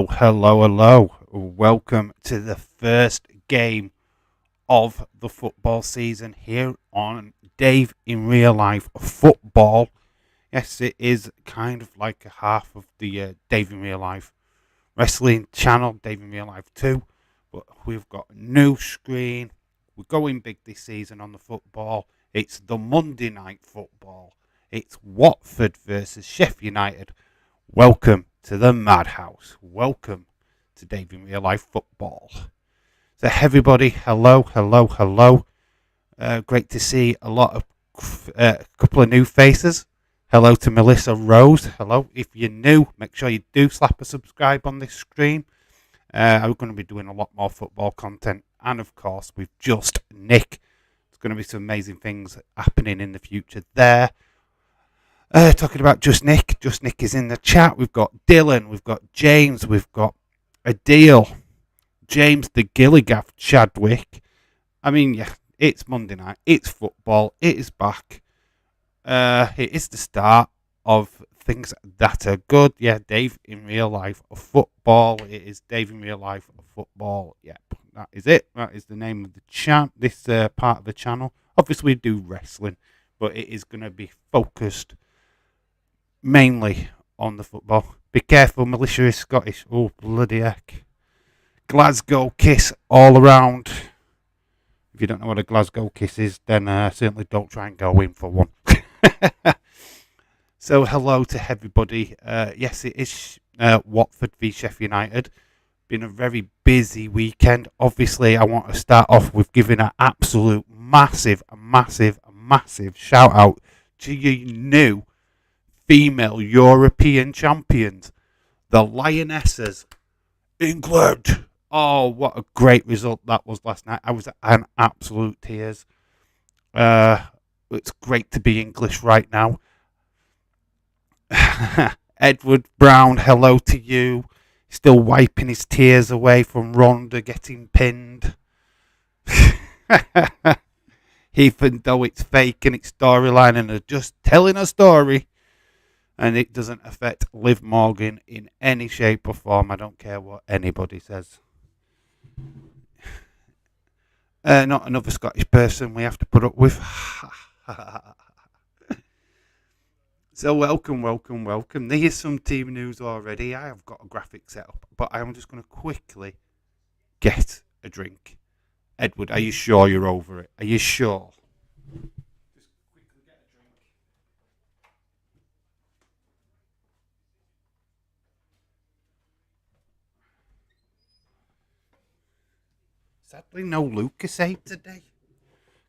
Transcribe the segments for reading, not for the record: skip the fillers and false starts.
Hello. Welcome to the first game of the football season here on Dave in Real Life Football. Yes, it is kind of like a half of the Dave in Real Life Wrestling channel, Dave in Real Life 2. But we've got a new screen. We're going big this season on the football. It's the Monday Night Football. It's Watford versus Sheffield United. Welcome to the Madhouse. Welcome to Dave in Real Life Football. So everybody, hello. Great to see a couple of new faces. Hello to Melissa Rose. Hello. If you're new, make sure you do slap a subscribe on this stream. I'm going to be doing a lot more football content. And of course, with Just Nick. There's going to be some amazing things happening in the future there. Talking about Just Nick. Just Nick is in the chat. We've got Dylan. We've got James. We've got Adil. James the Gilligaff Chadwick. I mean, yeah, it's Monday night. It's football. It is back. It is the start of things that are good. Yeah, Dave in Real Life of Football. It is Dave in Real Life of Football. Yep, that is it. That is the name of the this part of the channel. Obviously, we do wrestling, but it is going to be focused mainly on the football. Be careful, Militia is Scottish. Oh, bloody heck. Glasgow kiss all around. If you don't know what a Glasgow kiss is, then certainly don't try and go in for one. So, hello to everybody. Yes, it is Watford v Sheffield United. Been a very busy weekend. Obviously, I want to start off with giving an absolute massive shout out to your new female European champions, the Lionesses, England. Oh, what a great result that was last night. I was in absolute tears. It's great to be English right now. Edward Brown, hello to you. Still wiping his tears away from Ronda getting pinned. Even though it's fake and it's storyline and they're just telling a story. And it doesn't affect Liv Morgan in any shape or form. I don't care what anybody says. Not another Scottish person we have to put up with. So welcome. There's some team news already. I have got a graphic set up, but I'm just going to quickly get a drink. Edward, are you sure you're over it? Are you sure? Just quickly get a drink. Sadly, no Lucasade today.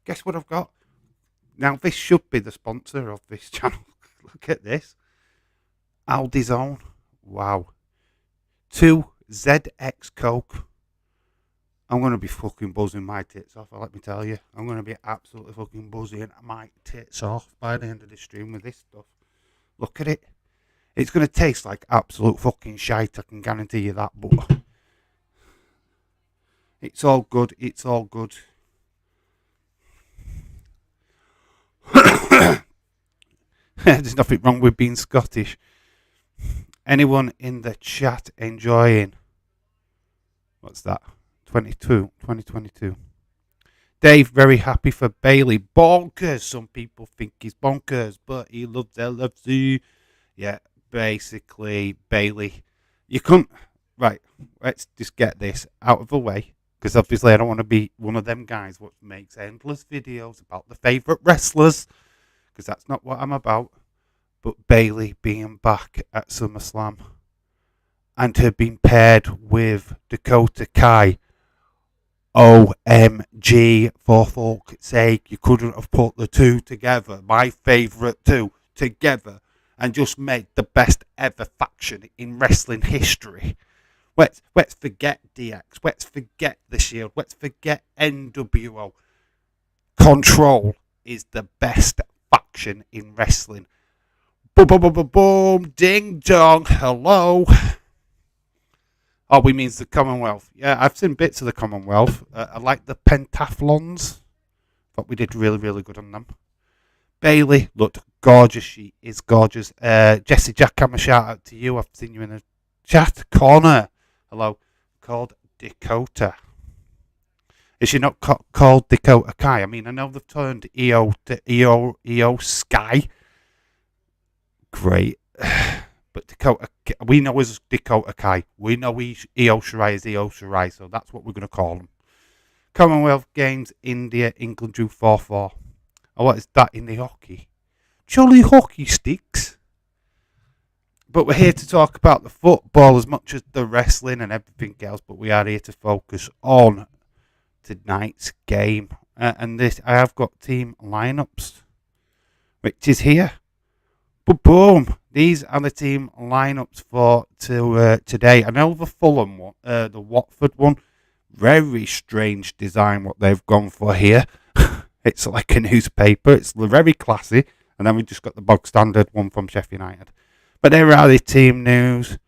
Guess what I've got? Now, this should be the sponsor of this channel. Look at this. Aldi's Own. Wow. 2 ZX Coke. I'm going to be fucking buzzing my tits off, let me tell you. I'm going to be absolutely fucking buzzing my tits off by the end of the stream with this stuff. Look at it. It's going to taste like absolute fucking shite, I can guarantee you that, but it's all good. There's nothing wrong with being Scottish. Anyone in the chat enjoying? What's that? 2022. Dave, very happy for Bailey. Bonkers. Some people think he's bonkers, but he loves LFC. Yeah, basically, Bailey. You couldn't. Right, let's just get this out of the way. Because obviously I don't want to be one of them guys what makes endless videos about the favourite wrestlers. Because that's not what I'm about. But Bailey being back at SummerSlam. And her being paired with Dakota Kai. OMG, for fuck's sake. You couldn't have put the two together. My favourite two together. And just made the best ever faction in wrestling history. Let's forget DX. Let's forget the Shield. Let's forget NWO. Control is the best faction in wrestling. Boom, boom, boom, boom, boom. Ding dong. Hello. Oh, we means the Commonwealth. Yeah, I've seen bits of the Commonwealth. I like the pentathlons. Thought we did really, really good on them. Bailey looked gorgeous. She is gorgeous. Jesse Jackhammer, shout out to you. I've seen you in the chat. Connor. Hello. Called Dakota. Is she not called Dakota Kai? I mean, I know they've turned EO to EO Sky. Great. But Dakota, we know as Dakota Kai. We know EO Shirai is EO Shirai, so that's what we're going to call them. Commonwealth Games, India, England drew 4-4. Oh, what is that in the hockey? Jolly hockey sticks. But we're here to talk about the football as much as the wrestling and everything else, but we are here to focus on tonight's game. And this, I have got team lineups, which is here. But boom, these are the team lineups for today. I know the Fulham one, the Watford one, very strange design what they've gone for here. It's like a newspaper. It's very classy. And then we just got the bog standard one from Sheffield United. But there are the team news.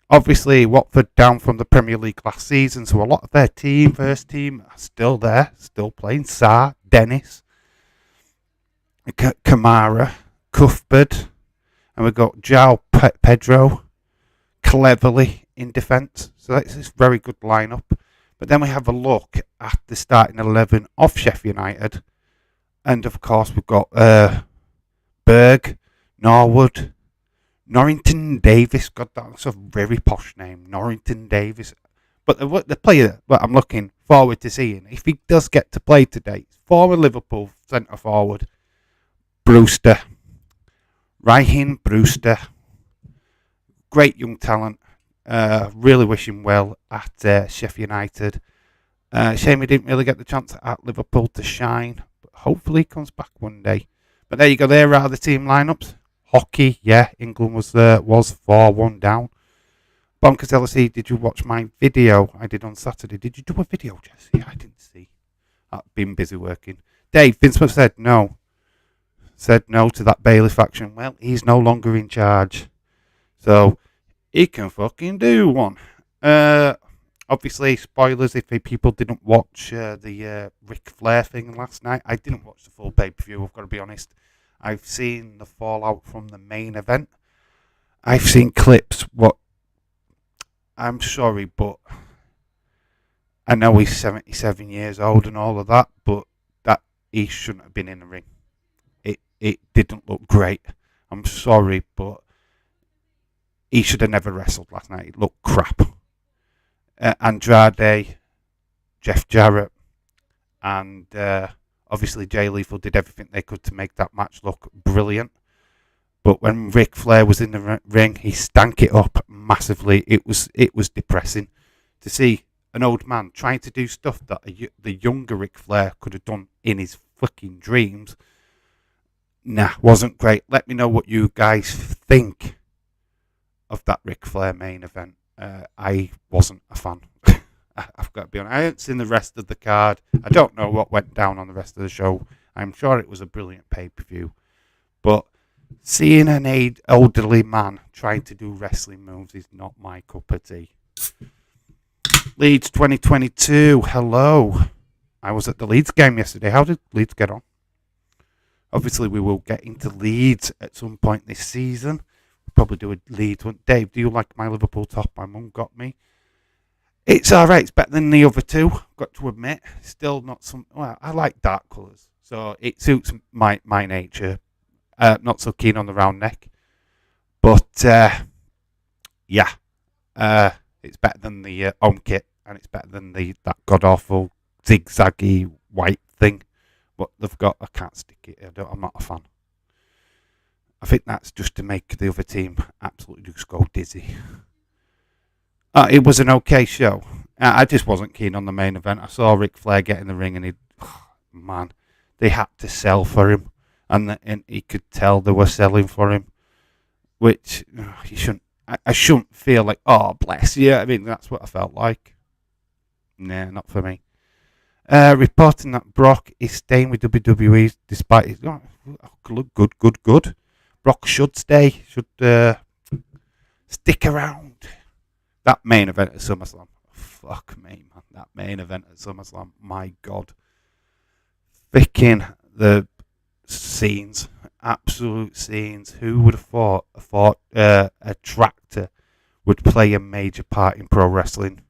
Obviously, Watford down from the Premier League last season, so a lot of their first team, are still there, still playing. Sarr, Dennis, Kamara, Cuthbert, and we've got João Pedro, cleverly in defence. So that's a very good lineup. But then we have a look at the starting 11 of Sheffield United. And of course, we've got Berg, Norwood, Norrington Davis. God, that's a very posh name, Norrington Davis. But the player that I'm looking forward to seeing, if he does get to play today, former Liverpool centre forward, Brewster. Raheem Brewster. Great young talent. Really wish him well at Sheffield United. Shame he didn't really get the chance at Liverpool to shine. But hopefully he comes back one day. But there you go. There are the team lineups. Hockey, yeah, England was 4-1 down. Bonkers LSE, did you watch my video I did on Saturday? Did you do a video, Jesse? I didn't see. I've been busy working. Dave, Vince Smith said no. Said no to that Bailey faction. Well, he's no longer in charge. So, he can fucking do one. Obviously, spoilers if people didn't watch the Ric Flair thing last night. I didn't watch the full pay-per-view, I've got to be honest. I've seen the fallout from the main event. I've seen clips. I'm sorry, but I know he's 77 years old and all of that, but that he shouldn't have been in the ring. It didn't look great. I'm sorry, but he should have never wrestled last night. It looked crap. Andrade, Jeff Jarrett, and obviously Jay Lethal did everything they could to make that match look brilliant. But when Ric Flair was in the ring, he stank it up massively. It was depressing to see an old man trying to do stuff that the younger Ric Flair could have done in his fucking dreams. Nah, wasn't great. Let me know what you guys think of that Ric Flair main event. I wasn't a fan. I've got to be honest. I haven't seen the rest of the card. I don't know what went down on the rest of the show. I'm sure it was a brilliant pay-per-view. But seeing an elderly man trying to do wrestling moves is not my cup of tea. Leeds 2022. Hello. I was at the Leeds game yesterday. How did Leeds get on? Obviously, we will get into Leeds at some point this season. We'll probably do a Leeds one. Dave, do you like my Liverpool top my mum got me? It's alright. It's better than the other two. Got to admit. Still not some... Well, I like dark colours. So it suits my nature. Not so keen on the round neck. But, yeah. It's better than the home kit. And it's better than that god-awful zigzaggy white thing. What they've got, I can't stick it. I'm not a fan. I think that's just to make the other team absolutely just go dizzy. It was an okay show. I just wasn't keen on the main event. I saw Ric Flair get in the ring and man, they had to sell for him. And he could tell they were selling for him. Which, you shouldn't. I shouldn't feel like, oh, bless you. I mean, that's what I felt like. Nah, not for me. Reporting that Brock is staying with WWE despite his... Good. Brock should stay. Should stick around. That main event at SummerSlam. Fuck me, man. That main event at SummerSlam. My God. Freaking the scenes. Absolute scenes. Who would have thought a tractor would play a major part in pro wrestling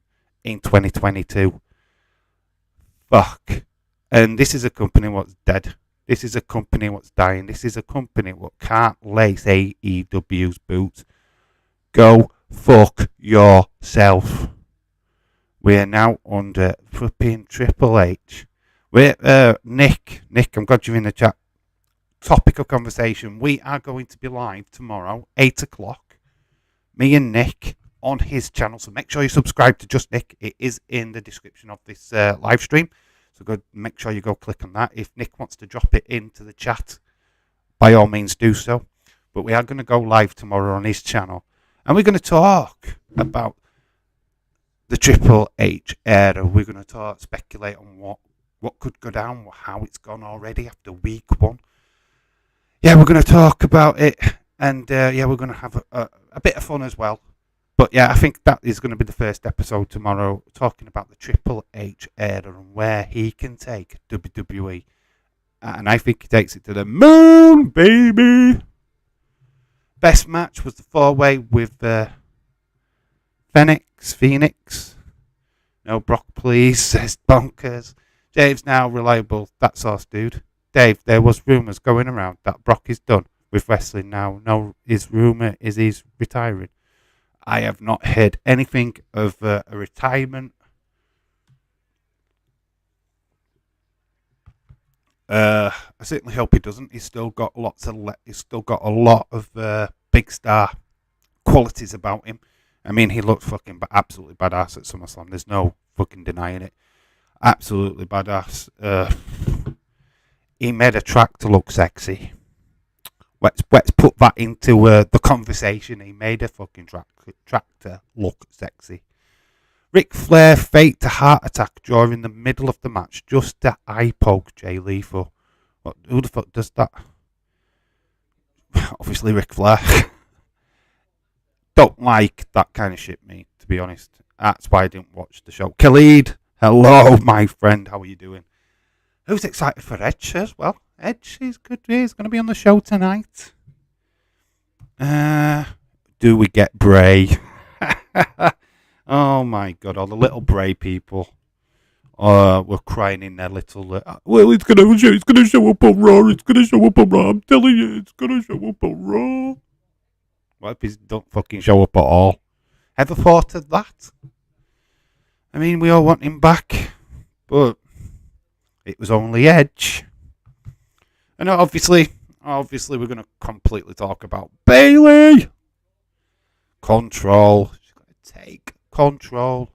in 2022. Fuck. And this is a company what's dead. This is a company what's dying. This is a company what can't lace AEW's boots. Go fuck yourself. We are now under flipping Triple H. We're Nick, I'm glad you're in the chat. Topic of conversation. We are going to be live tomorrow, 8 o'clock. Me and Nick on his channel. So make sure you subscribe to Just Nick. It is in the description of this live stream. So go make sure you go click on that. If Nick wants to drop it into the chat, by all means do so. But we are going to go live tomorrow on his channel. And we're going to talk about the Triple H era. We're going to speculate on what could go down, how it's gone already after week 1. Yeah, we're going to talk about it. And we're going to have a bit of fun as well. But yeah, I think that is going to be the first episode tomorrow, talking about the Triple H era and where he can take WWE. And I think he takes it to the moon, baby. Best match was the 4-way with Phoenix. No Brock, please, says Bonkers. Dave's now reliable. That sauce, dude. Dave, there was rumours going around that Brock is done with wrestling now. No, his rumour is he's retiring. I have not heard anything of a retirement. I certainly hope he doesn't. He's still got a lot of big star qualities about him. I mean, he looked fucking absolutely badass at SummerSlam. There's no fucking denying it. Absolutely badass. He made a track to look sexy. Let's put that into the conversation. He made a fucking track to look sexy. Ric Flair faked a heart attack during the middle of the match just to eye poke Jay Lethal. Who the fuck does that? Obviously Ric Flair. Don't like that kind of shit, mate, to be honest. That's why I didn't watch the show. Khalid, hello, my friend. How are you doing? Who's excited for Edge as well? Edge is good. He's going to be on the show tonight. Do we get Bray? Oh my God! All the little Bray people were crying in their little. Well, it's going to show up on Raw. It's going to show up on Raw. I'm telling you, it's going to show up on Raw. What if he don't fucking show up at all? Ever thought of that? I mean, we all want him back, but it was only Edge. And obviously we're going to completely talk about Bayley. Control. She's going to take control.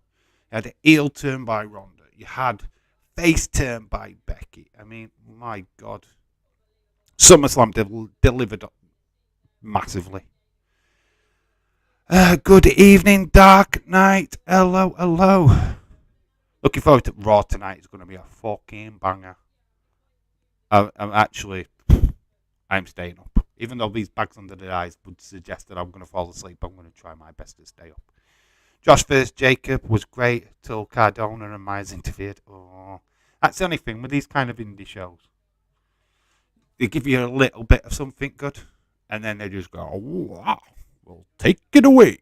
You had an heel turn by Ronda. You had face turn by Becky. I mean, my God. SummerSlam delivered massively. Good evening, Dark Knight. Hello. Looking forward to Raw tonight. It's going to be a fucking banger. I'm staying up. Even though these bags under the eyes would suggest that I'm going to fall asleep, I'm going to try my best to stay up. Josh vs. Jacob was great till Cardona and Myers interfered. Oh, that's the only thing with these kind of indie shows. They give you a little bit of something good, and then they just go, oh, wow, well, take it away.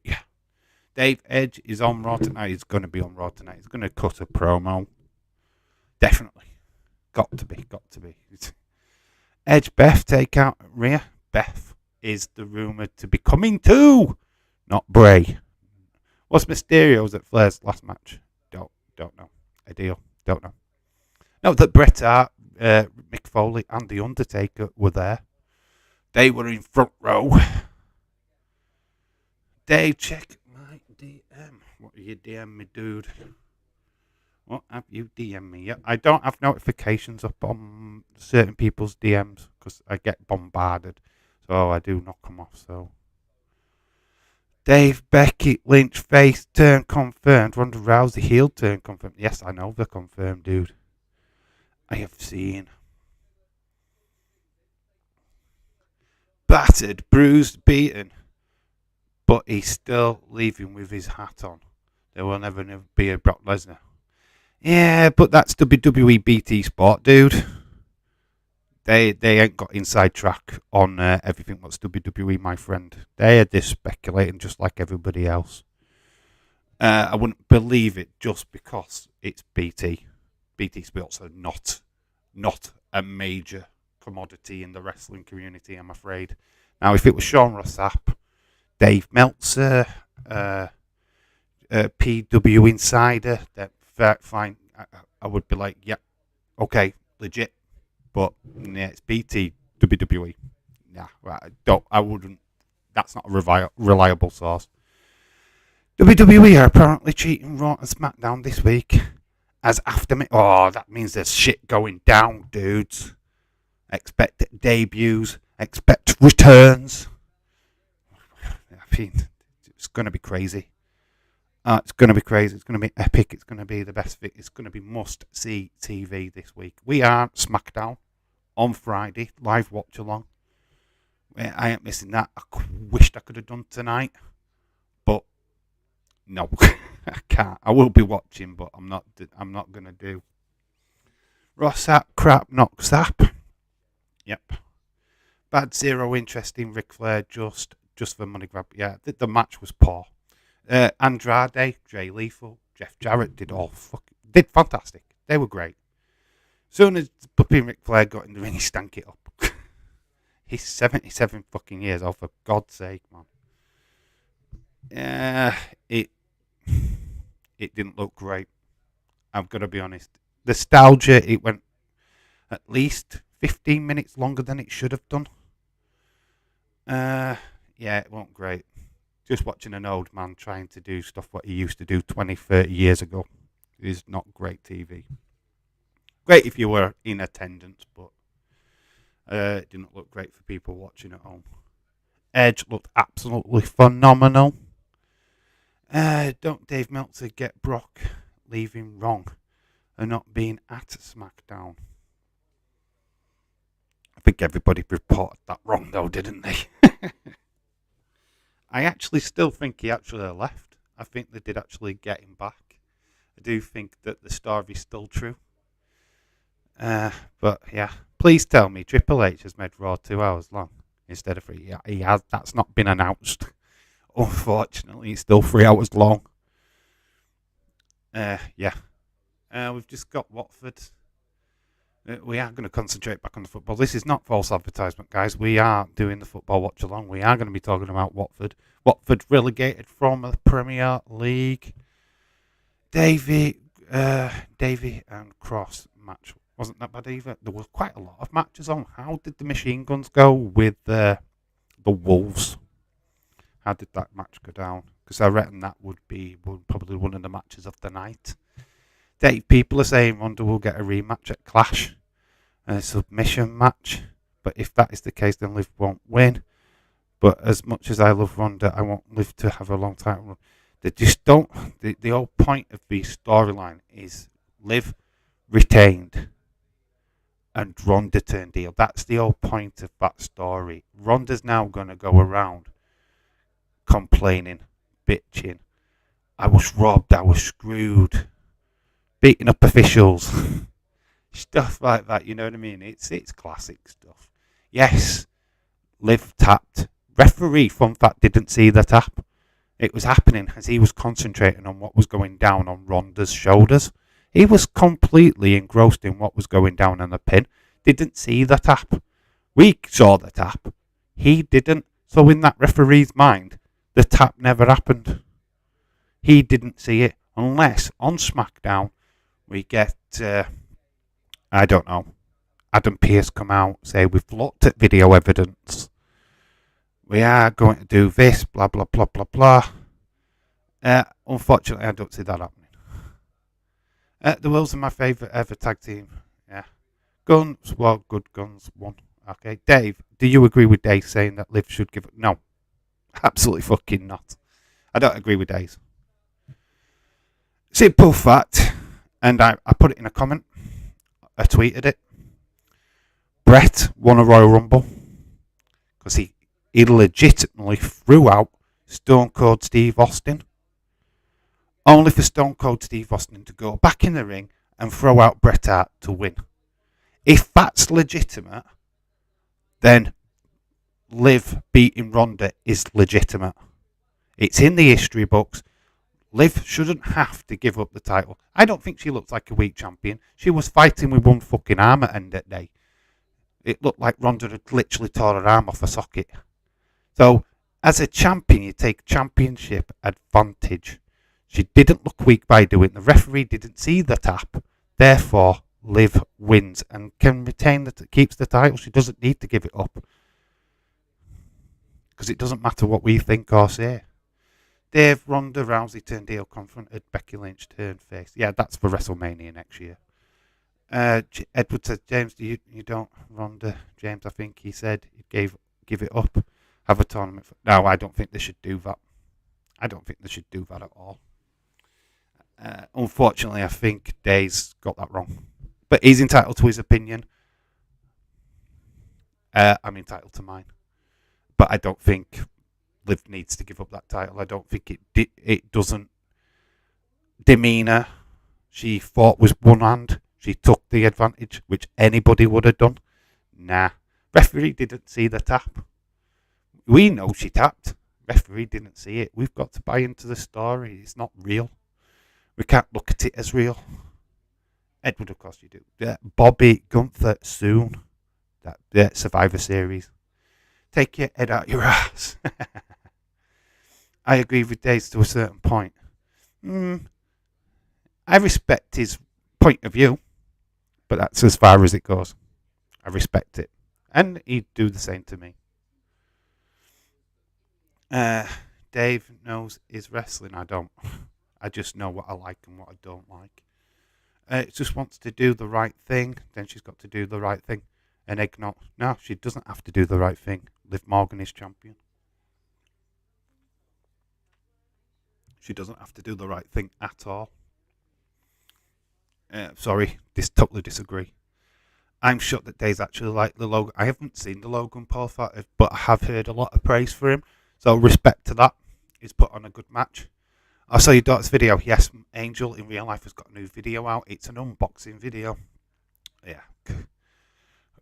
Dave Edge is on Raw tonight. He's going to be on Raw tonight. He's going to cut a promo. Definitely. Got to be. Edge, Beth, take out Rhea. Beth is the rumoured to be coming too. Not Bray. What's Mysterio's at Flair's last match? Don't know. Ideal. Don't know. No, that Bret Hart, Mick Foley and The Undertaker were there. They were in front row. Dave, check my DM. What are you DM me, dude? What have you DM me? Yeah, I don't have notifications up on certain people's DMs because I get bombarded. So I do knock them off. So Dave, Becky, Lynch, face turn confirmed. Ronda Rousey, heel turn confirmed. Yes, I know they're confirmed, dude. I have seen. Battered, bruised, beaten. But he's still leaving with his hat on. There will never be a Brock Lesnar. Yeah, but that's WWE BT Sport, dude. They ain't got inside track on everything what's WWE, my friend. They are just speculating just like everybody else. I wouldn't believe it just because it's BT. BT Sports are not a major commodity in the wrestling community, I'm afraid. Now, if it was Sean Rossap, Dave Meltzer, PW Insider, then fine. I would be like, yeah, okay, legit. But yeah, it's BT WWE. Nah, I wouldn't. That's not a reliable source. WWE are apparently cheating Raw and SmackDown this week. As after me, that means there's shit going down, dudes. Expect debuts, expect returns. I mean, it's going to be crazy. It's going to be crazy. It's going to be epic. It's going to be the best. It's going to be must-see TV this week. We are SmackDown on Friday, live watch along. I ain't missing that. I wished I could have done tonight, but no, I can't. I will be watching, but I'm not going to do. Rossap, crap, knock, zap. Yep. Bad zero interest in Ric Flair, just for money grab. Yeah, the match was poor. Andrade, Jay Lethal, Jeff Jarrett did fantastic. They were great. Soon as Puppy Ric Flair got in the ring, he stank it up. He's 77 fucking years old, for God's sake, man. It didn't look great. I've got to be honest. Nostalgia, it went at least 15 minutes longer than it should have done. Yeah, it wasn't great. Just watching an old man trying to do stuff what he used to do 20, 30 years ago is not great TV. Great if you were in attendance, but it didn't look great for people watching at home. Edge looked absolutely phenomenal. Don't Dave Meltzer get Brock leaving wrong and not being at SmackDown? I think everybody reported that wrong though, didn't they? I actually still think he actually left. I think they did actually get him back. I do think that the story's still true. But yeah, please tell me Triple H has made Raw 2 hours long instead of 3. Yeah, he has. That's not been announced. Unfortunately, it's still 3 hours long. Yeah. We've just got Watford. We are going to concentrate back on the football. This is not false advertisement, guys. We are doing the football watch along. We are going to be talking about Watford. Watford relegated from the Premier League. Davy and Cross match wasn't that bad either. There was quite a lot of matches on. How did the machine guns go with the Wolves? How did that match go down? Because I reckon that would be probably one of the matches of the night. People are saying Ronda will get a rematch at Clash, a submission match. But if that is the case, then Liv won't win. But as much as I love Ronda, I want Liv to have a long title run. They just don't. The whole point of the storyline is Liv retained and Ronda turned heel. That's the whole point of that story. Ronda's now going to go around complaining, bitching. I was robbed. I was screwed. Beating up officials. Stuff like that, you know what I mean? It's classic stuff. Yes, Liv tapped. Referee, fun fact, didn't see the tap. It was happening as he was concentrating on what was going down on Ronda's shoulders. He was completely engrossed in what was going down on the pin. Didn't see the tap. We saw the tap. He didn't. So in that referee's mind, the tap never happened. He didn't see it. Unless on SmackDown we get, I don't know, Adam Pearce come out, say we've looked at video evidence. We are going to do this, blah, blah, blah, blah, blah. Unfortunately, I don't see that happening. The Wills are my favourite ever tag team. Yeah. Guns, well, good Guns won. Okay. Dave, do you agree with Dave saying that Liv should give it? No. Absolutely fucking not. I don't agree with Dave. Simple fact, and I put it in a comment. I tweeted it. Brett won a Royal Rumble because he legitimately threw out Stone Cold Steve Austin. Only for Stone Cold Steve Austin to go back in the ring and throw out Bret Hart to win. If that's legitimate, then Liv beating Ronda is legitimate. It's in the history books. Liv shouldn't have to give up the title. I don't think she looks like a weak champion. She was fighting with one fucking arm at end of the day. It looked like Ronda had literally tore her arm off a socket. So, as a champion, you take championship advantage. She didn't look weak by doing it. The referee didn't see the tap. Therefore, Liv wins and can retain keeps the title. She doesn't need to give it up. Because it doesn't matter what we think or say. Dave, Ronda Rousey turned heel, confronted Becky Lynch, turned face. Yeah, that's for WrestleMania next year. Edward said, James, you don't, Ronda, James, I think he said he'd give it up, have a tournament. No, I don't think they should do that. I don't think they should do that at all. Unfortunately, I think Dave's got that wrong. But he's entitled to his opinion. I'm entitled to mine. But I don't think Liv needs to give up that title. I don't think it doesn't demean her. She fought with one hand. She took the advantage, which anybody would have done. Nah. Referee didn't see the tap. We know she tapped. Referee didn't see it. We've got to buy into the story. It's not real. We can't look at it as real. Edward, of course you do. Bobby Gunther soon. That Survivor Series. Take your head out your ass. I agree with Dave to a certain point. I respect his point of view, but that's as far as it goes. I respect it. And he'd do the same to me. Dave knows his wrestling. I don't. I just know what I like and what I don't like. It just wants to do the right thing. Then she's got to do the right thing. And ignore. No, she doesn't have to do the right thing. Liv Morgan is champion. She doesn't have to do the right thing at all. Sorry, totally disagree. I'm shocked that Dave's actually like the Logan. I haven't seen the Logan Paul fight, but I have heard a lot of praise for him. So respect to that. He's put on a good match. I saw your daughter's video. Yes, Angel in real life has got a new video out. It's an unboxing video. Yeah.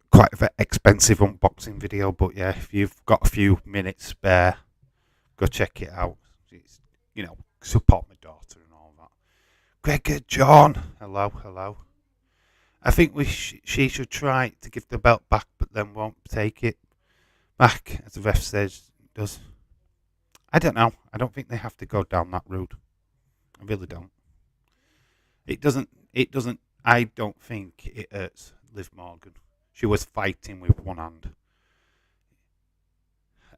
Quite an expensive unboxing video, but yeah, if you've got a few minutes spare, go check it out. It's, support my daughter and all that. Gregor John, hello. I think she should try to give the belt back, but then won't take it back, as the ref says does. I don't know. I don't think they have to go down that route. I really don't. It doesn't. I don't think it hurts Liv Morgan. She was fighting with one hand.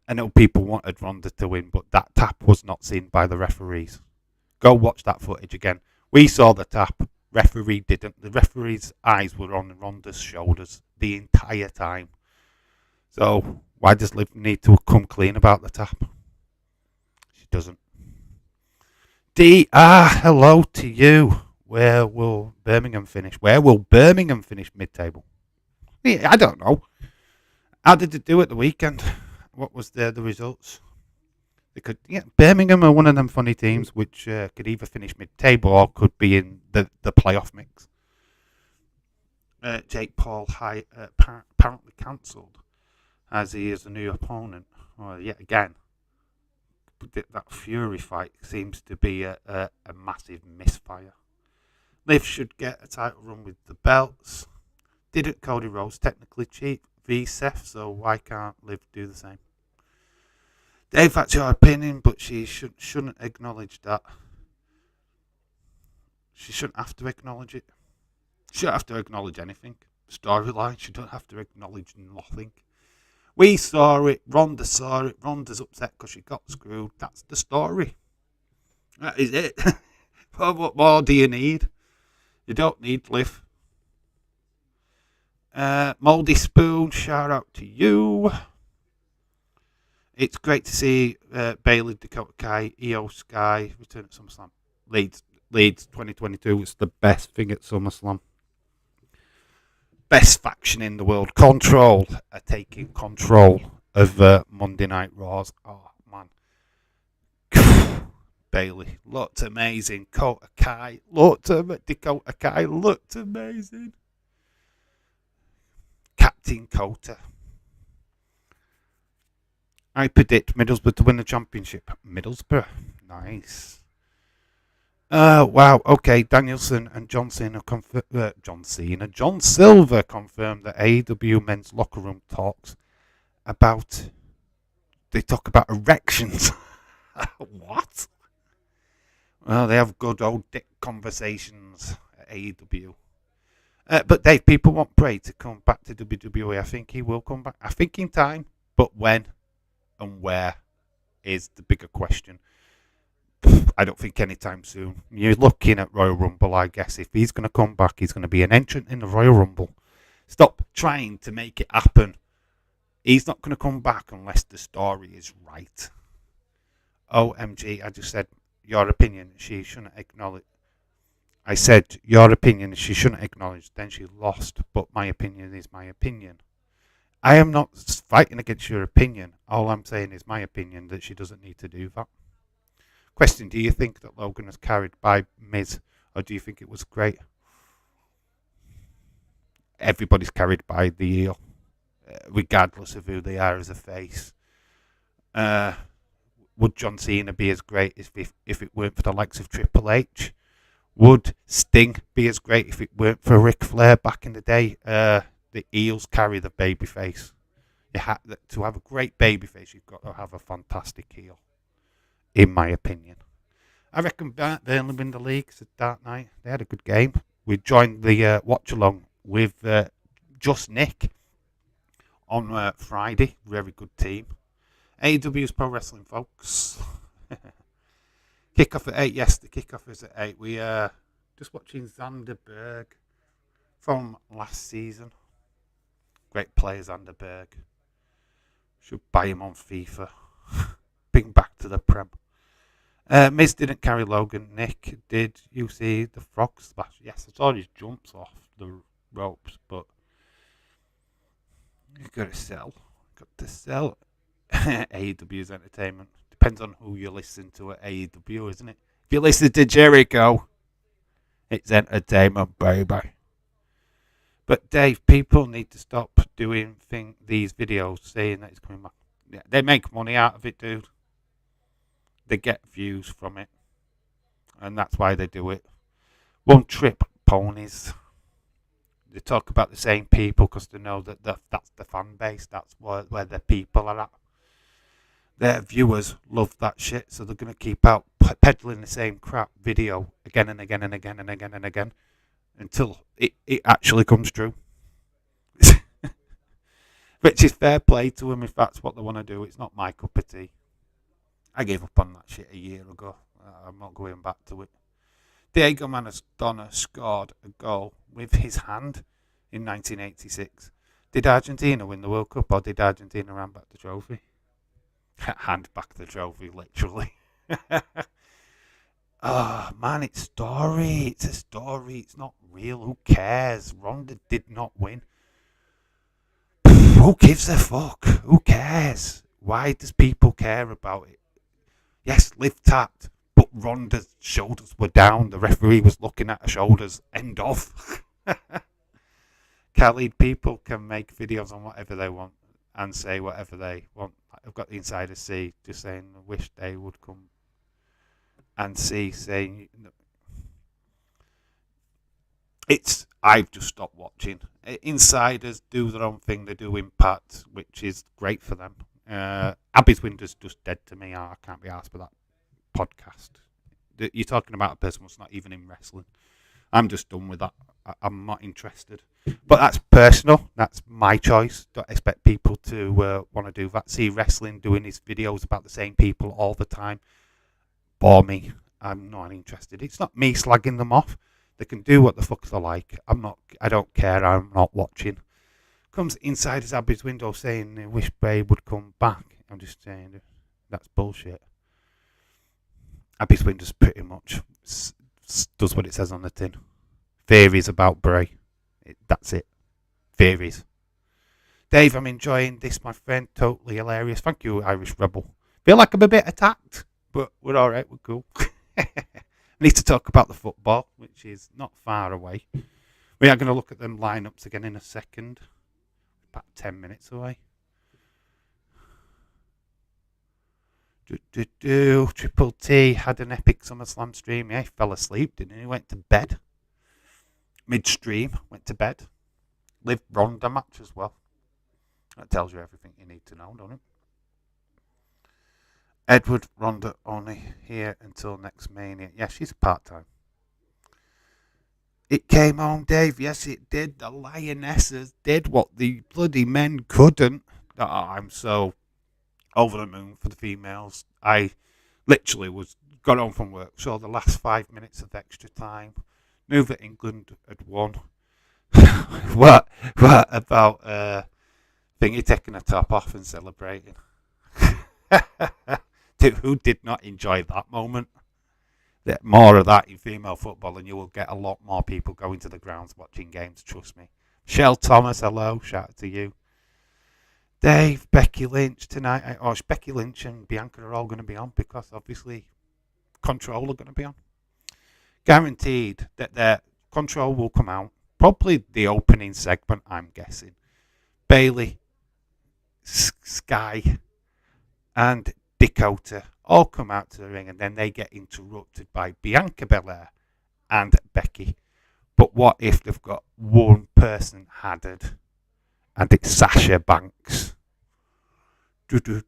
I know people wanted Ronda to win, but that tap was not seen by the referees. Go watch that footage again. We saw the tap. Referee didn't. The referee's eyes were on Ronda's shoulders the entire time. So why does Liv need to come clean about the tap? She doesn't. Hello to you. Where will Birmingham finish? Where will Birmingham finish mid-table? I don't know. How did it do at the weekend? What was the results? Birmingham are one of them funny teams which could either finish mid-table or could be in the playoff mix. Jake Paul apparently cancelled as he is a new opponent. Well, yet again, that Fury fight seems to be a massive misfire. Liv should get a title run with the belts. Didn't Cody Rhodes technically cheat v Seth, so why can't Liv do the same? Dave, that's your opinion, but she shouldn't acknowledge that. She shouldn't have to acknowledge it. She shouldn't have to acknowledge anything. Storyline, she don't have to acknowledge nothing. We saw it, Ronda saw it, Ronda's upset because she got screwed. That's the story. That is it. What more do you need? You don't need Liv. Moldy Spoon, shout out to you. It's great to see Bayley, Dakota Kai, Io Sky return at SummerSlam. Leeds 2022 was the best thing at SummerSlam. Best faction in the world. Control are taking control of Monday Night Raws. Oh, man. Bayley looked amazing. Dakota Kai looked amazing. Captain Kota. I predict Middlesbrough to win the championship. Middlesbrough. Nice. Wow. Okay. Danielson and John Cena John Silver confirmed that AEW men's locker room talks about. They talk about erections. What? Well, they have good old dick conversations at AEW. But Dave, people want Bray to come back to WWE. I think he will come back. I think in time, but when and where is the bigger question. I don't think anytime soon. You're looking at Royal Rumble, I guess. If he's going to come back, he's going to be an entrant in the Royal Rumble. Stop trying to make it happen. He's not going to come back unless the story is right. OMG, I just said your opinion. She shouldn't acknowledge. I said your opinion. She shouldn't acknowledge. Then she lost. But my opinion is my opinion. I am not fighting against your opinion. All I'm saying is my opinion that she doesn't need to do that. Question, do you think that Logan was carried by Miz, or do you think it was great? Everybody's carried by the heel, regardless of who they are as a face. Would John Cena be as great if it weren't for the likes of Triple H? Would Sting be as great if it weren't for Ric Flair back in the day? The heels carry the babyface. To have a great babyface, you've got to have a fantastic heel, in my opinion. I reckon Burnley win the league. It's a dark night. They had a good game. We joined the watch along with Just Nick on Friday. Very good team. AEW's Pro Wrestling, folks. Kickoff at 8. Yes, the kickoff is at 8. We just watching Xander Berg from last season. Great player, Xander Berg. Should buy him on FIFA. Bring back to the Prem. Miz didn't carry Logan. Nick, did you see the frog splash? Yes, I saw his jumps off the ropes, but you've got to sell. AEW's entertainment. Depends on who you listen to at AEW, isn't it? If you listen to Jericho, it's entertainment, baby. But Dave, people need to stop doing these videos saying that it's coming back. Yeah, they make money out of it, dude. They get views from it, and that's why they do it. One trip ponies. They talk about the same people because they know that that's the fan base. That's where the people are at. Their viewers love that shit, so they're going to keep out peddling the same crap video again and again and again and again and again until it actually comes true. Which is fair play to them if that's what they want to do. It's not my cup of tea. I gave up on that shit a year ago. I'm not going back to it. Diego Maradona scored a goal with his hand in 1986. Did Argentina win the World Cup, or did Argentina hand back the trophy? Hand back the trophy, literally. Oh, man, it's story. It's a story. It's not real. Who cares? Ronda did not win. Who gives a fuck? Who cares? Why does people care about it? Yes, Liv tapped, but Ronda's shoulders were down. The referee was looking at her shoulders. End of. Khalid, people can make videos on whatever they want and say whatever they want. I've got the insider see just saying, I wish they would come and see, saying, I've just stopped watching. Insiders do their own thing. They do Impact, which is great for them. Abby's Window's just dead to me. I can't be asked for that podcast. You're talking about a person who's not even in wrestling. I'm just done with that. I'm not interested. But that's personal. That's my choice. Don't expect people to want to do that. See wrestling doing these videos about the same people all the time. Bore me. I'm not interested. It's not me slagging them off. They can do what the fuck they like. I don't care. I'm not watching. Comes Insiders Abby's Window saying, I wish Bray would come back. I'm just saying, that's bullshit. Abby's Window's pretty much does what it says on the tin. Theories about Bray. That's it. Theories. Dave, I'm enjoying this, my friend. Totally hilarious. Thank you, Irish Rebel. Feel like I'm a bit attacked, but we're alright. We're cool. We need to talk about the football, which is not far away. We are going to look at them lineups again in a second. About 10 minutes away. Triple T had an epic SummerSlam stream. Yeah, he fell asleep, didn't he? He went to bed. Midstream, went to bed. Liv Ronda match as well. That tells you everything you need to know, doesn't it? Edward Ronda only here until next Mania. Yeah, she's part-time. It came on, Dave. Yes, it did. The Lionesses did what the bloody men couldn't. Oh, I'm so over the moon for the females. I literally got home from work, saw the last 5 minutes of extra time, knew that England had won. what about Thingy taking a top off and celebrating? Who did not enjoy that moment? More of that in female football, and you will get a lot more people going to the grounds watching games, trust me. Michelle Thomas, hello, shout out to you. Dave, Becky Lynch tonight. Becky Lynch and Bianca are all going to be on because obviously Control are going to be on. Guaranteed that their Control will come out. Probably the opening segment, I'm guessing. Bailey, Sky, and Dakota all come out to the ring, and then they get interrupted by Bianca Belair and Becky. But what if they've got one person added, and it's Sasha Banks? They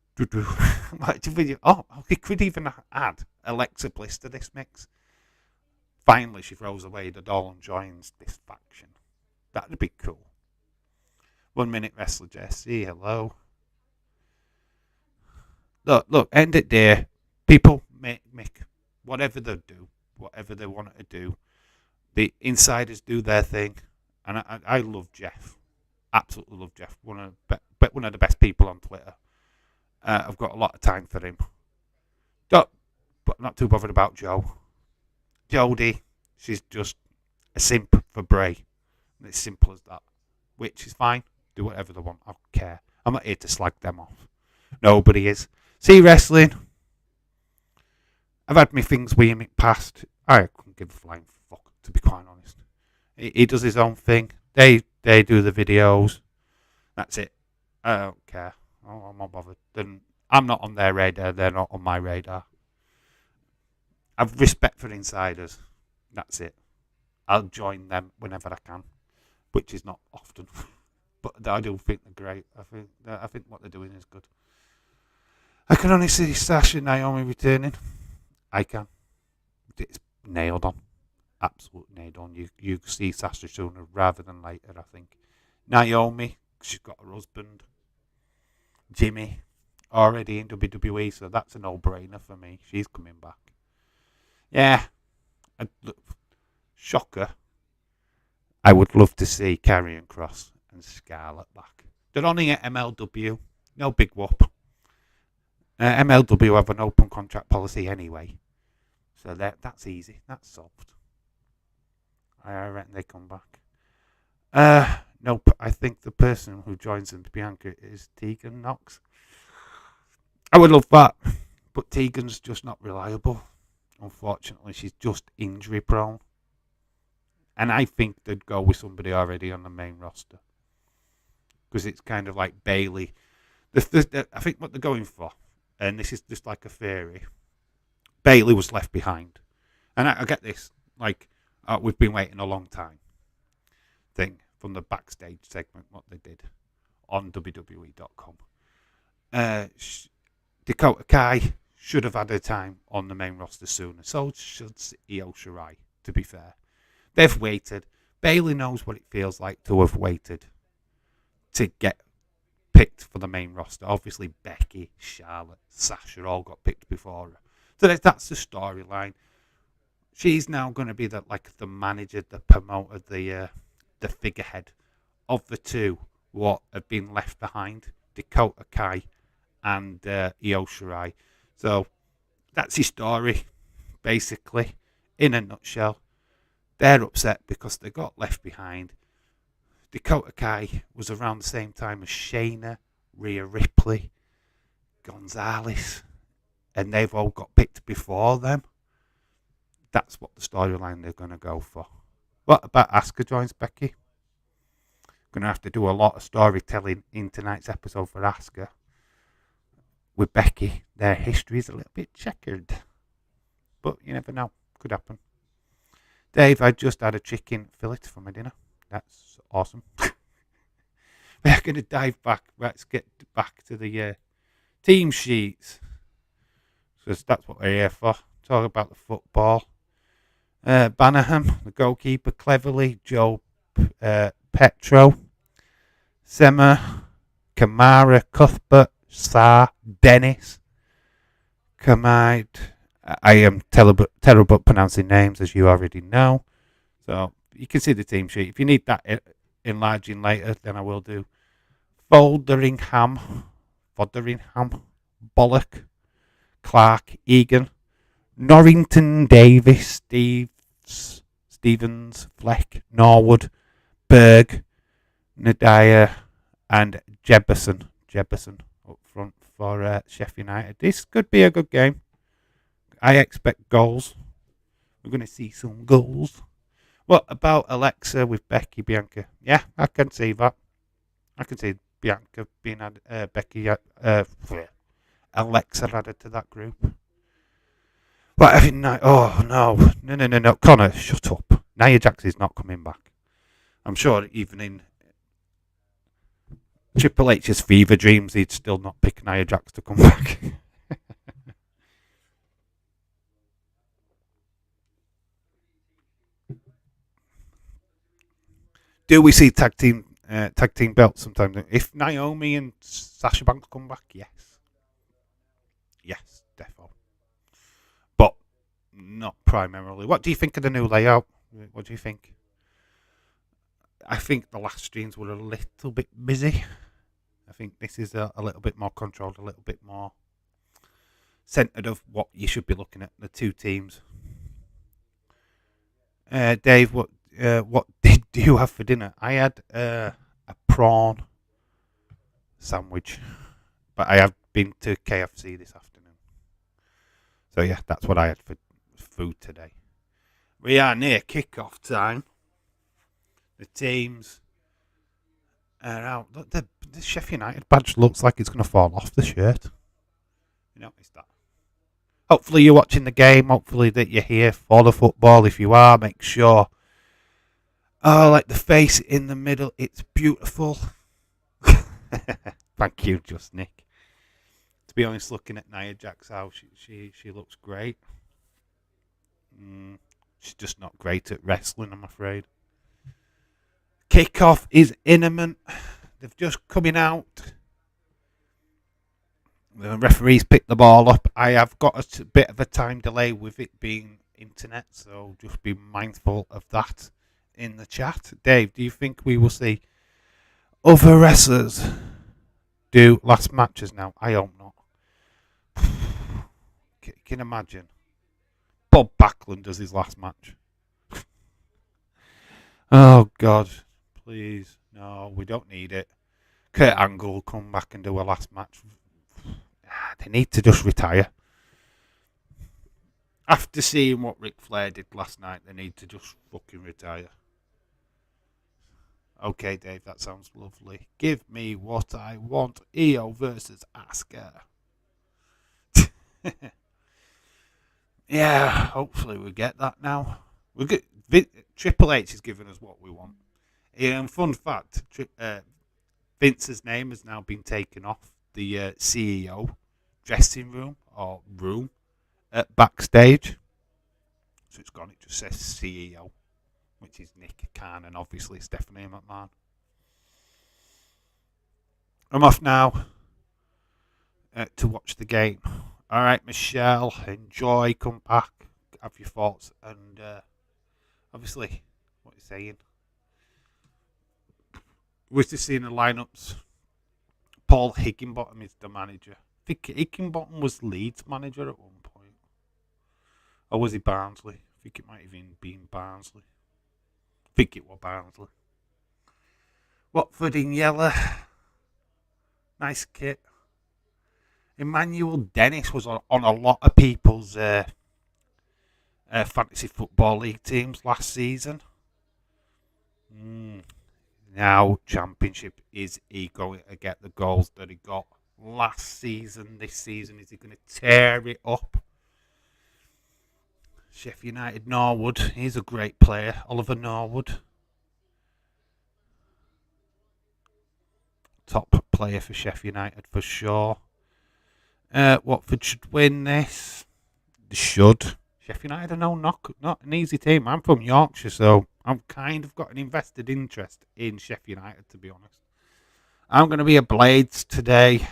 could even add Alexa Bliss to this mix. Finally, she throws away the doll and joins this faction. That'd be cool. 1 minute wrestler Jesse, hello. Look, end it there. People make whatever they do, whatever they want to do. The insiders do their thing, and I love Jeff. Absolutely love Jeff. One of the best people on Twitter. I've got a lot of time for him. But not too bothered about Joe. Jodie, she's just a simp for Bray. It's simple as that. Which is fine. Do whatever they want. I don't care. I'm not here to slag them off. Nobody is. See wrestling. I've had my things with him in past. I couldn't give a flying fuck, to be quite honest. He does his own thing. They do the videos. That's it. I don't care. I'm not bothered. I'm not on their radar. They're not on my radar. I've respect for insiders. That's it. I'll join them whenever I can, which is not often. But I do think they're great. I think what they're doing is good. I can only see Sasha and Naomi returning. I can. It's nailed on. Absolutely nailed on. You see Sasha sooner rather than later, I think. Naomi, she's got her husband. Jimmy, already in WWE, so that's a no-brainer for me. She's coming back. Yeah. Shocker. I would love to see Karrion Kross and Scarlett back. They're only at MLW. No big whoop. MLW have an open contract policy anyway. So that's easy. That's solved. I reckon they come back. Nope. I think the person who joins them, Bianca, is Tegan Knox. I would love that. But Tegan's just not reliable. Unfortunately, she's just injury prone. And I think they'd go with somebody already on the main roster. Because it's kind of like Bailey. I think what they're going for, and this is just like a theory, Bailey was left behind. And I get this, like, we've been waiting a long time thing from the backstage segment, what they did on WWE.com. Dakota Kai should have had her time on the main roster sooner. So should Io Shirai, to be fair. They've waited. Bailey knows what it feels like to have waited to get picked for the main roster. Obviously, Becky, Charlotte, Sasha all got picked before her. So that's the storyline. She's now going to be the manager, the promoter, the figurehead of the two what have been left behind, Dakota Kai and Io Shirai. So that's his story, basically, in a nutshell. They're upset because they got left behind. Dakota Kai was around the same time as Shayna, Rhea Ripley, Gonzalez, and they've all got picked before them. That's what the storyline they're going to go for. What about Asuka joins Becky? Going to have to do a lot of storytelling in tonight's episode for Asuka. with Becky, their history is a little bit checkered. But you never know. Could happen. Dave, I just had a chicken fillet for my dinner. That's awesome. We're going to dive back. Let's get back to the team sheets. Because that's what we're here for. Talk about the football. Bannerham, the goalkeeper, cleverly. Joe Petro. Sema. Kamara. Cuthbert. Sarr. Dennis. Kamide. I am terrible at pronouncing names, as you already know. So you can see the team sheet. If you need that enlarging later, then I will do. Folderingham, Bollock, Clark, Egan, Norrington, Davis, Stevens, Fleck, Norwood, Berg, Nadia, and Jefferson up front for Sheffield United. This could be a good game. I expect goals. We're going to see some goals. What about Alexa with Becky, Bianca? Yeah, I can see that. I can see Bianca being Alexa added to that group. But I think no. Connor, shut up. Nia Jax is not coming back. I'm sure even in Triple H's fever dreams, he'd still not pick Nia Jax to come back. Do we see tag team belts sometimes? If Naomi and Sasha Banks come back, yes, defo. But not primarily. What do you think of the new layout? What do you think? I think the last streams were a little bit busy. I think this is a little bit more controlled, a little bit more centered of what you should be looking at, the two teams. Dave, what did you have for dinner? I had a prawn sandwich, but I have been to KFC this afternoon. So yeah, that's what I had for food today. We are near kickoff time. The teams are out. Look, the Sheffield United badge looks like it's going to fall off the shirt. You notice that? Hopefully you're watching the game. Hopefully that you're here for the football. If you are, make sure. Oh, like the face in the middle. It's beautiful. Thank you, Just Nick. To be honest, looking at Nia Jax, how she looks great. She's just not great at wrestling, I'm afraid. Kickoff is imminent. They've just coming out. The referees picked the ball up. I have got a bit of a time delay with it being internet, so just be mindful of that in the chat. Dave, do you think we will see other wrestlers do last matches now? I hope not. Can you imagine? Bob Backlund does his last match. Oh, God. Please. No, we don't need it. Kurt Angle will come back and do a last match. They need to just retire. After seeing what Ric Flair did last night, they need to just fucking retire. Okay, Dave, that sounds lovely. Give me what I want. EO versus Asuka. Yeah, hopefully we get that now. Triple H is giving us what we want. Fun fact, Vince's name has now been taken off the CEO dressing room or room at backstage. So it's gone, it just says CEO, which is Nick Khan and obviously Stephanie McMahon. I'm off now to watch the game. All right, Michelle, enjoy, come back, have your thoughts, and obviously, what you're saying. We're just seeing the lineups. Paul Higginbottom is the manager. I think Higginbottom was Leeds manager at one point. Or was he Barnsley? I think it might have even been Barnsley. I think it was Barnsley. Watford in yellow. Nice kit. Emmanuel Dennis was on a lot of people's fantasy football league teams last season. Now, Championship, is he going to get the goals that he got last season, this season? Is he going to tear it up? Sheffield United, Norwood. He's a great player. Oliver Norwood. Top player for Sheffield United for sure. Watford should win this. They should. Sheffield United are not an easy team. I'm from Yorkshire, so I've kind of got an invested interest in Sheffield United, to be honest. I'm going to be a Blades today.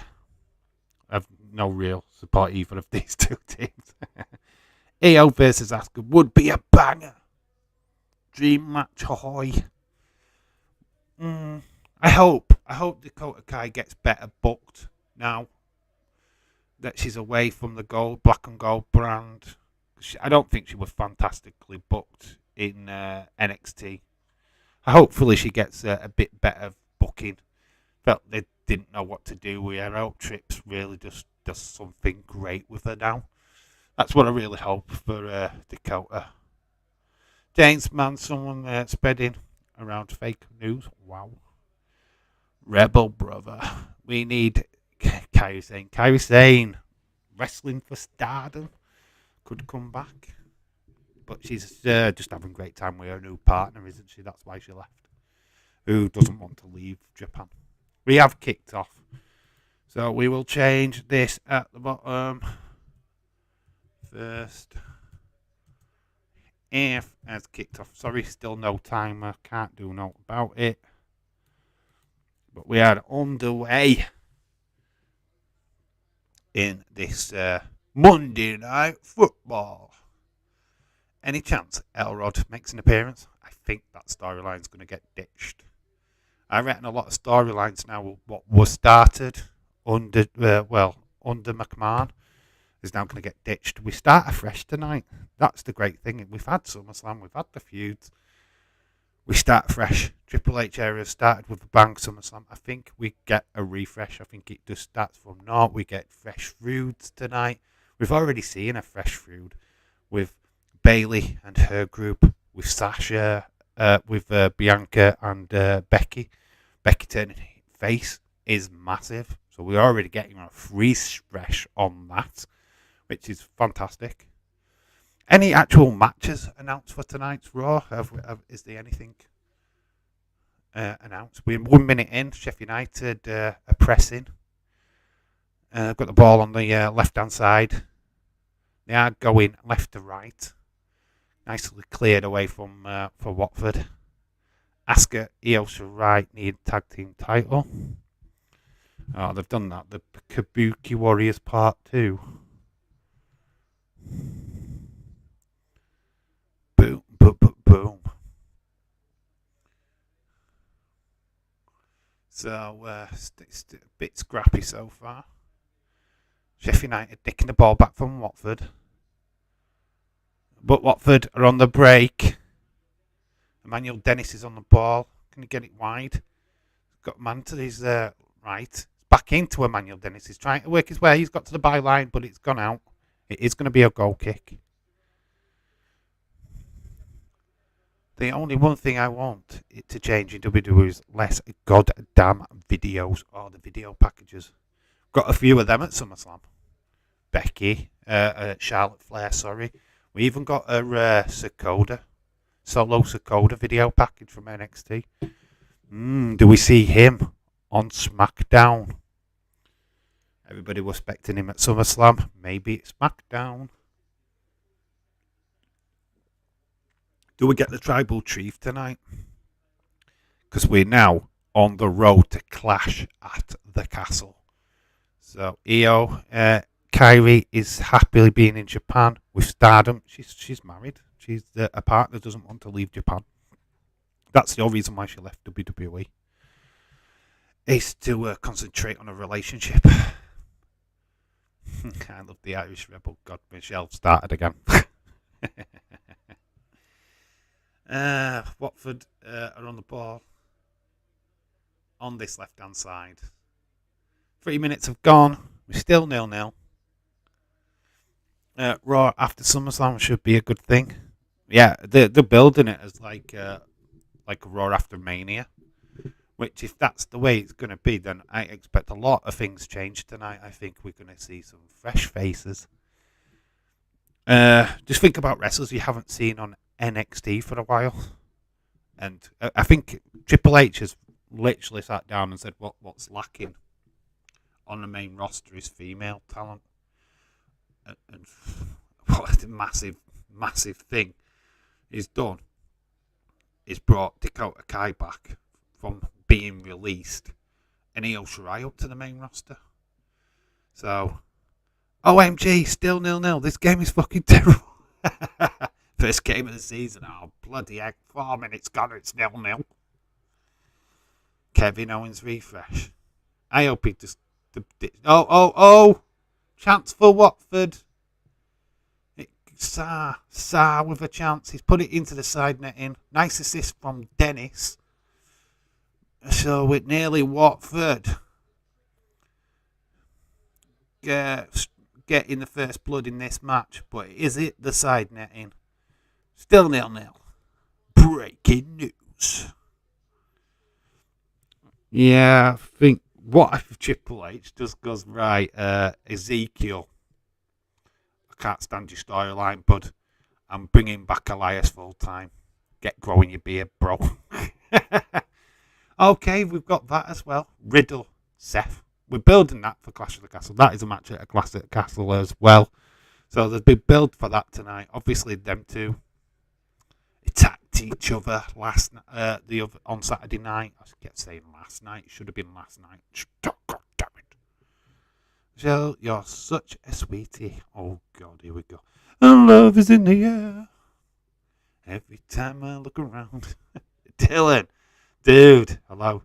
I have no real support either of these two teams. EO versus Ascot would be a banger. Dream match, ahoy. I hope Dakota Kai gets better booked now that she's away from the gold, black and gold brand. I don't think she was fantastically booked in NXT. Hopefully she gets a bit better booking. Felt they didn't know what to do with her. I hope Trips really just does something great with her now. That's what I really hope for Dakota. James Man, someone spreading around fake news. Wow. Rebel brother. We need Kairi Sane. Kairi Sane, wrestling for stardom, could come back. But she's just having a great time with her new partner, isn't she? That's why she left. Who doesn't want to leave Japan? We have kicked off. So we will change this at the bottom. First. If has kicked off. Sorry, still no timer. Can't do no about it. But we are underway in this Monday Night Football. Any chance Elrod makes an appearance? I think that storyline's going to get ditched. I reckon a lot of storylines now, what was started under McMahon, is now going to get ditched. We start afresh tonight. That's the great thing. We've had SummerSlam, we've had the feuds. We start fresh. Triple H era started with a bang. SummerSlam. I think we get a refresh. I think it just starts from naught. We get fresh feuds tonight. We've already seen a fresh feud with Bayley and her group, with Sasha, with Bianca and Becky. Becky turning face is massive. So we're already getting a refresh on that, which is fantastic. Any actual matches announced for tonight's Raw? Is there anything announced? We're 1 minute in. Sheffield United are pressing. Got the ball on the left-hand side. They are going left to right. Nicely cleared away from for Watford. Asuka, Io Shirai need tag team title. Oh, they've done that. The Kabuki Warriors Part 2. Boom, boom, boom, boom. So, it's a bit scrappy so far. Sheffield United nicking the ball back from Watford. But Watford are on the break. Emmanuel Dennis is on the ball. Can he get it wide? Got a man to his right. Back into Emmanuel Dennis. He's trying to work his way. He's got to the byline, but it's gone out. It is going to be a goal kick. The only one thing I want it to change in WWE is less goddamn videos or the video packages. Got a few of them at SummerSlam. Becky, Charlotte Flair, sorry. We even got a Solo Sakota video package from NXT. Do we see him on SmackDown? Everybody was expecting him at SummerSlam. Maybe it's SmackDown. Do we get the Tribal Chief tonight? Because we're now on the road to Clash at the Castle. So Io, Kairi is happily being in Japan with Stardom. She's married. She's a partner doesn't want to leave Japan. That's the only reason why she left WWE. Is to concentrate on a relationship. I love the Irish Rebel. God, Michelle started again. Watford are on the ball on this left-hand side. 3 minutes have gone. We're still 0-0. Raw after SummerSlam should be a good thing. Yeah, they're building it as like a Raw after Mania. Which, if that's the way it's going to be, then I expect a lot of things change tonight. I think we're going to see some fresh faces. Just think about wrestlers you haven't seen on NXT for a while. And I think Triple H has literally sat down and said, what's lacking on the main roster is female talent. And what a massive, massive thing he's done is brought Dakota Kai back from being released and Io Shirai up to the main roster. So, OMG, still 0-0. This game is fucking terrible. First game of the season. Oh, bloody heck. 4 minutes gone, it's 0-0. Kevin Owens refresh. I hope he just... Oh! Chance for Watford. Sa with a chance. He's put it into the side netting. Nice assist from Dennis. So with nearly Watford getting the first blood in this match. But is it the side netting? Still 0-0. Breaking news. Yeah, I think what if Triple H just goes, right, Ezekiel, I can't stand your storyline, bud. I'm bringing back Elias full time. Get growing your beard, bro. Okay, we've got that as well. Riddle, Seth. We're building that for Clash of the Castle. That is a match at a Clash of the Castle as well. So there's been build for that tonight. Obviously, them two attacked each other on Saturday night. I kept saying last night. It should have been last night. God damn it. Michelle, you're such a sweetie. Oh, God, here we go. And love is in the air. Every time I look around. Dylan. Dude, hello.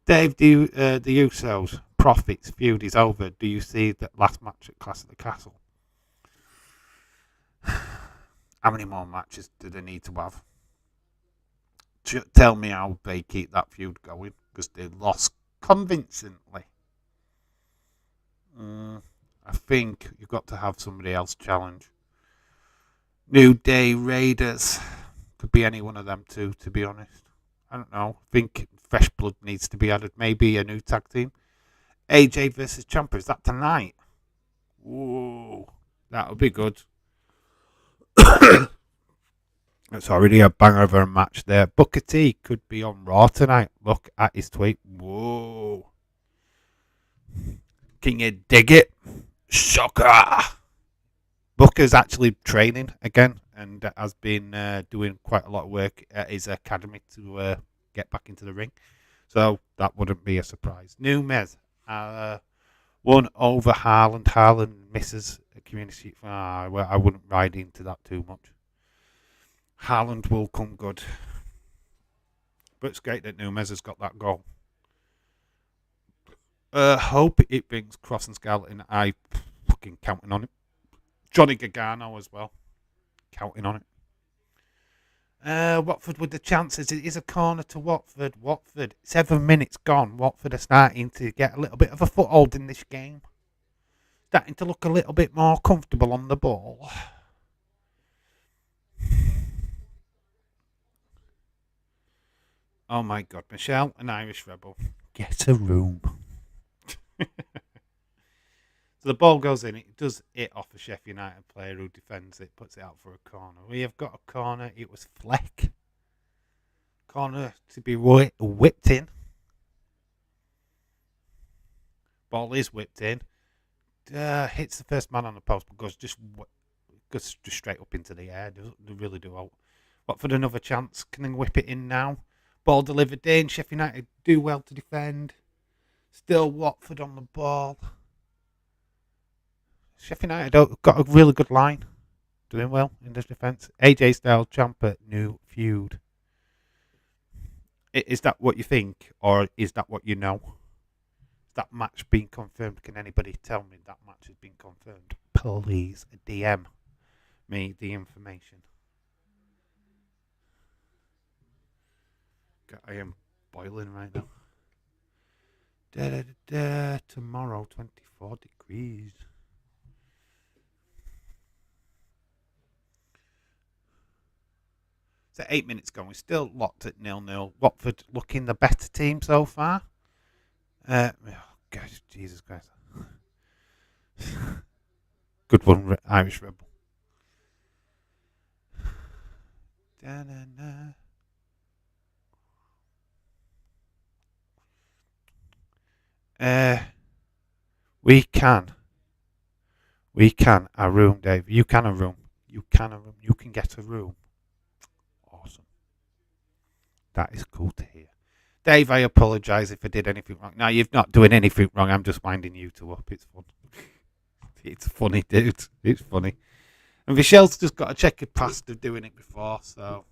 Dave, the Usos, Profits, feud is over. Do you see that last match at Clash of the Castle? How many more matches do they need to have? Tell me how they keep that feud going, because they lost convincingly. I think you've got to have somebody else challenge. New Day Raiders. Could be any one of them too, to be honest. I don't know. I think fresh blood needs to be added. Maybe a new tag team. AJ versus Ciampa. Is that tonight? Whoa. That would be good. It's already a banger of a match there. Booker T could be on Raw tonight. Look at his tweet. Whoa. Can you dig it? Shocker. Booker's actually training again and has been doing quite a lot of work at his academy to get back into the ring. So that wouldn't be a surprise. New Miz won over Haaland. Haaland misses a community. Well, I wouldn't ride into that too much. Haaland will come good. But it's great that New Miz has got that goal. Hope it brings Cross and Scarlett in. I fucking counting on it. Johnny Gargano as well. Counting on it. Watford with the chances. It is a corner to Watford. 7 minutes gone. Watford are starting to get a little bit of a foothold in this game. Starting to look a little bit more comfortable on the ball. Oh my God. Michelle, an Irish rebel. Get a room. So the ball goes in. It does it off a Sheffield United player who defends it, puts it out for a corner. We have got a corner. It was Fleck. Corner to be whipped in. Ball is whipped in. Hits the first man on the post, but goes just straight up into the air. They really do. Watford another chance. Can they whip it in now? Ball delivered in. Sheffield United do well to defend. Still Watford on the ball. Sheffield United got a really good line. Doing well in this defence. AJ Styles, Ciampa, new feud. Is that what you think? Or is that what you know? Is that match being confirmed? Can anybody tell me that match has been confirmed? Please DM me the information. I am boiling right now. Tomorrow, 24 degrees. So 8 minutes gone. We're still locked at 0-0. Watford looking the better team so far. Oh, gosh, Jesus Christ. Good one, Irish Rebel. Da-na-na. We can a room, Dave. You can a room. You can get a room. Awesome. That is cool to hear. Dave, I apologise if I did anything wrong. No, you're not doing anything wrong. I'm just winding you two up. It's fun. It's funny, dude. It's funny. And Michelle's just got a checkered past of doing it before, so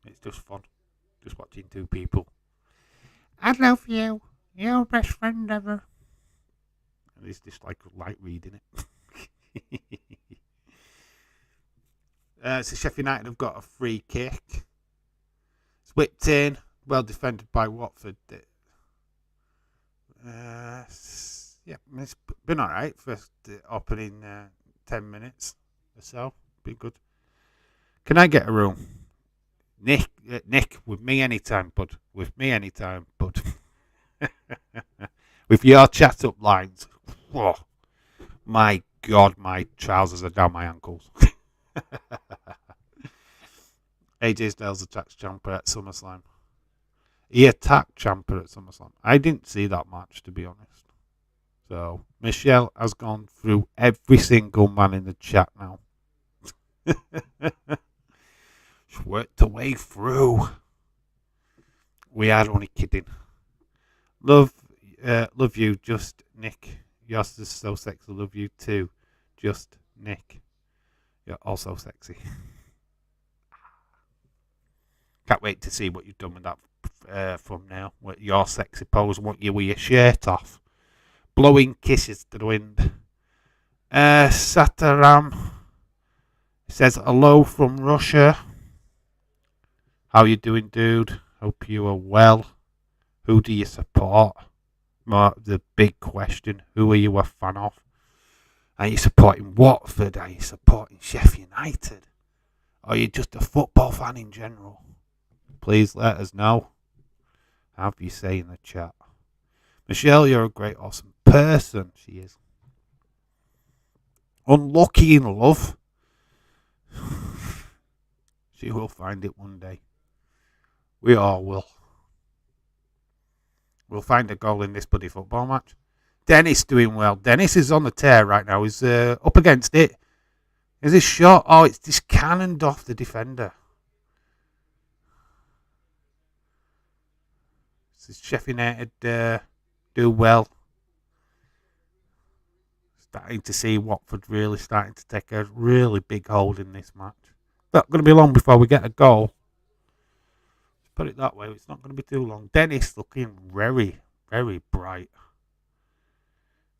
it's just fun. Just watching two people. I love you. You're best friend ever. And it's just like reading it. So Sheffield United have got a free kick. It's whipped in. Well defended by Watford. Yeah, it's been alright for opening 10 minutes or so. Been good. Can I get a room? Nick, with me anytime, bud. With me anytime, bud. With your chat up lines. Whoa. My God, my trousers are down my ankles. AJ Styles attacks Ciampa at SummerSlam. He attacked Ciampa at SummerSlam. I didn't see that match, to be honest. So, Michelle has gone through every single man in the chat now. She's worked her way through. We are only kidding. Love you, just Nick. You're just so sexy. Love you too, just Nick. You're also sexy. Can't wait to see what you've done with that thumbnail. With your sexy pose. Want you with your shirt off. Blowing kisses to the wind. Sataram says hello from Russia. How you doing, dude? Hope you are well. Who do you support? The big question. Who are you a fan of? Are you supporting Watford? Are you supporting Sheffield United? Or are you just a football fan in general? Please let us know. Have you say in the chat. Michelle, you're a great, awesome person. She is. Unlucky in love. She will find it one day. We all will. We'll find a goal in this bloody football match. Dennis doing well. Dennis is on the tear right now. He's up against it. Is this shot? Oh, it's just cannoned off the defender. This is Sheffield United do well. Starting to see Watford really starting to take a really big hold in this match. Not going to be long before we get a goal. Let's put it that way. It's not going to be too long. Dennis looking very, very bright.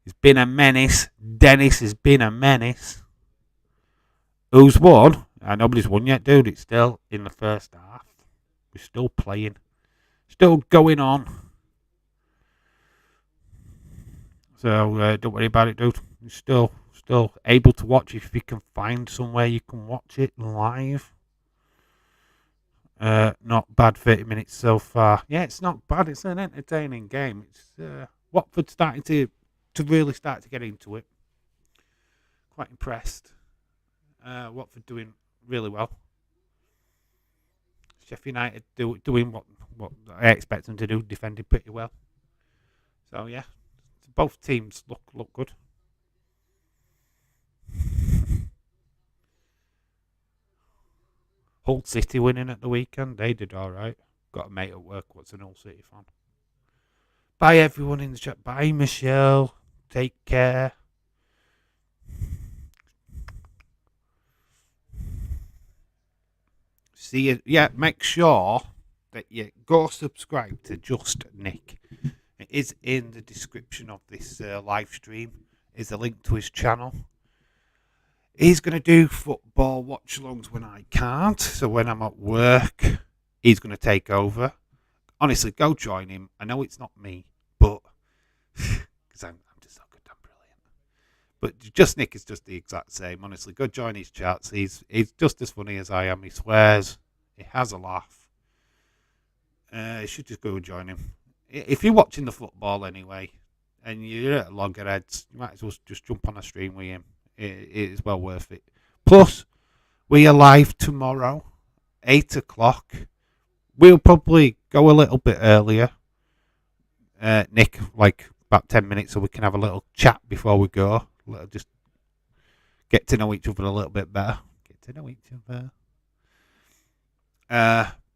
He's been a menace. Dennis has been a menace. Who's won? Nobody's won yet, dude. It's still in the first half. We're still playing. Still going on. So don't worry about it, dude. You're still able to watch if you can find somewhere you can watch it live. Not bad 30 minutes so far. Yeah, it's not bad. It's an entertaining game. It's Watford starting to really start to get into it. Quite impressed. Watford doing really well. Sheffield United doing what I expect them to do, defending pretty well. So yeah, both teams look good. Hull City winning at the weekend. They did all right. Got a mate at work what's an Hull City fan. Bye everyone in the chat. Bye Michelle. Take care. See you. Yeah, make sure that you go subscribe to Just Nick. It is in the description of this live stream. Is a link to his channel. He's going to do football watch-alongs when I can't. So when I'm at work, he's going to take over. Honestly, go join him. I know it's not me, but because I'm just so good, I'm brilliant. But Just Nick is just the exact same. Honestly, go join his chats. He's just as funny as I am. He swears. He has a laugh. You should just go and join him. If you're watching the football anyway, and you're at loggerheads, you might as well just jump on a stream with him. It is well worth it. Plus, we are live tomorrow, 8 o'clock. We'll probably go a little bit earlier. Nick, like about 10 minutes, so we can have a little chat before we go. Just get to know each other a little bit better.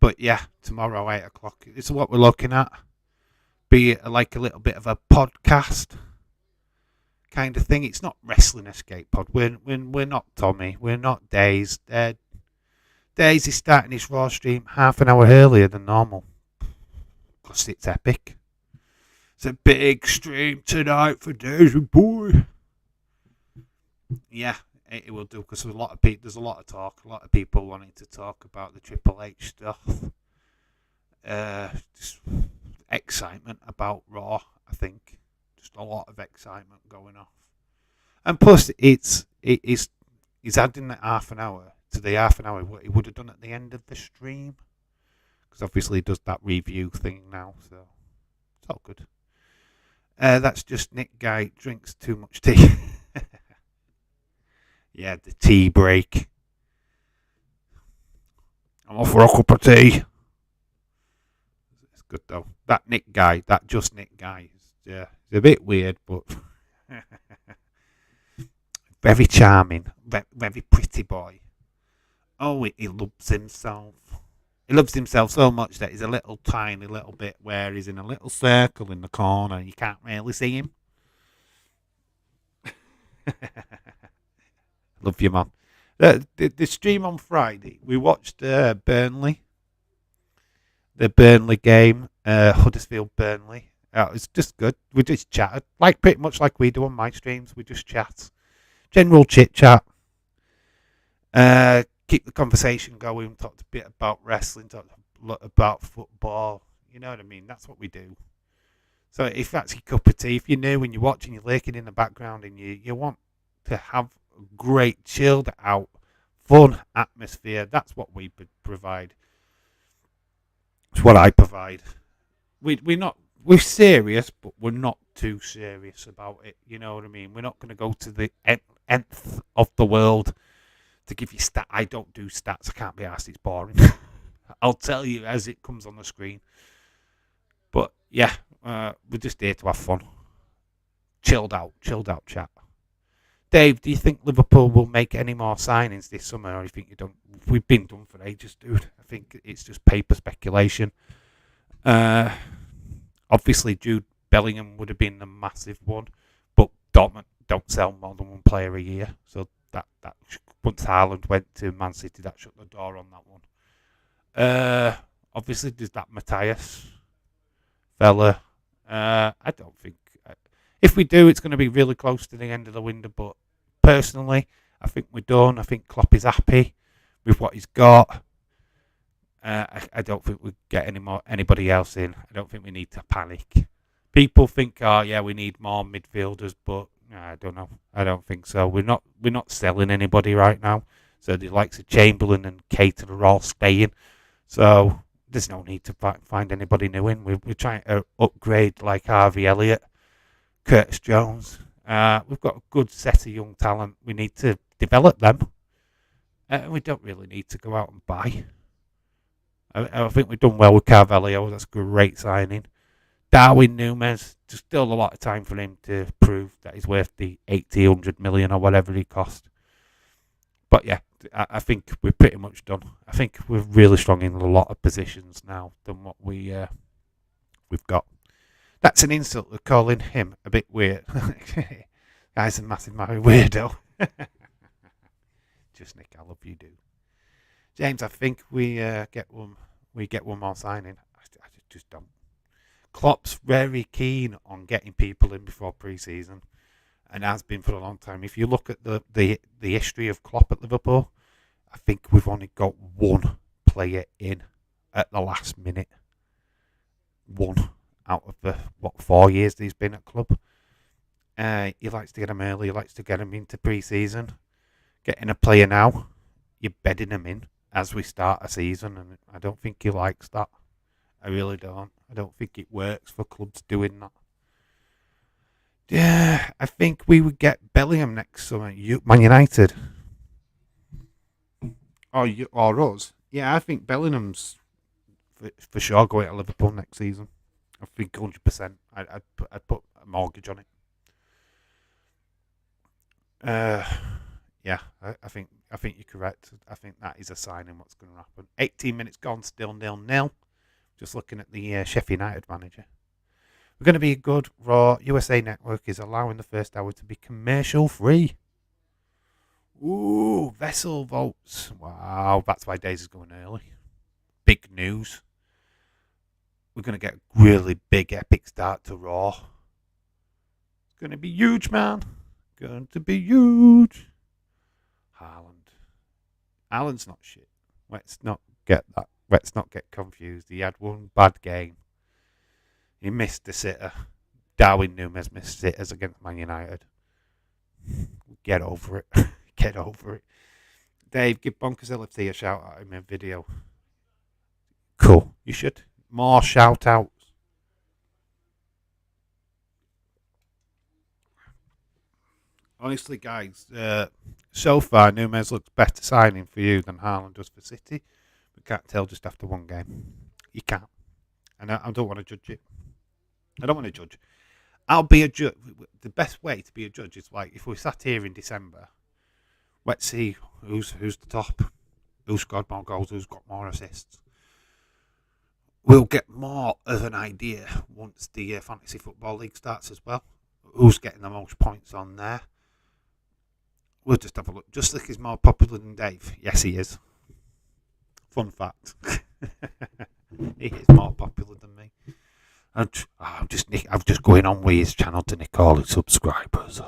But yeah, tomorrow, 8 o'clock. This is what we're looking at. Be like a little bit of a podcast kind of thing. It's not Wrestling Escape Pod. We're not Tommy. We're not Days. Days is starting his Raw stream half an hour earlier than normal. Because it's epic. It's a big stream tonight for Daisy Boy. Yeah, it will do, because there's a lot of talk, a lot of people wanting to talk about the Triple H stuff. Just excitement about Raw, I think. Just a lot of excitement going off. And plus, he's adding that half an hour to the half an hour what he would have done at the end of the stream. Because obviously he does that review thing now, so it's all good. That's just Nick Guy drinks too much tea. Yeah, the tea break. I'm off for a cup of tea. It's good though. That Nick Guy, yeah, it's a bit weird, but very charming, very pretty boy. Oh, he loves himself. He loves himself so much that he's a little tiny little bit where he's in a little circle in the corner and you can't really see him. Love you, man. The stream on Friday, we watched Burnley. The Burnley game, Huddersfield Burnley. It was just good. We just chatted, like pretty much like we do on my streams. We just chat. General chit chat. Keep the conversation going. Talked a bit about wrestling. Talked a lot about football. You know what I mean? That's what we do. So if that's your cup of tea, if you're new and you're watching, you're lurking in the background and you want to have a great, chilled out, fun atmosphere, that's what we provide. It's what I provide. We're serious, but we're not too serious about it. You know what I mean? We're not going to go to the nth of the world to give you stats. I don't do stats. I can't be asked. It's boring. I'll tell you as it comes on the screen. But yeah, we're just here to have fun. Chilled out chat. Dave, do you think Liverpool will make any more signings this summer, or do you think you don't? We've been done for ages, dude. I think it's just paper speculation. Obviously, Jude Bellingham would have been the massive one, but Dortmund don't sell more than one player a year, so that once Haaland went to Man City, that shut the door on that one. Obviously, there's that Matthias fella. I don't think if we do, it's going to be really close to the end of the window. But personally, I think we're done. I think Klopp is happy with what he's got. I don't think we get anybody else in. I don't think we need to panic. People think, oh yeah, we need more midfielders, but I don't know. I don't think so. We're not selling anybody right now. So the likes of Chamberlain and Keita are all staying. So there's no need to find anybody new in. We're trying to upgrade like Harvey Elliott, Curtis Jones. We've got a good set of young talent. We need to develop them. We don't really need to go out and buy. I think we've done well with Carvalho. That's a great signing. Darwin Núñez, there's still a lot of time for him to prove that he's worth the 80, 100 million or whatever he cost. But yeah, I think we're pretty much done. I think we're really strong in a lot of positions now than what we've got. That's an insult to calling him a bit weird. Guy's a massive weirdo. Just Nick, I love you, dude. James, I think we get one more signing. I just don't. Klopp's very keen on getting people in before pre-season, and has been for a long time. If you look at the history of Klopp at Liverpool, I think we've only got one player in at the last minute. One out of the 4 years that he's been at club. He likes to get him early. He likes to get him into pre-season. Getting a player now, you're bedding him in. as we start a season, and I don't think he likes that. I really don't. I don't think it works for clubs doing that. Yeah, I think we would get Bellingham next summer. Man United. Or us. Yeah, I think Bellingham's for sure going to Liverpool next season. I think 100%. I'd put a mortgage on it. Yeah, I think you're correct. I think that is a sign in what's going to happen. 18 minutes gone, still 0-0. Just looking at the Sheffield United manager. We're going to be good. Raw USA Network is allowing the first hour to be commercial free. Ooh, vessel votes. Wow, that's why Days is going early. Big news. We're going to get a really big epic start to Raw. It's going to be huge, man. Going to be huge. Haaland's not shit. Let's not get that. Let's not get confused. He had one bad game. He missed the sitter. Darwin Núñez missed sitters against Man United. Get over it. Get over it. Dave, give Bonkers LFT a shout out in my video. Cool. You should. More shout outs. Honestly, guys, so far, Núñez looks better signing for you than Haaland does for City. We can't tell just after one game. You can't. And I don't want to judge it. I don't want to judge. I'll be a judge. The best way to be a judge is like if we sat here in December, let's see who's the top, who scored more goals, who's got more assists. We'll get more of an idea once the Fantasy Football League starts as well. Who's getting the most points on there? We'll just have a look. Just like he's more popular than Dave. Yes, he is. Fun fact. He is more popular than me. I'm just going on with his channel to nick all his subscribers.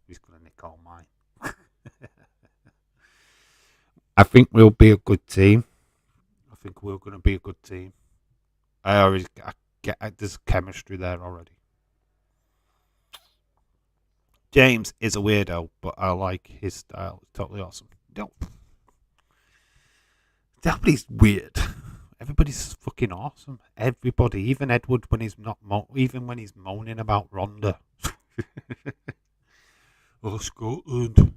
He's going to nick all mine. I think we'll be a good team. I think we're going to be a good team. I get there's chemistry there already. James is a weirdo, but I like his style. It's totally awesome. Everybody's weird. Everybody's fucking awesome. Everybody, even Edward when he's not, even when he's moaning about Ronda. Oh, Scotland.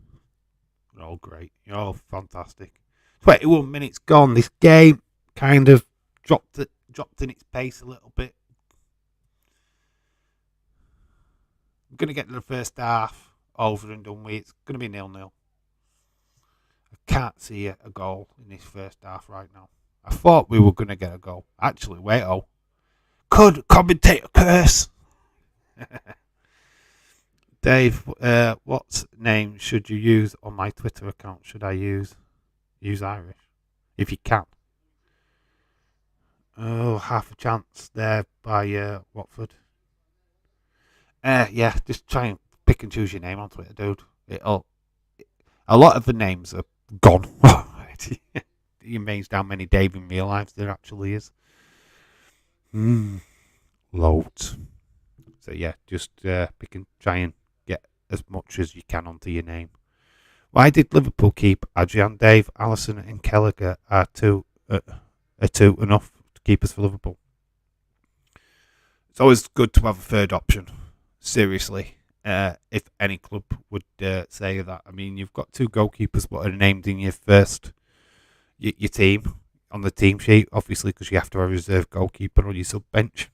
You're all great. You're all fantastic. 21 minutes gone. This game kind of dropped in its pace a little bit. I'm going to get to the first half over and done with. It's going to be 0-0. I can't see a goal in this first half right now. I thought we were going to get a goal. Actually, wait, could commentator curse? Dave, what name should you use on my Twitter account? Should I use Irish? If you can. Oh, half a chance there by Watford. Yeah, just try and pick and choose your name on Twitter, dude. A lot of the names are gone. It amazed how many Dave in real life there actually is. Loads. So yeah, just pick and try and get as much as you can onto your name. Why did Liverpool keep Adrian, Dave, Allison and Kelleher are two enough to keep us for Liverpool? It's always good to have a third option. Seriously, if any club would say that. I mean, you've got two goalkeepers what are named in your team on the team sheet, obviously, because you have to have a reserve goalkeeper on your sub bench.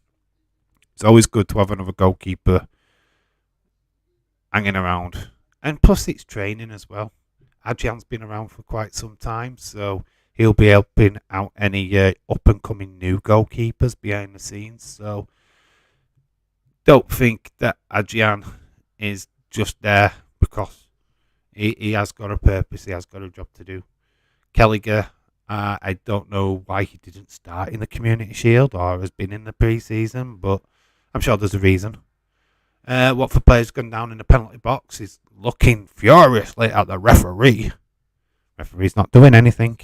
It's always good to have another goalkeeper hanging around, and plus it's training as well. Adrian's been around for quite some time, so he'll be helping out any up and coming new goalkeepers behind the scenes. So don't think that Adrian is just there because he has got a purpose, he has got a job to do. Kelleher, I don't know why he didn't start in the Community Shield or has been in the pre-season, but I'm sure there's a reason. Watford player's gone down in the penalty box. He's looking furiously at the referee. Referee's not doing anything.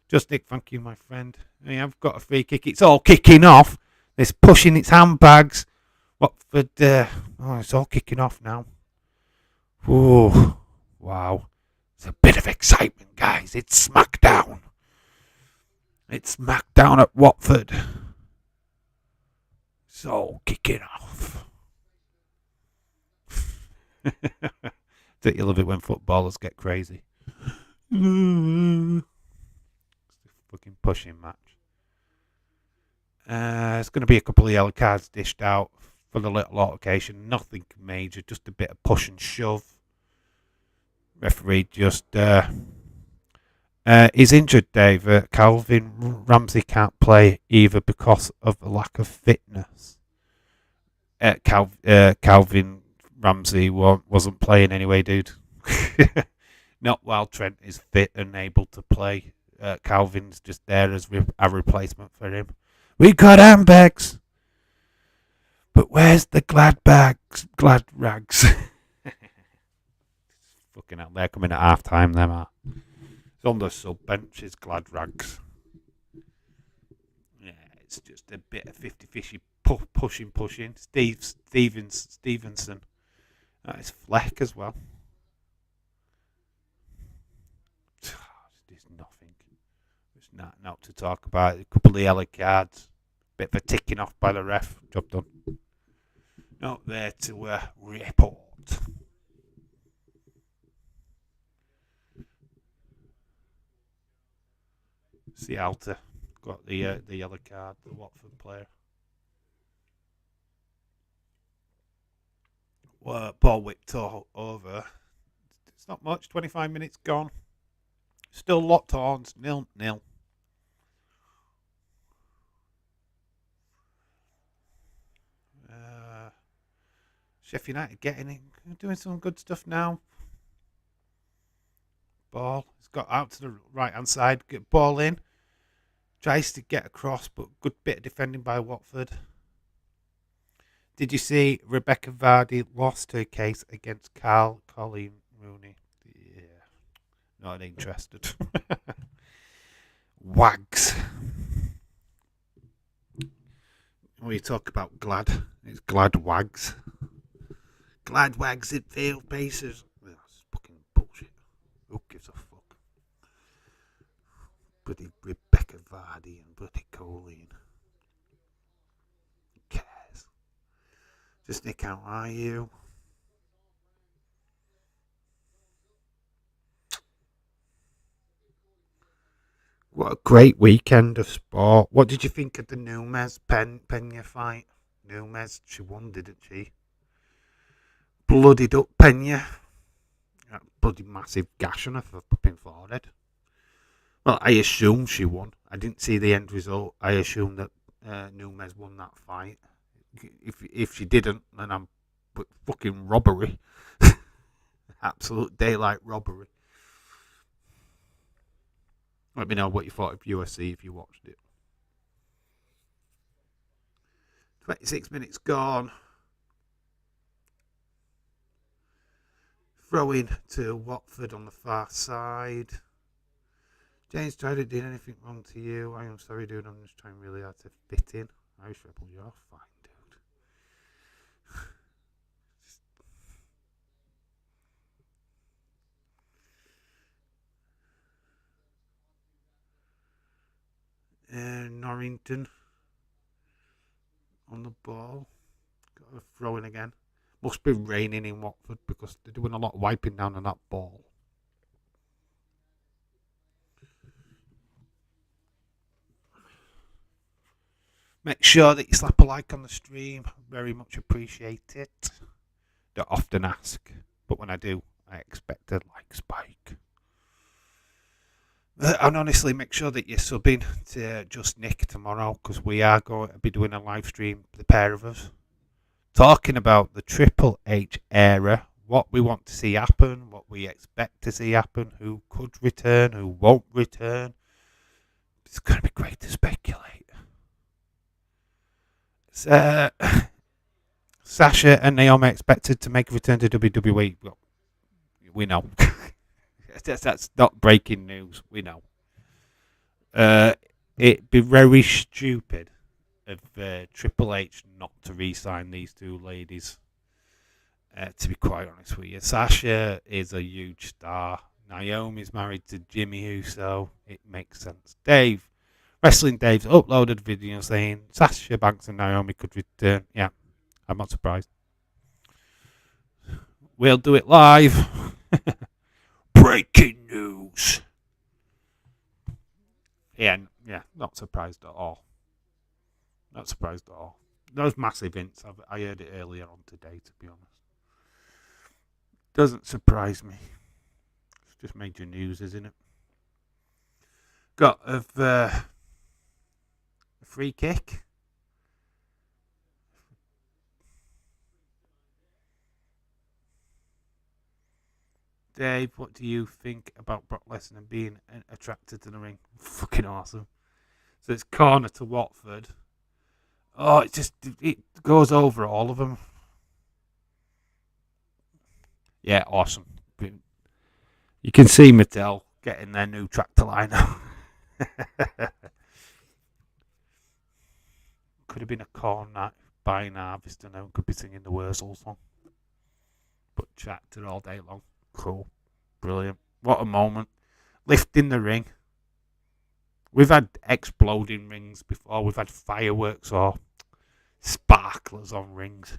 Just Nick, thank you, my friend. I've got a free kick. It's all kicking off. It's pushing its handbags. Watford, it's all kicking off now. Ooh, wow. It's a bit of excitement, guys. It's SmackDown. It's SmackDown at Watford. So, kick it off. Don't you love it when footballers get crazy? It's a fucking pushing match. It's going to be a couple of yellow cards dished out for the little altercation. Nothing major, just a bit of push and shove. Referee just he's injured, Dave. Calvin Ramsey can't play either because of a lack of fitness. Calvin Ramsey wasn't playing anyway, dude. Not while Trent is fit and able to play. Calvin's just there as a replacement for him. We got handbags, but where's the glad rags? Fucking hell, they're coming at half time, them are. It's on the sub bench, it's glad rags. Yeah, it's just a bit of 50-fishy pushing. Stevenson. That is Fleck as well. There's nothing. There's not to talk about. A couple of yellow cards. Bit of a ticking off by the ref. Job done. Not there to report. Alta got the yellow card, the Watford player. Ball whipped over. It's not much. 25 minutes gone. Still locked horns. 0-0. Sheffield United getting it, doing some good stuff now. Ball. It's got out to the right hand side. Get ball in. Tries to get across, but good bit of defending by Watford. Did you see Rebecca Vardy lost her case against Colleen Rooney? Yeah. Not interested. Wags. When you talk about glad, it's glad wags. Glad wags at field paces. That's fucking bullshit. Who gives a fuck? Bloody Rebecca Vardy and bloody Colleen. Who cares? Just Nick, how are you? What a great weekend of sport. What did you think of the Nunes Pena fight? Nunes, she won, didn't she? Bloodied up Pena. That bloody massive gash on her flipping forehead. Well, I assume she won. I didn't see the end result. I assume that Nunes won that fight. If she didn't, then I'm fucking robbery. Absolute daylight robbery. Let me know what you thought of UFC if you watched it. 26 minutes gone. Throwing to Watford on the far side. James tried to do anything wrong to you. I am sorry, dude. I'm just trying really hard to fit in. Irish Rebel, you're fine, dude. Norrington on the ball. Got a throw in again. Must be raining in Watford because they're doing a lot of wiping down on that ball. Make sure that you slap a like on the stream. Very much appreciate it. Don't often ask, but when I do, I expect a like spike. And honestly, make sure that you're subbing to Just Nick tomorrow because we are going to be doing a live stream, the pair of us, talking about the Triple H era, what we want to see happen, what we expect to see happen, who could return, who won't return. It's going to be great to speculate. Sasha and Naomi expected to make a return to WWE. Well, we know. That's not breaking news. We know. It'd be very stupid of Triple H not to re-sign these two ladies. To be quite honest with you, Sasha is a huge star. Naomi's married to Jimmy Uso. It makes sense. Wrestling Dave's uploaded a video saying Sasha Banks and Naomi could return. Yeah, I'm not surprised. We'll do it live. Breaking news. Yeah, not surprised at all. Not surprised at all. Those massive hints, I heard it earlier on today, to be honest. Doesn't surprise me. It's just major news, isn't it? Got a free kick. Dave, what do you think about Brock Lesnar being attracted to the ring? Fucking awesome. So it's corner to Watford. Oh, it goes over all of them. Yeah, awesome. You can see Mattel getting their new tractor line now. Could have been a corn night buying harvest and could be singing the Wurzel song. But tractor all day long. Cool. Brilliant. What a moment. Lifting the ring. We've had exploding rings before. We've had fireworks or sparklers on rings.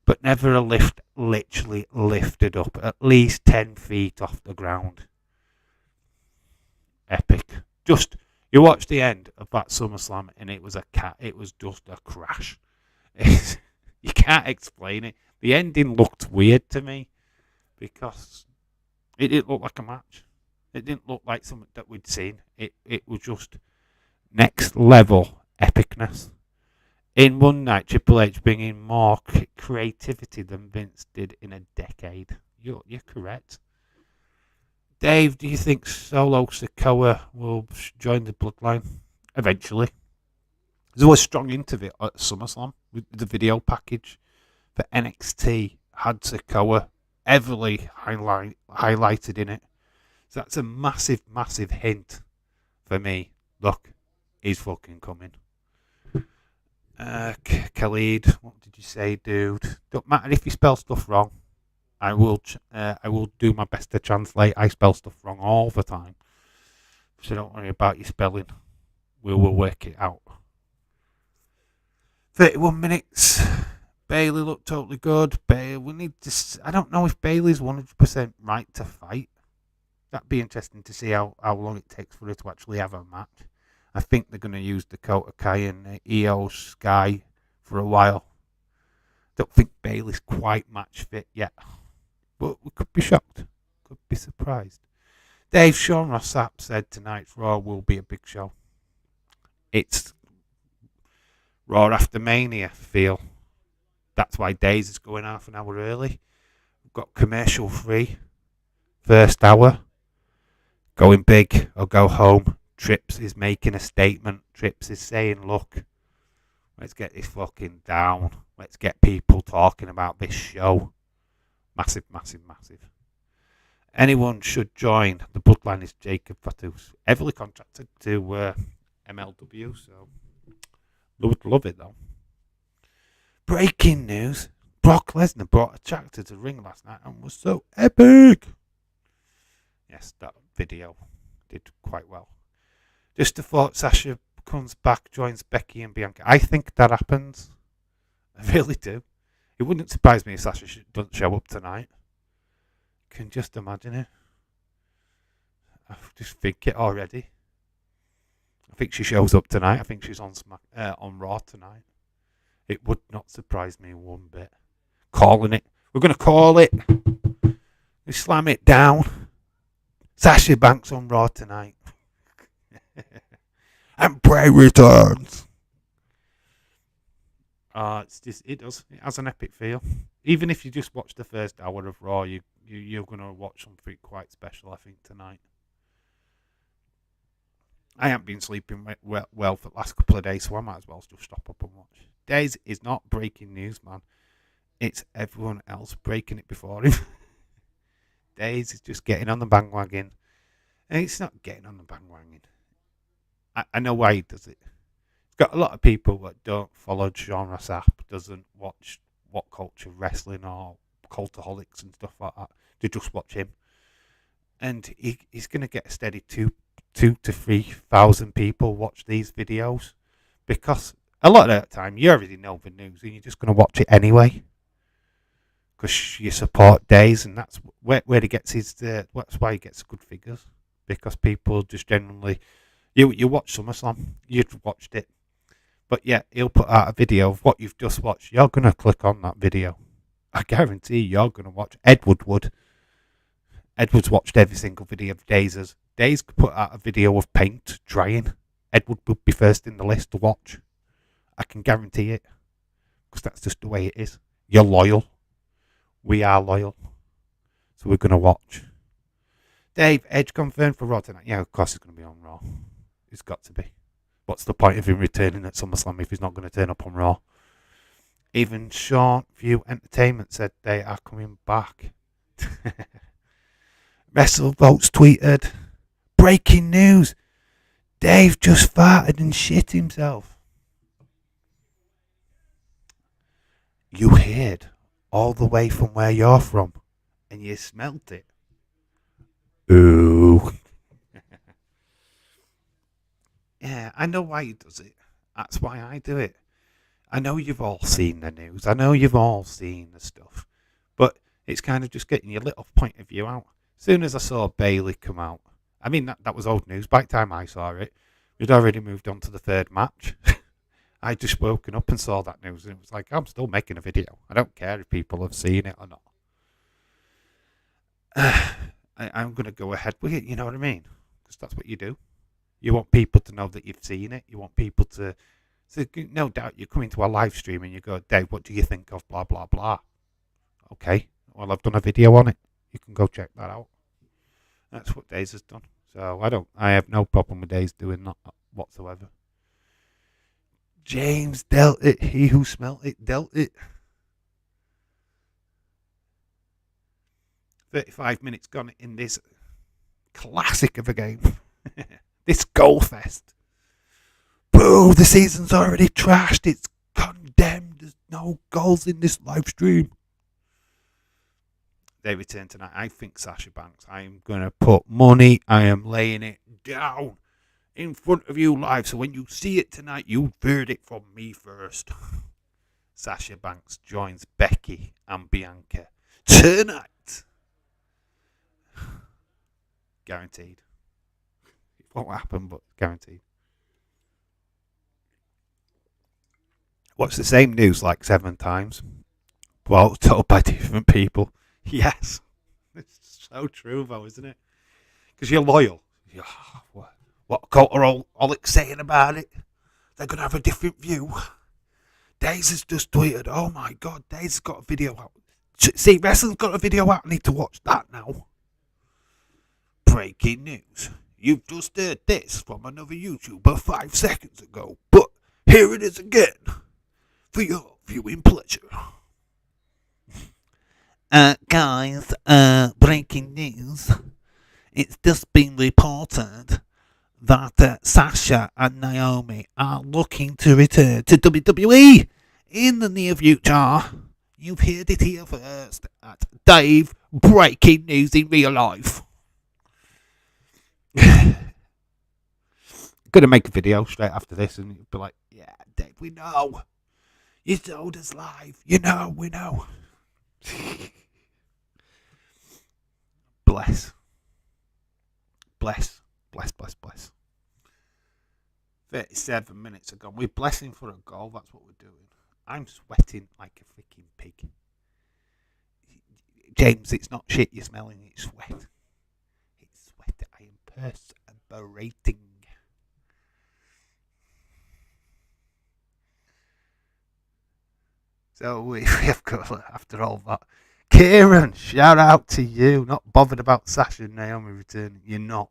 But never a lift literally lifted up at least 10 feet off the ground. Epic. Just, you watch the end of that SummerSlam and it was just a crash. You can't explain it. The ending looked weird to me because it didn't look like a match. It didn't look like something that we'd seen. It was just next level epicness. In one night, Triple H bringing more creativity than Vince did in a decade. You're correct. Dave, do you think Solo Sikoa will join the Bloodline eventually? There was a strong interview at SummerSlam with the video package for NXT had Sikoa heavily highlighted in it. So that's a massive, massive hint for me. Look, he's fucking coming. Khalid, what did you say, dude? Don't matter if you spell stuff wrong. I will do my best to translate. I spell stuff wrong all the time, so don't worry about your spelling. We will work it out. 31 minutes. Bailey looked totally good. We need to. I don't know if Bailey's 100% right to fight. That'd be interesting to see how long it takes for her to actually have a match. I think they're going to use Dakota Kai and Io Sky for a while. Don't think Bailey's quite match fit yet. But we could be shocked. Could be surprised. Dave, Sean Rossap said tonight's Raw will be a big show. It's Raw after Mania feel. That's why Days is going half an hour early. We've got commercial free. First hour. Going big or go home. Trips is making a statement. Trips is saying, look, let's get this fucking down. Let's get people talking about this show. Massive, massive, massive. Anyone should join. The Bloodline is Jacob Fatu's heavily contracted to MLW, so would love it though. Breaking news. Brock Lesnar brought a tractor to the ring last night and was so epic. Yes, that video did quite well. Just a thought, Sasha comes back, joins Becky and Bianca. I think that happens. I really do. It wouldn't surprise me if Sasha doesn't show up tonight. Can just imagine it. I just think it already. I think she shows up tonight. I think she's on Raw tonight. It would not surprise me one bit. Calling it. We're going to call it. We slam it down. Sasha Banks on Raw tonight. And Bray returns. It has an epic feel. Even if you just watch the first hour of Raw, you're going to watch something quite special, I think, tonight. I haven't been sleeping well for the last couple of days, so I might as well just stop up and watch. Days is not breaking news, man. It's everyone else breaking it before him. Days is just getting on the bandwagon. And it's not getting on the bandwagon. I know why he does it. It's got a lot of people that don't follow Sean Rossap, doesn't watch What Culture Wrestling or Cultaholics and stuff like that. They just watch him. and he's going to get a steady two to 3,000 people watch these videos, because a lot of the time you already know the news and you're just going to watch it anyway because you support Days, and that's where he gets his. That's why he gets good figures, because people just generally. You watch SummerSlam, you've watched it, but yeah, he'll put out a video of what you've just watched. You're gonna click on that video. I guarantee you're gonna watch. Edward would. Edward's watched every single video of Days. Days could put out a video of paint drying. Edward would be first in the list to watch. I can guarantee it, because that's just the way it is. You're loyal. We are loyal, so we're gonna watch. Dave, Edge confirmed for Raw tonight. Yeah, of course he's gonna be on Raw. It's got to be. What's the point of him returning at SummerSlam if he's not going to turn up on Raw? Even Short View Entertainment said they are coming back. WrestleVotes tweeted, breaking news, Dave just farted and shit himself. You heard all the way from where you're from, and you smelt it. Ooh. Yeah, I know why he does it. That's why I do it. I know you've all seen the news. I know you've all seen the stuff. But it's kind of just getting your little point of view out. As soon as I saw Bayley come out, I mean, that was old news. By the time I saw it, we'd already moved on to the third match. I'd just woken up and saw that news, and it was like, I'm still making a video. I don't care if people have seen it or not. I'm going to go ahead with it, you know what I mean? Because that's what you do. You want people to know that you've seen it. You want people to... So no doubt you come into a live stream and you go, Dave, what do you think of blah, blah, blah? Okay, well, I've done a video on it. You can go check that out. That's what Days has done. So I have no problem with Days doing that whatsoever. James dealt it. He who smelt it dealt it. 35 minutes gone in this classic of a game. This goal fest. Boo, the season's already trashed. It's condemned. There's no goals in this live stream. They return tonight. I think Sasha Banks. I'm going to put money. I am laying it down in front of you live. So when you see it tonight, you've heard it from me first. Sasha Banks joins Becky and Bianca tonight. Guaranteed. It won't happen, but guaranteed. Watch the same news like 7 times. Well, told by different people. Yes. It's so true, though, isn't it? Because you're loyal. What Culturaholics saying about it? They're going to have a different view. Days has just tweeted, oh my God, Days has got a video out. See, wrestling's got a video out. I need to watch that now. Breaking news. You've just heard this from another YouTuber 5 seconds ago. But here it is again. For your viewing pleasure. Guys, breaking news. It's just been reported that Sasha and Naomi are looking to return to WWE in the near future. You've heard it here first at Dave Breaking News in Real Life. Gonna make a video straight after this and be like, yeah, Dave, we know. You told us live. You know, we know. Bless. 37 minutes ago. We're blessing for a goal. That's what we're doing. I'm sweating like a freaking pig. James, it's not shit you're smelling. It's sweat. It's sweat. I am perseverating. So we have got, after all that, Kieran, shout out to you. Not bothered about Sasha and Naomi returning. You're not.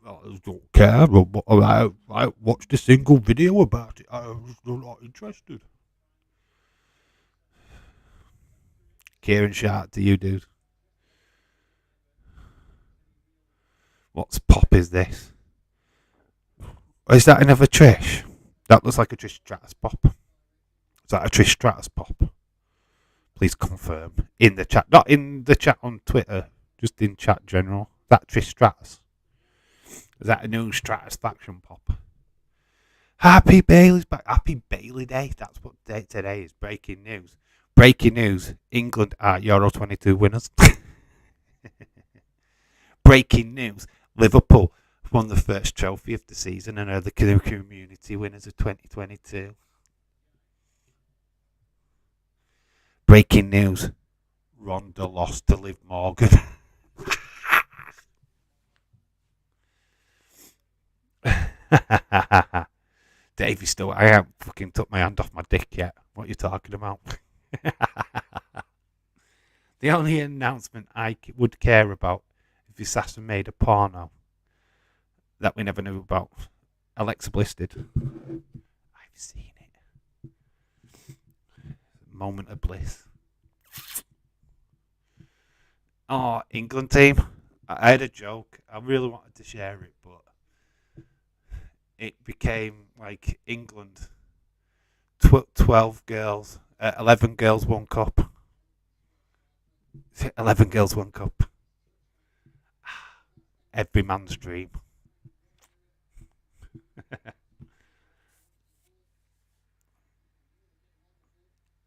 I don't care. I watched a single video about it. I was not interested. Kieran, shout out to you, dude. What's pop is this? Is that another Trish? That looks like a Trish Stratus pop. Is that a Trish Stratus pop? Please confirm in the chat. Not in the chat on Twitter. Just in chat general. Is that Trish Stratus? Is that a new Stratusfaction pop? Happy Bailey's back. Happy Bailey Day. That's what today is. Breaking news. Breaking news. England are Euro 22 winners. Breaking news. Liverpool won the first trophy of the season and are the community winners of 2022. Breaking news. Ronda lost to Liv Morgan. Davey still, I haven't fucking took my hand off my dick yet. What are you talking about? The only announcement I would care about if Assassin made a porno that we never knew about. Alexa Bliss did. I've seen it. Moment of bliss. Oh, England team. I had a joke. I really wanted to share it, but it became like England. 12 girls. 11 girls, 1 cup. 11 girls, 1 cup. Every man's dream.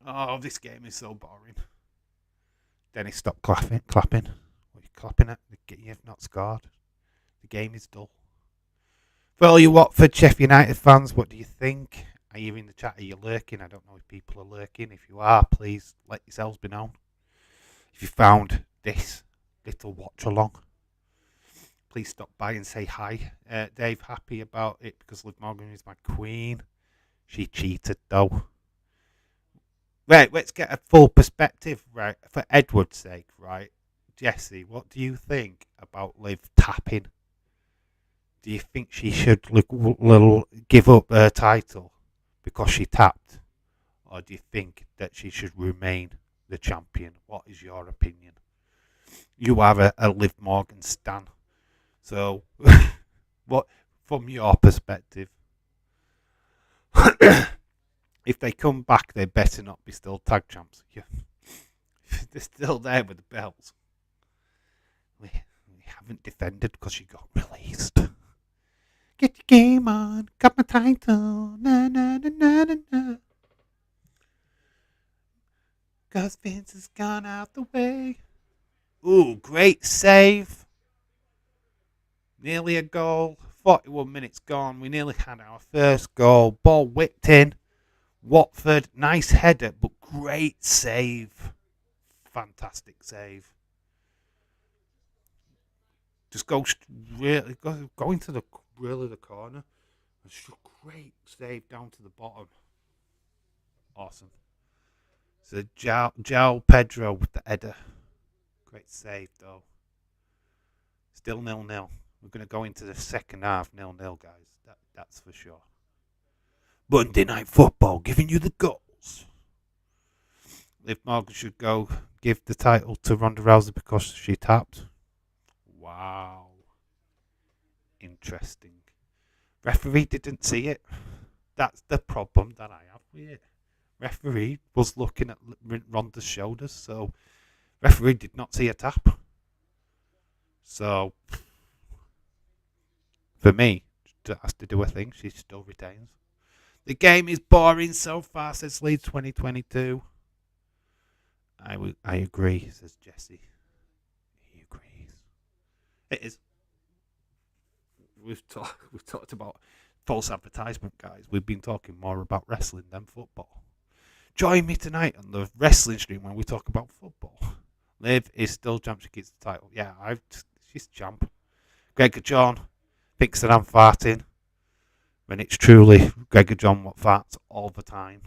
Oh, this game is so boring. Dennis, stop clapping. What are you clapping at? You've not scored. The game is dull. For all you Watford, Sheffield United fans, what do you think? Are you in the chat? Are you lurking? I don't know if people are lurking. If you are, please let yourselves be known. If you found this little watch along, please stop by and say hi. Dave, happy about it because Liv Morgan is my queen. She cheated though. Right, let's get a full perspective, right? For Edward's sake, right? Jesse, what do you think about Liv tapping? Do you think she should give up her title because she tapped? Or do you think that she should remain the champion? What is your opinion? You are a Liv Morgan stan. So, what from your perspective? If they come back, they better not be still tag champs. They're still there with the belts. We haven't defended because she got released. Get your game on, got my title, na na na na na na. Cause Vince has gone out the way. Ooh, great save. Nearly a goal. 41 minutes gone. We nearly had our first goal. Ball whipped in. Watford, nice header, but great save. Fantastic save. Just go into the corner. It's a great save down to the bottom. Awesome. So João Pedro with the header. Great save though. Still 0-0. We're going to go into the second half 0-0, guys. That's for sure. Monday Night Football giving you the goals. Liv Morgan should go give the title to Ronda Rousey because she tapped. Wow. Interesting. Referee didn't see it. That's the problem that I have with it. Referee was looking at Ronda's shoulders, so referee did not see a tap. So, for me, it has to do a thing. She still retains. The game is boring so far, says Leeds 2022. I agree, says Jesse. He agrees. It is. We've talked about false advertisement, guys. We've been talking more about wrestling than football. Join me tonight on the wrestling stream when we talk about football. Liv is still champ. She gets the title. Yeah, she's champ. Gregor John thinks that I'm farting. When it's truly Gregor John what farts all the time.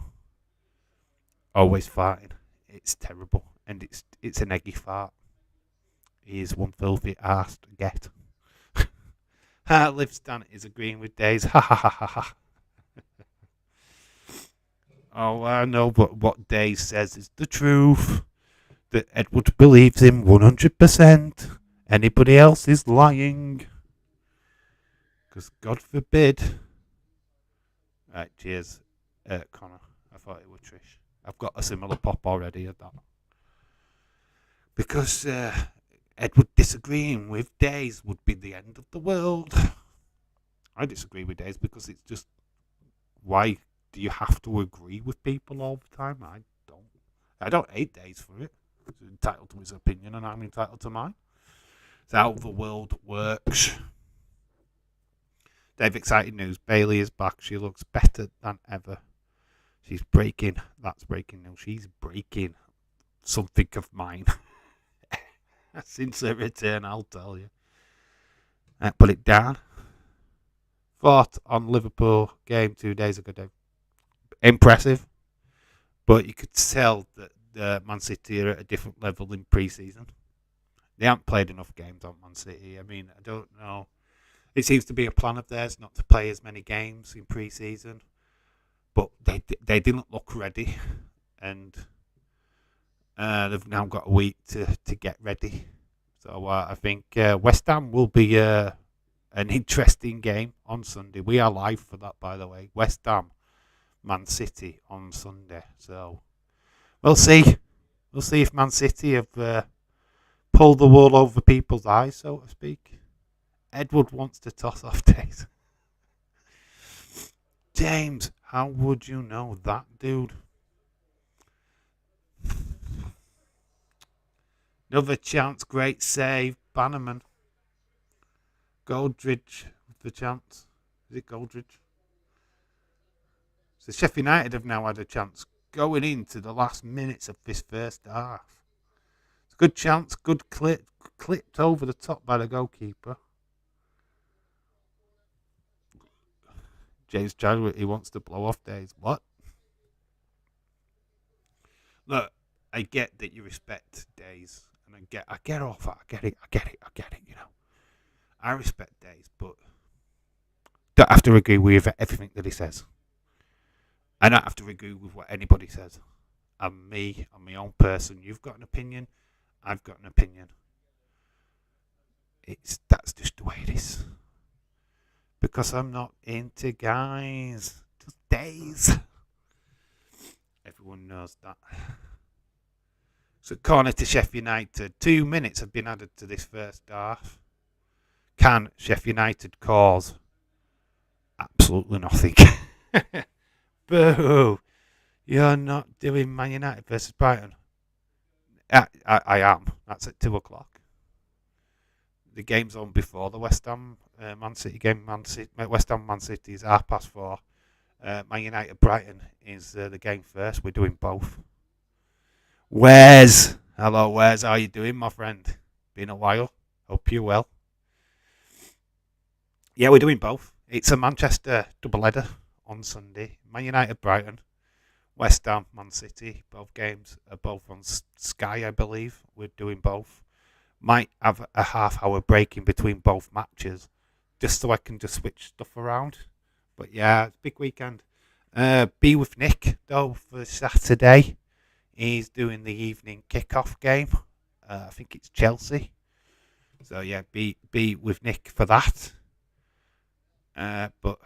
Always farting. It's terrible. And it's an eggy fart. He is one filthy arse to get. Liv Stan is agreeing with Days. Ha ha ha ha ha. Oh, I know, but what Days says is the truth. That Edward believes him 100%. Anybody else is lying. Because God forbid. Right, cheers, Connor. I thought it was Trish. I've got a similar pop already at that. Because Edward disagreeing with Days would be the end of the world. I disagree with Days because it's just, why do you have to agree with people all the time? I don't hate Days for it. He's entitled to his opinion and I'm entitled to mine. It's how the world works. Dave, exciting news. Bailey is back. She looks better than ever. She's breaking. That's breaking news. She's breaking something of mine. Since her return, I'll tell you. Put it down. Fought on Liverpool game 2 days ago, Dave. Impressive. But you could tell that Man City are at a different level in pre-season. They haven't played enough games on Man City. I mean, I don't know. It seems to be a plan of theirs not to play as many games in pre-season. But they didn't look ready. And they've now got a week to get ready. So I think West Ham will be an interesting game on Sunday. We are live for that, by the way. West Ham, Man City on Sunday. So we'll see. We'll see if Man City have pulled the wool over people's eyes, so to speak. Edward wants to toss off Days. James, how would you know that, dude? Another chance, great save, Bannerman. Goldridge with the chance. Is it Goldridge? So Sheffield United have now had a chance going into the last minutes of this first half. It's a good chance, good clipped over the top by the goalkeeper. James Chadwick, he wants to blow off Days. What? Look, I get that you respect Days, and I get off it. I get it. You know, I respect Days, but don't have to agree with everything that he says. I don't have to agree with what anybody says. I'm me. I'm my own person. You've got an opinion. I've got an opinion. That's just the way it is. Because I'm not into guys. Just Days. Everyone knows that. So corner to Sheffield United. 2 minutes have been added to this first half. Can Sheffield United cause? Absolutely nothing. Boo. You're not doing Man United versus Brighton. I am. That's at 2 o'clock. The game's on before the West Ham Man City game. West Ham Man City is 4:30. Man United Brighton is the game first. We're doing both. Wes, hello Wes, how you doing, my friend? Been a while. Hope you're well. Yeah, we're doing both. It's a Manchester doubleheader on Sunday. Man United Brighton, West Ham Man City. Both games are both on Sky, I believe. We're doing both. Might have a half-hour break in between both matches, just so I can just switch stuff around. But yeah, it's a big weekend. Be with Nick, though, for Saturday. He's doing the evening kickoff game. I think it's Chelsea. So yeah, be with Nick for that. But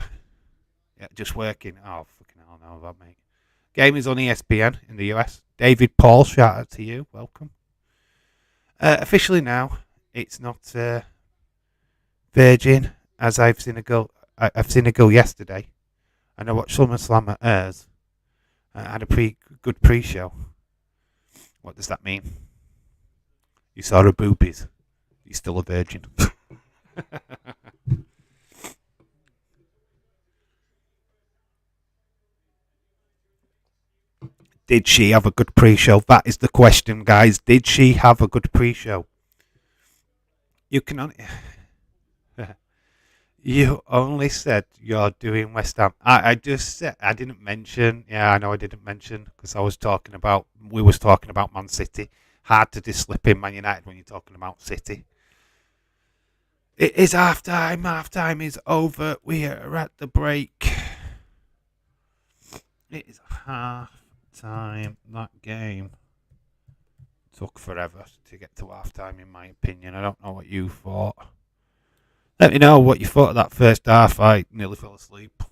yeah, just working. Oh, fucking hell, no, that mate. Game is on ESPN in the US. David Paul, shout out to you. Welcome. Officially now, it's not Virgin, as I've seen a goal. I've seen a goal yesterday, and I watched SummerSlam at Ayers. I had a good pre-show. What does that mean? You saw her boobies. You're still a virgin. Did she have a good pre-show? That is the question, guys. Did she have a good pre-show? You can only... You only said you're doing West Ham. I just said, I didn't mention. Yeah, I know I didn't mention because we was talking about Man City. Hard to just slip in Man United when you're talking about City. It is half time. Half time is over. We are at the break. It is half time. That game took forever to get to half time, in my opinion. I don't know what you thought. Let me know what you thought of that first half. I nearly fell asleep.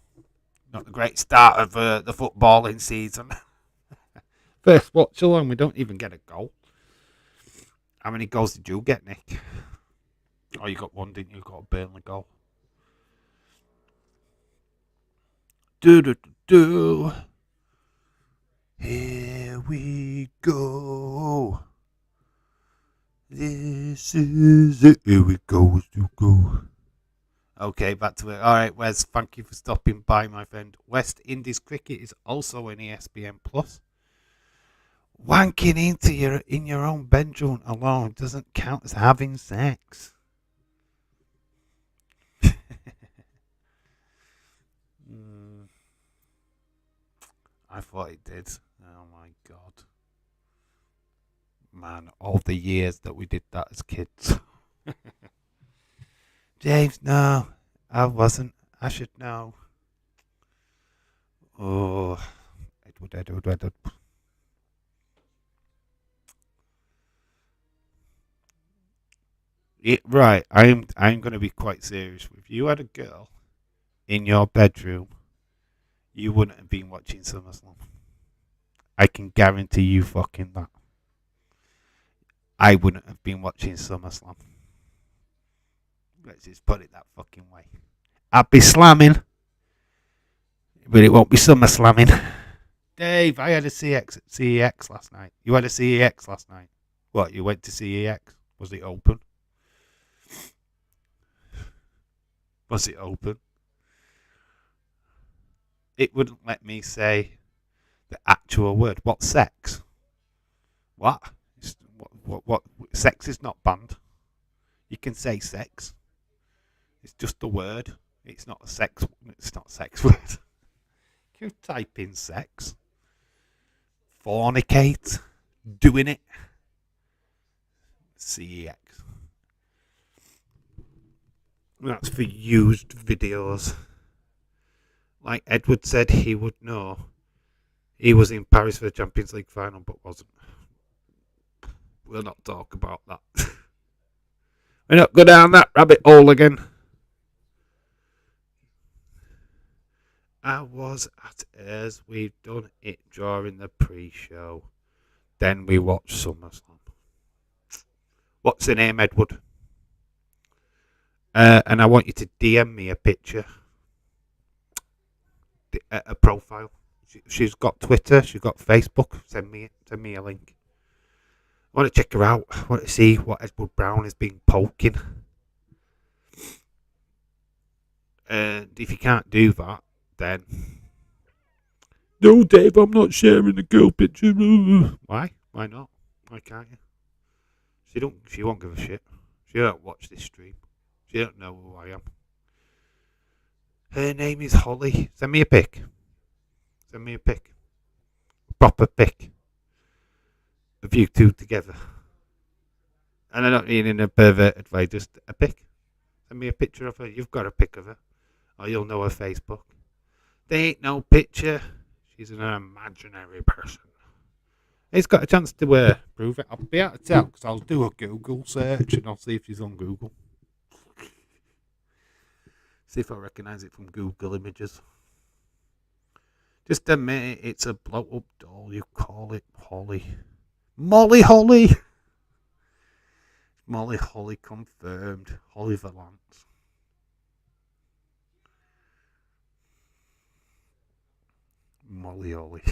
Not the great start of the footballing season. First watch along, we don't even get a goal. How many goals did you get, Nick? Oh, you got one, didn't you? You got a Burnley goal. Do. Here we go. This is it. Here we go. Okay, back to it. All right, Wes, thank you for stopping by, my friend. West Indies cricket is also an ESPN Plus. Wanking in your own bedroom alone doesn't count as having sex. I thought it did. Oh my god. Man, all the years that we did that as kids. James, no, I wasn't. I should know. Oh, Edward. Right, I'm going to be quite serious. If you had a girl in your bedroom, you wouldn't have been watching SummerSlam. I can guarantee you fucking that. I wouldn't have been watching SummerSlam. Let's just put it that fucking way. I'd be slamming, but it won't be SummerSlamming. Dave, I had a CEX last night. You had a CEX last night. What, you went to CEX? Was it open? Was it open? It wouldn't let me say the actual word. What, sex? What? What? Sex is not banned. You can say sex. It's just a word. It's not a sex. It's not a sex word. You type in sex. Fornicate. Doing it. CEX. That's for used videos. Like Edward said he would know. He was in Paris for the Champions League final but wasn't. We'll not talk about that. We'll not go down that rabbit hole again. I was at Ayers. We've done it during the pre-show. Then we watched SummerSlam. What's the name, Edward? And I want you to DM me a picture. A profile. She's got Twitter. She's got Facebook. Send me a link. I want to check her out. I want to see what Edward Brown has been poking. And if you can't do that, then no, Dave, I'm not sharing the girl picture. Why? Why not? Why can't you? She won't give a shit. She don't watch this stream. She don't know who I am. Her name is Holly. Send me a pic. Send me a pic. A proper pic of you two together. And I don't mean in a perverted way, just a pic. Send me a picture of her. You've got a pic of her. Or you'll know her Facebook. There ain't no picture. She's an imaginary person. He's got a chance to prove it. I'll be able to tell because I'll do a Google search and I'll see if she's on Google. See if I recognise it from Google Images. Just admit it's a blow-up doll. You call it Holly. Molly Holly! Molly Holly confirmed. Holly Valance. Molly Holly.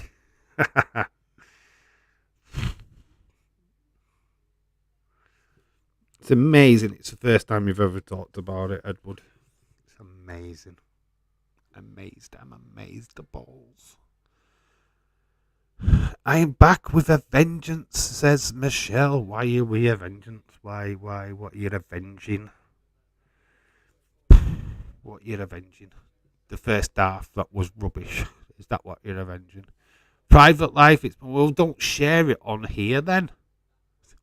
It's amazing. It's the first time you've ever talked about it, Edward. It's amazing. Amazed. I'm amazed at balls. I am back with a vengeance, says Michelle. Why are we a vengeance? Why? What are you avenging? What are you avenging? The first half, that was rubbish. Is that what you're avenging? Private life, well, don't share it on here then.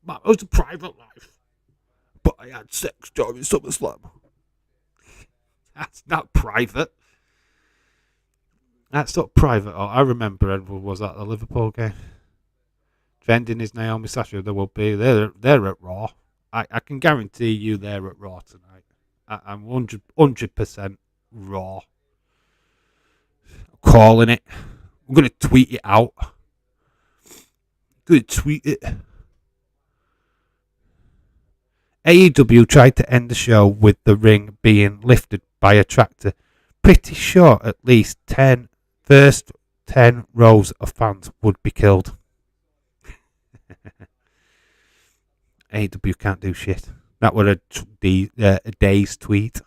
It was a private life. But I had sex during SummerSlam. That's not private. That's not private. Oh, I remember Edward was at the Liverpool game. Trending is Naomi Sasha. There will be. They're at Raw. I can guarantee you they're at Raw tonight. I'm 100% Raw. I'm calling it. I'm going to tweet it out. I'm going to tweet it. AEW tried to end the show with the ring being lifted by a tractor. Pretty sure at least 10 first 10 rows of fans would be killed. AEW can't do shit. That was a day's tweet.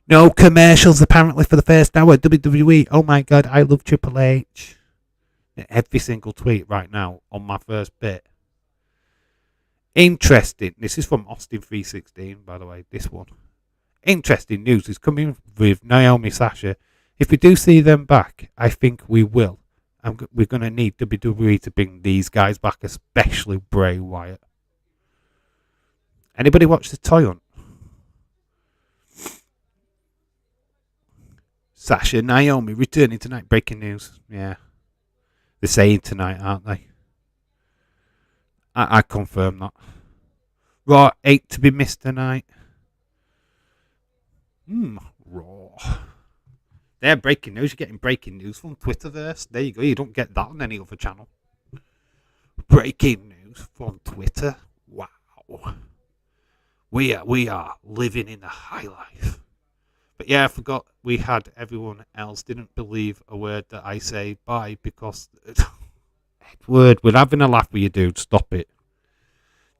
No commercials apparently for the first hour. WWE. Oh my god, I love Triple H. Every single tweet right now on my first bit. Interesting. This is from Austin 316, by the way. This one. Interesting news is coming with Naomi Sasha. If we do see them back, I think we will. We're going to need WWE to bring these guys back, especially Bray Wyatt. Anybody watch the Toy Hunt? Sasha, Naomi returning tonight. Breaking news. Yeah. They're saying tonight, aren't they? I confirm that. Raw 8 to be missed tonight. Raw. They're breaking news. You're getting breaking news from Twitterverse. There you go. You don't get that on any other channel. Breaking news from Twitter. Wow. We are living in the high life. But yeah, I forgot we had everyone else didn't believe a word that I say bye because Edward, we're having a laugh with you, dude. Stop it.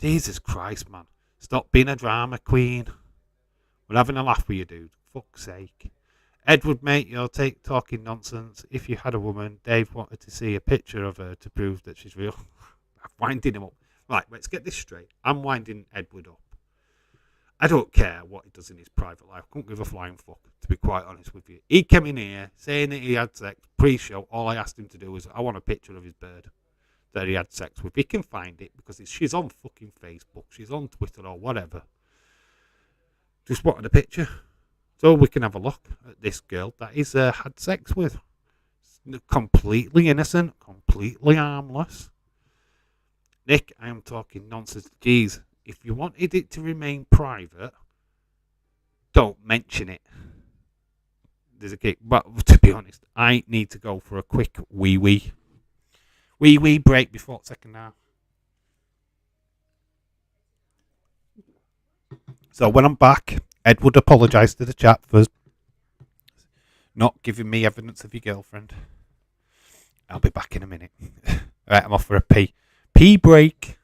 Jesus Christ, man. Stop being a drama queen. We're having a laugh with you, dude. Fuck's sake. Edward, mate, you're talking nonsense. If you had a woman, Dave wanted to see a picture of her to prove that she's real. I'm winding him up. Right, let's get this straight. I'm winding Edward up. I don't care what he does in his private life. Couldn't give a flying fuck, to be quite honest with you. He came in here saying that he had sex pre-show. All I asked him to do was, I want a picture of his bird that he had sex with. He can find it because she's on fucking Facebook. She's on Twitter or whatever. Just wanted a picture. So we can have a look at this girl that he's had sex with. Completely innocent. Completely harmless. Nick, I am talking nonsense. Jeez. If you wanted it to remain private, don't mention it. There's a kick. But to be honest, I need to go for a quick wee break before the second half. So when I'm back, Edward apologised to the chat for not giving me evidence of your girlfriend. I'll be back in a minute. Right, I'm off for a pee break.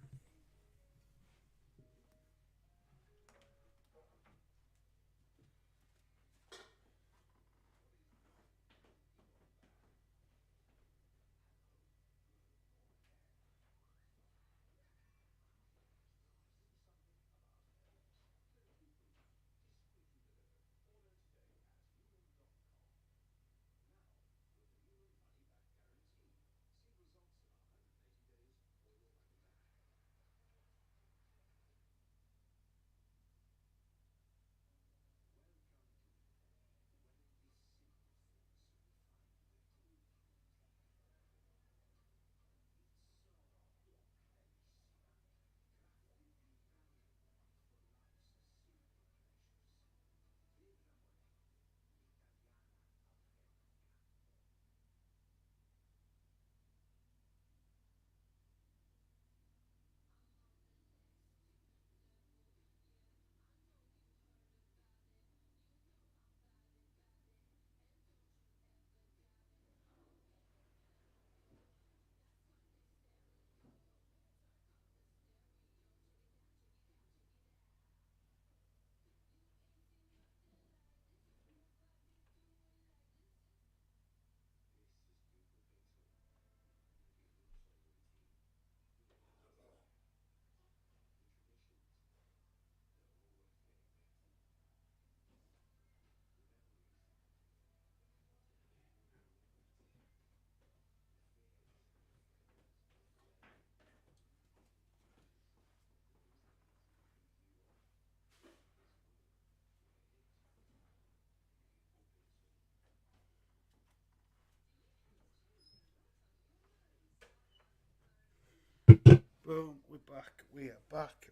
Boom, we're back. We are back.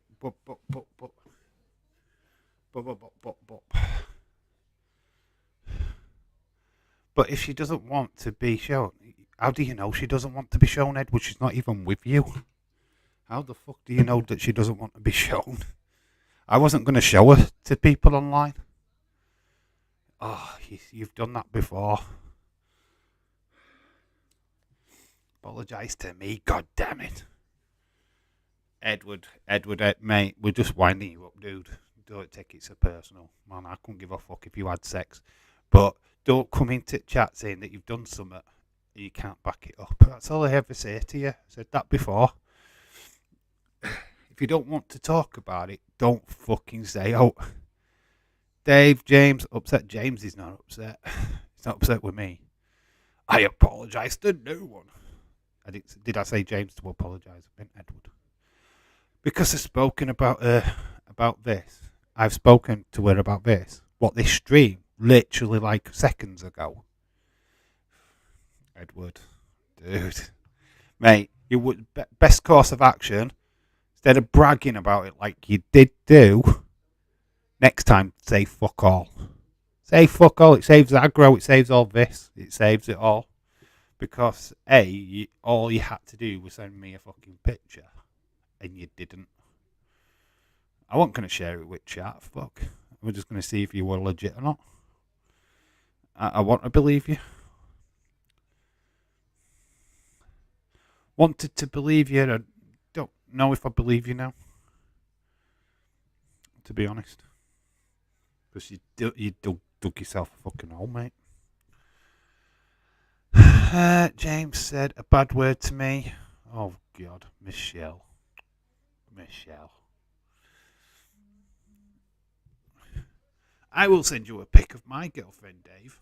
But if she doesn't want to be shown, how do you know she doesn't want to be shown, Edward? She's not even with you. How the fuck do you know that she doesn't want to be shown? I wasn't going to show her to people online. Oh, you've done that before. Apologise to me, god damn it. Edward, mate, we're just winding you up, dude. Don't take it so personal. Man, I couldn't give a fuck if you had sex. But don't come into chat saying that you've done something and you can't back it up. That's all I ever say to you. I said that before. If you don't want to talk about it, don't fucking say, oh, Dave, James, upset. James is not upset. He's not upset with me. I apologise to no one. Did I say James to apologise? I meant Edward. Because I've spoken about this. I've spoken to her about this. What, this stream? Literally like seconds ago. Edward. Dude. Mate, you would best course of action, instead of bragging about it like you did do, next time say fuck all. Say fuck all. It saves aggro. It saves all this. It saves it all. Because, all you had to do was send me a fucking picture. And you didn't. I wasn't going to share it with chat. Fuck. We're just going to see if you were legit or not. I want to believe you. Wanted to believe you. I don't know if I believe you now. To be honest. Because you dug yourself a fucking hole, mate. James said a bad word to me. Oh, God. Michelle. I will send you a pic of my girlfriend, Dave.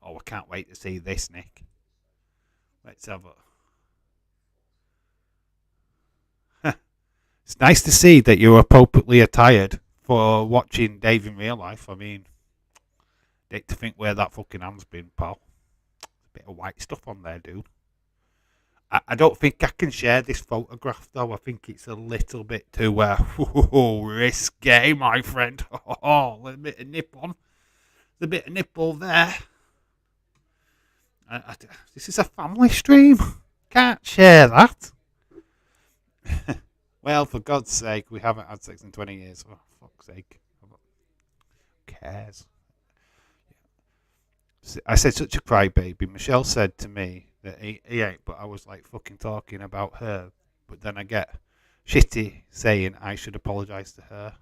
Oh, I can't wait to see this, Nick. Let's have a... It's nice to see that you're appropriately attired for watching Dave in real life. I mean, I hate to think where that fucking hand's been, pal. A bit of white stuff on there, dude. I don't think I can share this photograph, though. I think it's a little bit too risque, my friend. Oh, a bit of nip on. There's a bit of nipple there. This is a family stream. Can't share that. Well, for God's sake, we haven't had sex in 20 years. For fuck's sake. Who cares? I said such a crybaby. Michelle said to me that he ain't, but I was like fucking talking about her. But then I get shitty saying I should apologise to her.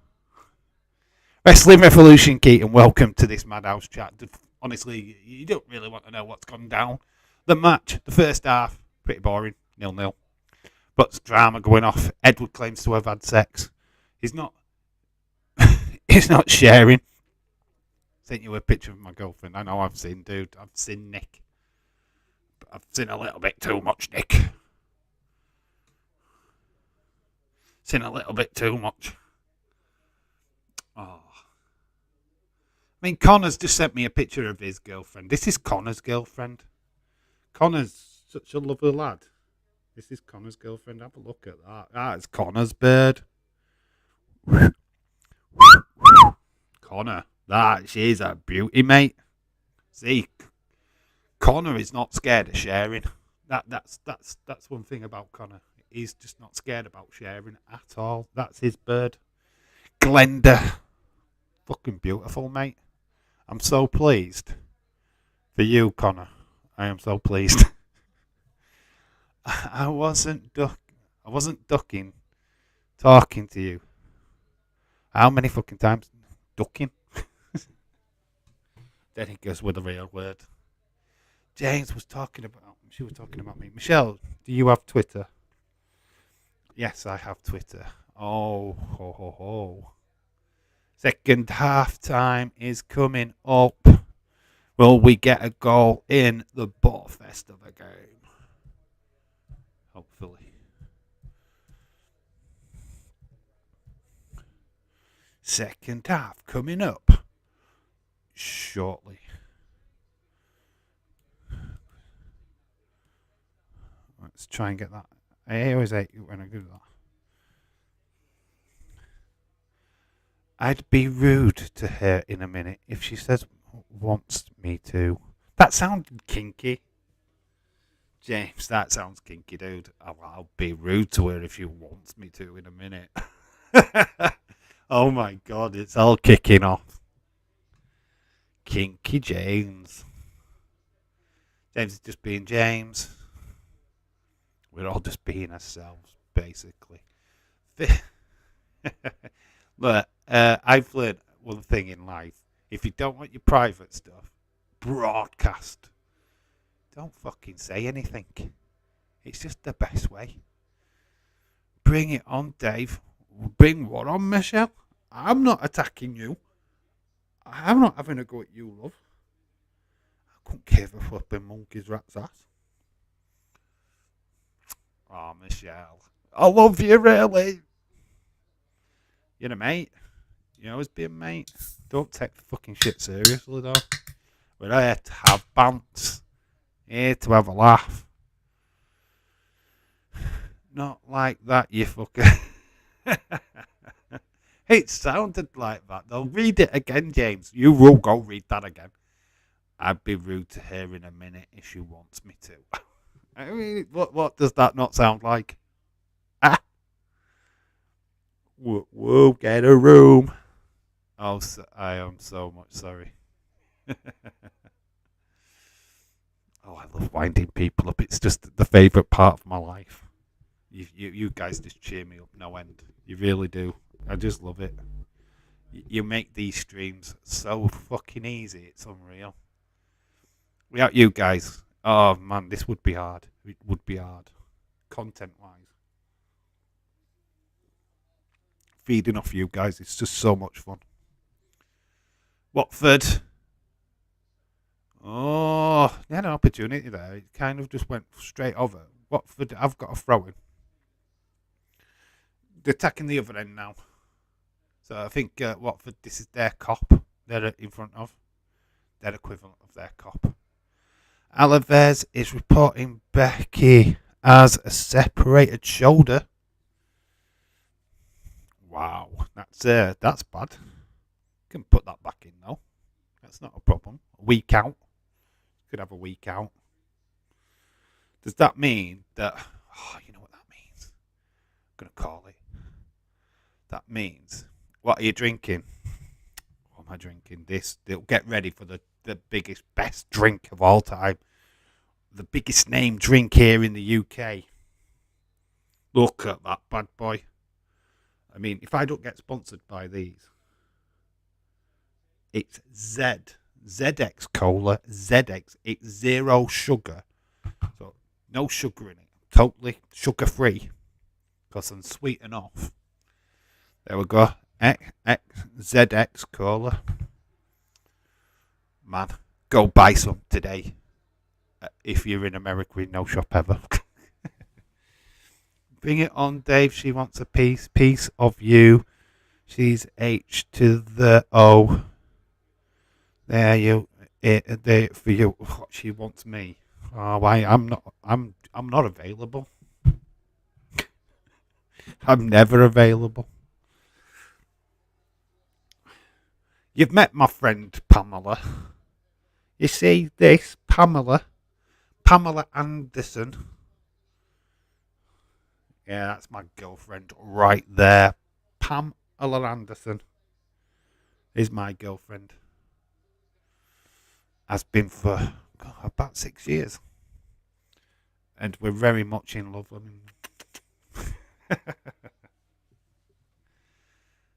Wrestling Revolution, Keaton, welcome to this Madhouse chat. Honestly, you don't really want to know what's gone down. The match, the first half, pretty boring, 0-0. But drama going off. Edward claims to have had sex. He's not. He's not sharing. Sent you a picture of my girlfriend. I know I've seen, dude. I've seen Nick. But I've seen a little bit too much, Nick. Seen a little bit too much. Oh. I mean, Connor's just sent me a picture of his girlfriend. This is Connor's girlfriend. Connor's such a lovely lad. This is Connor's girlfriend. Have a look at that. That's Connor's bird. Connor. She's a beauty, mate. See, Connor is not scared of sharing. That's one thing about Connor. He's just not scared about sharing at all. That's his bird. Glenda. Fucking beautiful, mate. I'm so pleased for you, Connor. I am so pleased. I wasn't ducking talking to you. How many fucking times? Ducking? Then he goes with a real word. James was talking about... She was talking about me. Michelle, do you have Twitter? Yes, I have Twitter. Oh, ho, ho, ho. Second half time is coming up. Will we get a goal in the ballfest of a game? Hopefully. Second half coming up shortly. Let's try and get that. I always hate you when I do that. I'd be rude to her in a minute if she says wants me to. That sounded kinky. James, that sounds kinky, dude. I'll be rude to her if she wants me to in a minute. Oh my god, it's all kicking off. Kinky James. James is just being James. We're all just being ourselves, basically. Look, I've learned one thing in life. If you don't want your private stuff, broadcast. Don't fucking say anything. It's just the best way. Bring it on, Dave. Bring what on, Michelle? I'm not attacking you. I'm not having a go at you, love. I couldn't give a flipping monkey's rat's ass. Oh, Michelle. I love you, really. You're a mate. You always be a mate. Don't take the fucking shit seriously, though. We're here to have bants. Here to have a laugh. Not like that, you fucker. It sounded like that, though. Read it again, James. You will go read that again. I'd be rude to her in a minute if she wants me to. I mean, what does that not sound like? Ah! Whoa, get a room. Oh, I am so much sorry. Oh, I love winding people up. It's just the favourite part of my life. You guys just cheer me up no end. You really do. I just love it. You make these streams so fucking easy. It's unreal. Without you guys, oh man, this would be hard. It would be hard. Content-wise. Feeding off you guys, it's just so much fun. Watford. Oh, they had an opportunity there. It kind of just went straight over. Watford, I've got a throw in. They're attacking the other end now. So I think Watford, this is their cop they're in front of. Their equivalent of their cop. Alaves is reporting Becky as a separated shoulder. Wow, that's bad. Can put that back in though. That's not a problem. A week out. Could have a week out. Does that mean that? Oh, you know what that means. I'm gonna call it. That means. What are you drinking? What am I drinking? This. Get ready for the biggest, best drink of all time. The biggest name drink here in the UK. Look at that bad boy. I mean, if I don't get sponsored by these, it's ZX Cola, ZX. It's zero sugar. So, no sugar in it. Totally sugar free. Because I'm sweet enough. There we go. ZX Cola. Man, go buy some today. If you're in America with no shop ever. Bring it on, Dave. She wants a piece of you. She's H to the O. There you. There for you. She wants me. Oh, I'm not available. I'm never available. You've met my friend Pamela. You see this, Pamela Anderson. Yeah, that's my girlfriend right there. Pamela Anderson is my girlfriend. Has been for about 6 years. And we're very much in love. I mean,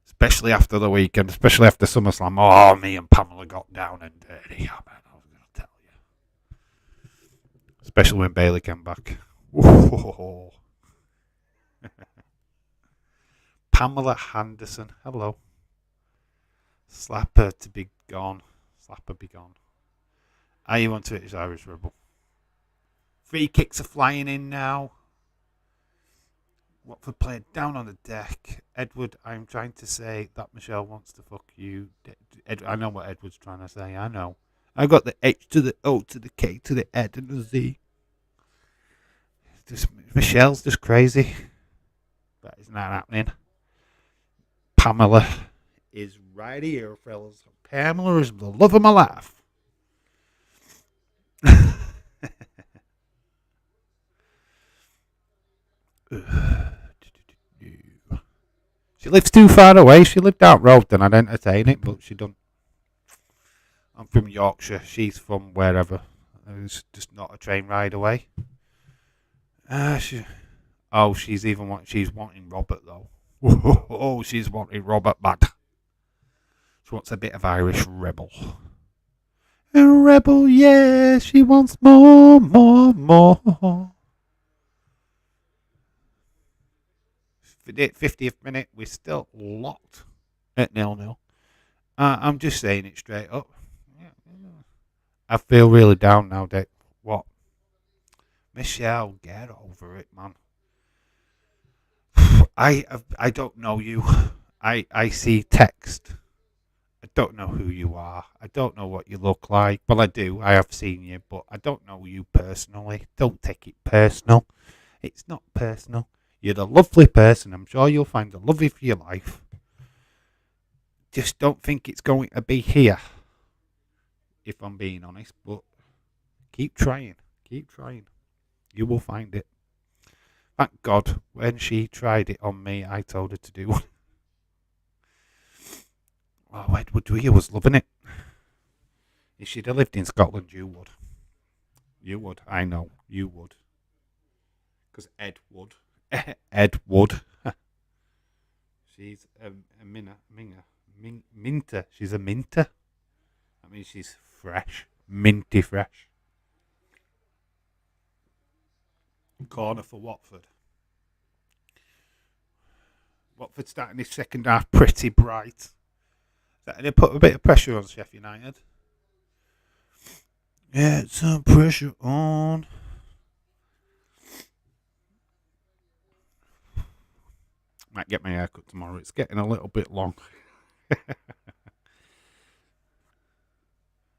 especially after the weekend, especially after SummerSlam. Oh, me and Pamela got down and dirty. Oh, man, I was going to tell you. Especially when Bailey came back. Whoa. Pamela Henderson, hello. Slapper to be gone. Slapper be gone. Are you on Twitter's Irish Rebel? Free kicks are flying in now. Watford player down on the deck. Edward, I'm trying to say that Michelle wants to fuck you. I know what Edward's trying to say. I know. I got the H to the O to the K to the Ed and the Z. Michelle's just crazy. But it's not happening. Pamela is right here, fellas. Pamela is the love of my life. She lives too far away. She lived out road, then I'd entertain it, but she don't. I'm from Yorkshire. She's from wherever. It's just not a train ride away. She's wanting Robert though. Oh, she's wanting Robert bad. She wants a bit of Irish rebel. A rebel, yeah. She wants more. 50th minute, we're still locked at 0-0. I'm just saying it straight up. I feel really down now, Dick. What? Michelle, get over it, man. I don't know you. I see text. I don't know who you are. I don't know what you look like. Well, I do. I have seen you, but I don't know you personally. Don't take it personal. It's not personal. You're a lovely person. I'm sure you'll find the love of your life. Just don't think it's going to be here, if I'm being honest. But keep trying. Keep trying. You will find it. Thank God, when she tried it on me, I told her to do one. Oh, Edward Weir was loving it. If she'd have lived in Scotland, you would. You would. I know. You would. Because Ed would. Ed would. She's a minter. She's a minter. I mean, she's fresh. Minty fresh. Corner for Watford. Watford starting this second half pretty bright. They put a bit of pressure on Sheffield United. Get some pressure on. Might get my haircut tomorrow. It's getting a little bit long.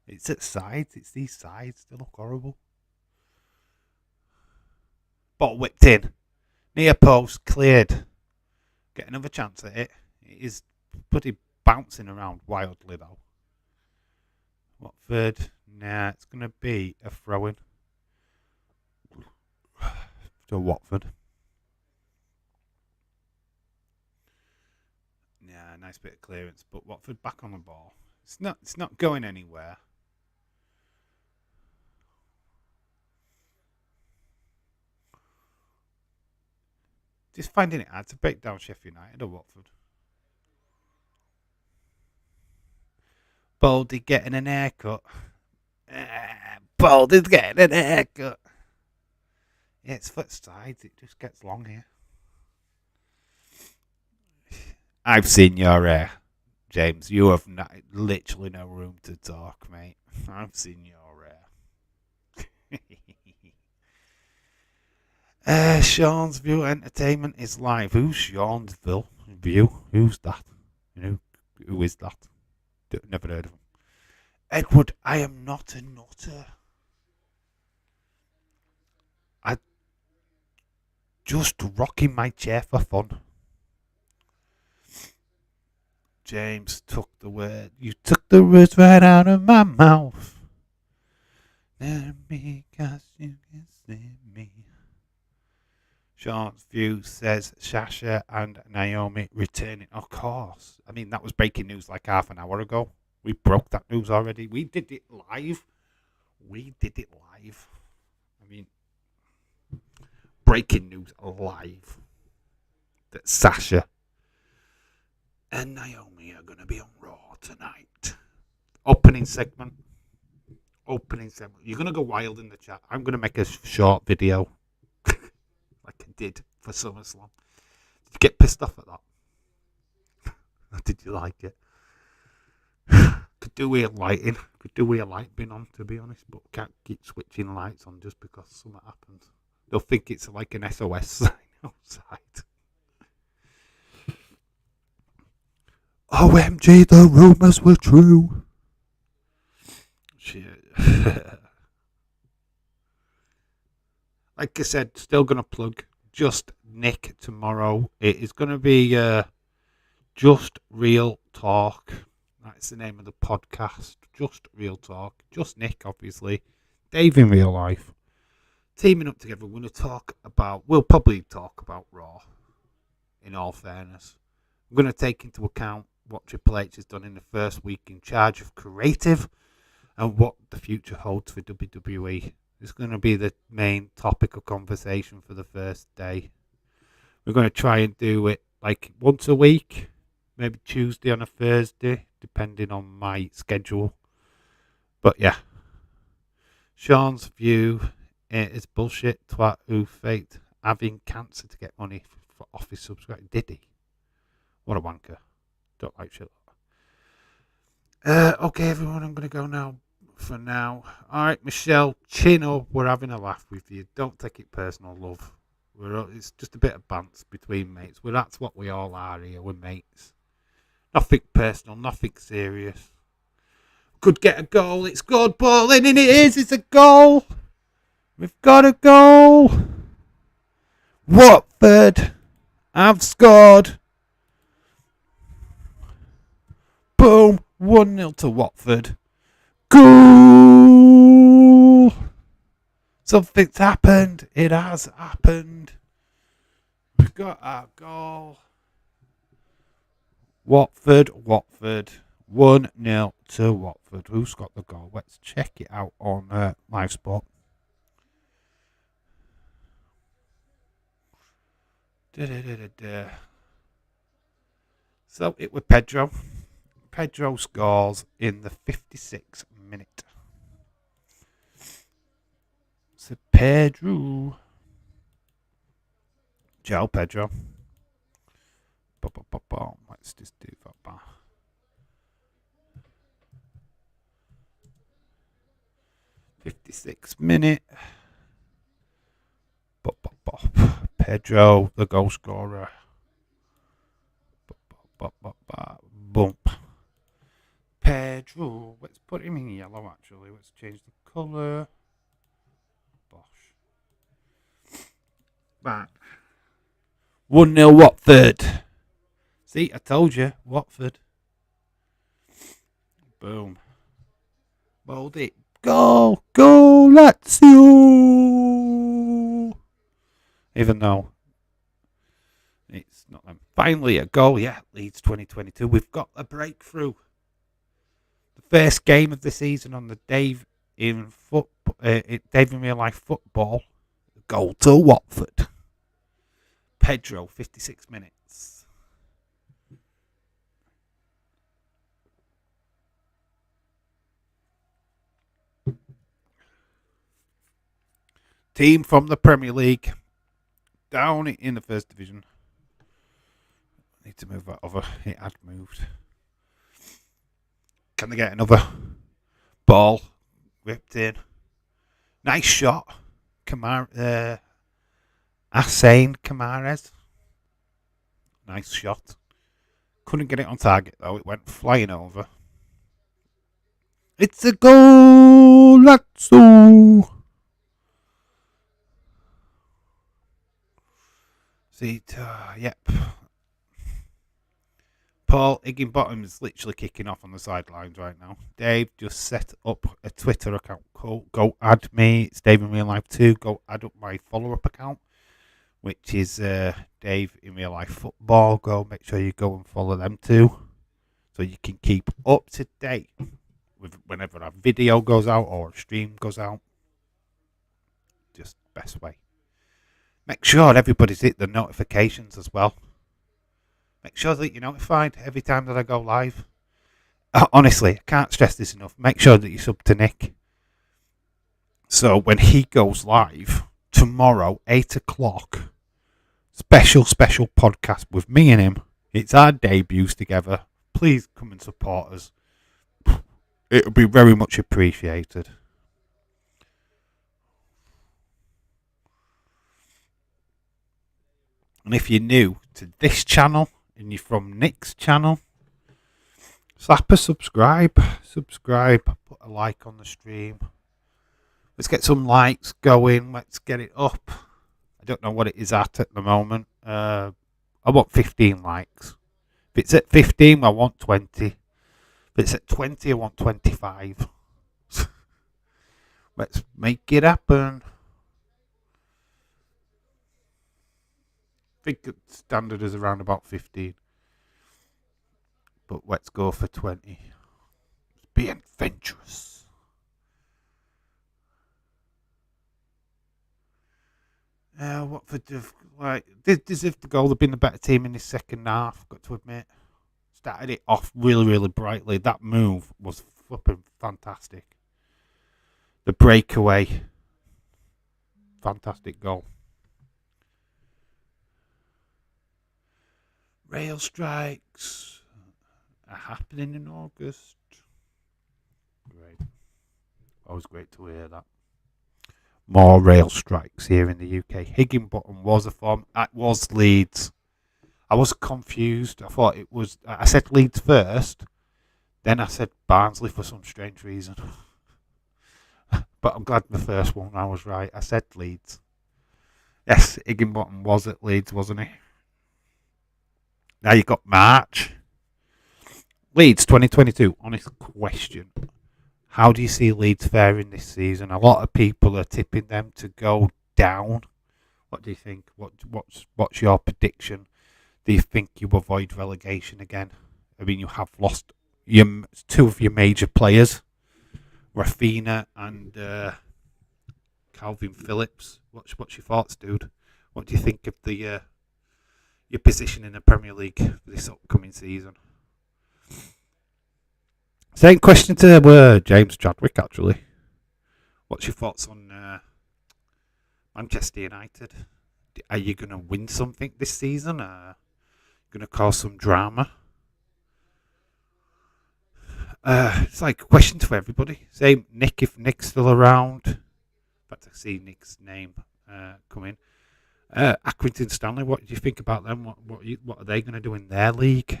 It's at sides. It's these sides. They look horrible. Ball whipped in. Near post. Cleared. Get another chance at it. It is pretty bouncing around wildly though. Watford. Nah, it's going to be a throw-in to Watford. Yeah, nice bit of clearance, but Watford back on the ball. It's not going anywhere. Just finding it hard to break down Sheffield United or Watford. Baldy getting an haircut. Baldy's getting an haircut. Yeah, it's foot sides. It just gets long here. I've seen your hair, James. You have literally no room to talk, mate. I've seen your hair. Sean's View Entertainment is live. Who's Sean's View? Who's that? Who is that? Never heard of him. Edward, I am not a nutter. I just rocking my chair for fun. James took the word. You took the words right out of my mouth. Because you can see me. Sean's View says Sasha and Naomi returning. Of course. I mean, that was breaking news like half an hour ago. We broke that news already. We did it live. I mean, breaking news live. That Sasha and Naomi are going to be on Raw tonight. Opening segment. You're going to go wild in the chat. I'm going to make a short video. Like I did for SummerSlam. Did you get pissed off at that? Or did you like it? Could do with lighting. Could do with a light being on, to be honest. But can't keep switching lights on just because something happens. They'll think it's like an SOS sign outside. OMG, the rumours were true. Shit. Like I said, still going to plug Just Nick tomorrow. It is going to be Just Real Talk. That's the name of the podcast. Just Real Talk. Just Nick, obviously. Dave in real life. Teaming up together. We'll probably talk about Raw, in all fairness. We're I'm going to take into account what Triple H has done in the first week in charge of creative and what the future holds for WWE. It's going to be the main topic of conversation for the first day. We're going to try and do it like once a week, maybe Tuesday on a Thursday, depending on my schedule. But yeah, Sean's view is bullshit. Twat who faked having cancer to get money for office subscribe. Did he? What a wanker. Don't like shit. Okay, everyone, I'm going to go now. For now. Alright, Michelle, chin up. We're having a laugh with you. Don't take it personal, love. It's just a bit of bants between mates. Well, that's what we all are here. We're mates. Nothing personal, nothing serious. Could get a goal. It's good balling, and it is. It's a goal. We've got a goal. Watford have scored. Boom. 1-0 to Watford. Goal! Something's happened. It has happened. We've got our goal. Watford. 1-0 to Watford. Who's got the goal? Let's check it out on Live Sport. So it was Pedro. Pedro scores in the 56th minute. So Pedro. Ciao, Pedro. Let's just do that. 56th minute. Pedro, the goal scorer. Bump. Pedro. Let's put him in yellow, actually. Let's change the colour. Bosh. Back. 1-0 Watford. See, I told you. Watford. Boom. Hold it. Go. Go, Lazio. Even though it's not them. Finally, a goal. Yeah, Leeds 2022. We've got a breakthrough. First game of the season on the Dave in Real Life Football. Goal to Watford. Pedro, 56 minutes. Team from the Premier League. Down in the first division. Need to move that over. It had moved. Can they get another ball ripped in? Nice shot. Asane Kamares. Nice shot. Couldn't get it on target though. It went flying over. It's a goal, Lazio. See, yep. Paul Higginbottom is literally kicking off on the sidelines right now. Dave just set up a Twitter account. Go add me. It's Dave in Real Life 2. Go add up my follow-up account, which is Dave in Real Life Football. Go make sure you go and follow them too, so you can keep up to date with whenever a video goes out or a stream goes out. Just best way. Make sure everybody's hit the notifications as well. Make sure that you're notified every time that I go live. Honestly, I can't stress this enough. Make sure that you sub to Nick. So when he goes live tomorrow, 8 o'clock, special podcast with me and him. It's our debuts together. Please come and support us. It would be very much appreciated. And if you're new to this channel, and you're from Nick's channel, slap a subscribe, put a like on the stream. Let's get some likes going, let's get it up. I don't know what it is at the moment. I want 15 likes. If it's at 15, I want 20. If it's at 20, I want 25. Let's make it happen. I think the standard is around about 15. But let's go for 20. Be adventurous. Watford deserved the goal. They've been the better team in the second half, got to admit. Started it off really, really brightly. That move was flipping fantastic. The breakaway, fantastic goal. Rail strikes are happening in August. Great. Always great to hear that. More rail strikes here in the UK. Higginbottom was a form. That was Leeds. I was confused. I thought it was. I said Leeds first. Then I said Barnsley for some strange reason. But I'm glad the first one I was right. I said Leeds. Yes, Higginbottom was at Leeds, wasn't he? Now you got March. Leeds 2022. Honest question. How do you see Leeds faring this season? A lot of people are tipping them to go down. What do you think? What's your prediction? Do you think you avoid relegation again? I mean, you have lost two of your major players, Rafinha and Calvin Phillips. What's your thoughts, dude? What do you think of your position in the Premier League for this upcoming season? Same question to James Chadwick, actually. What's your thoughts on Manchester United? Are you going to win something this season? Going to cause some drama? It's like a question to everybody. Same Nick, if Nick's still around. In fact, I see Nick's name come in. Accrington Stanley, what do you think about them? What are they going to do in their league?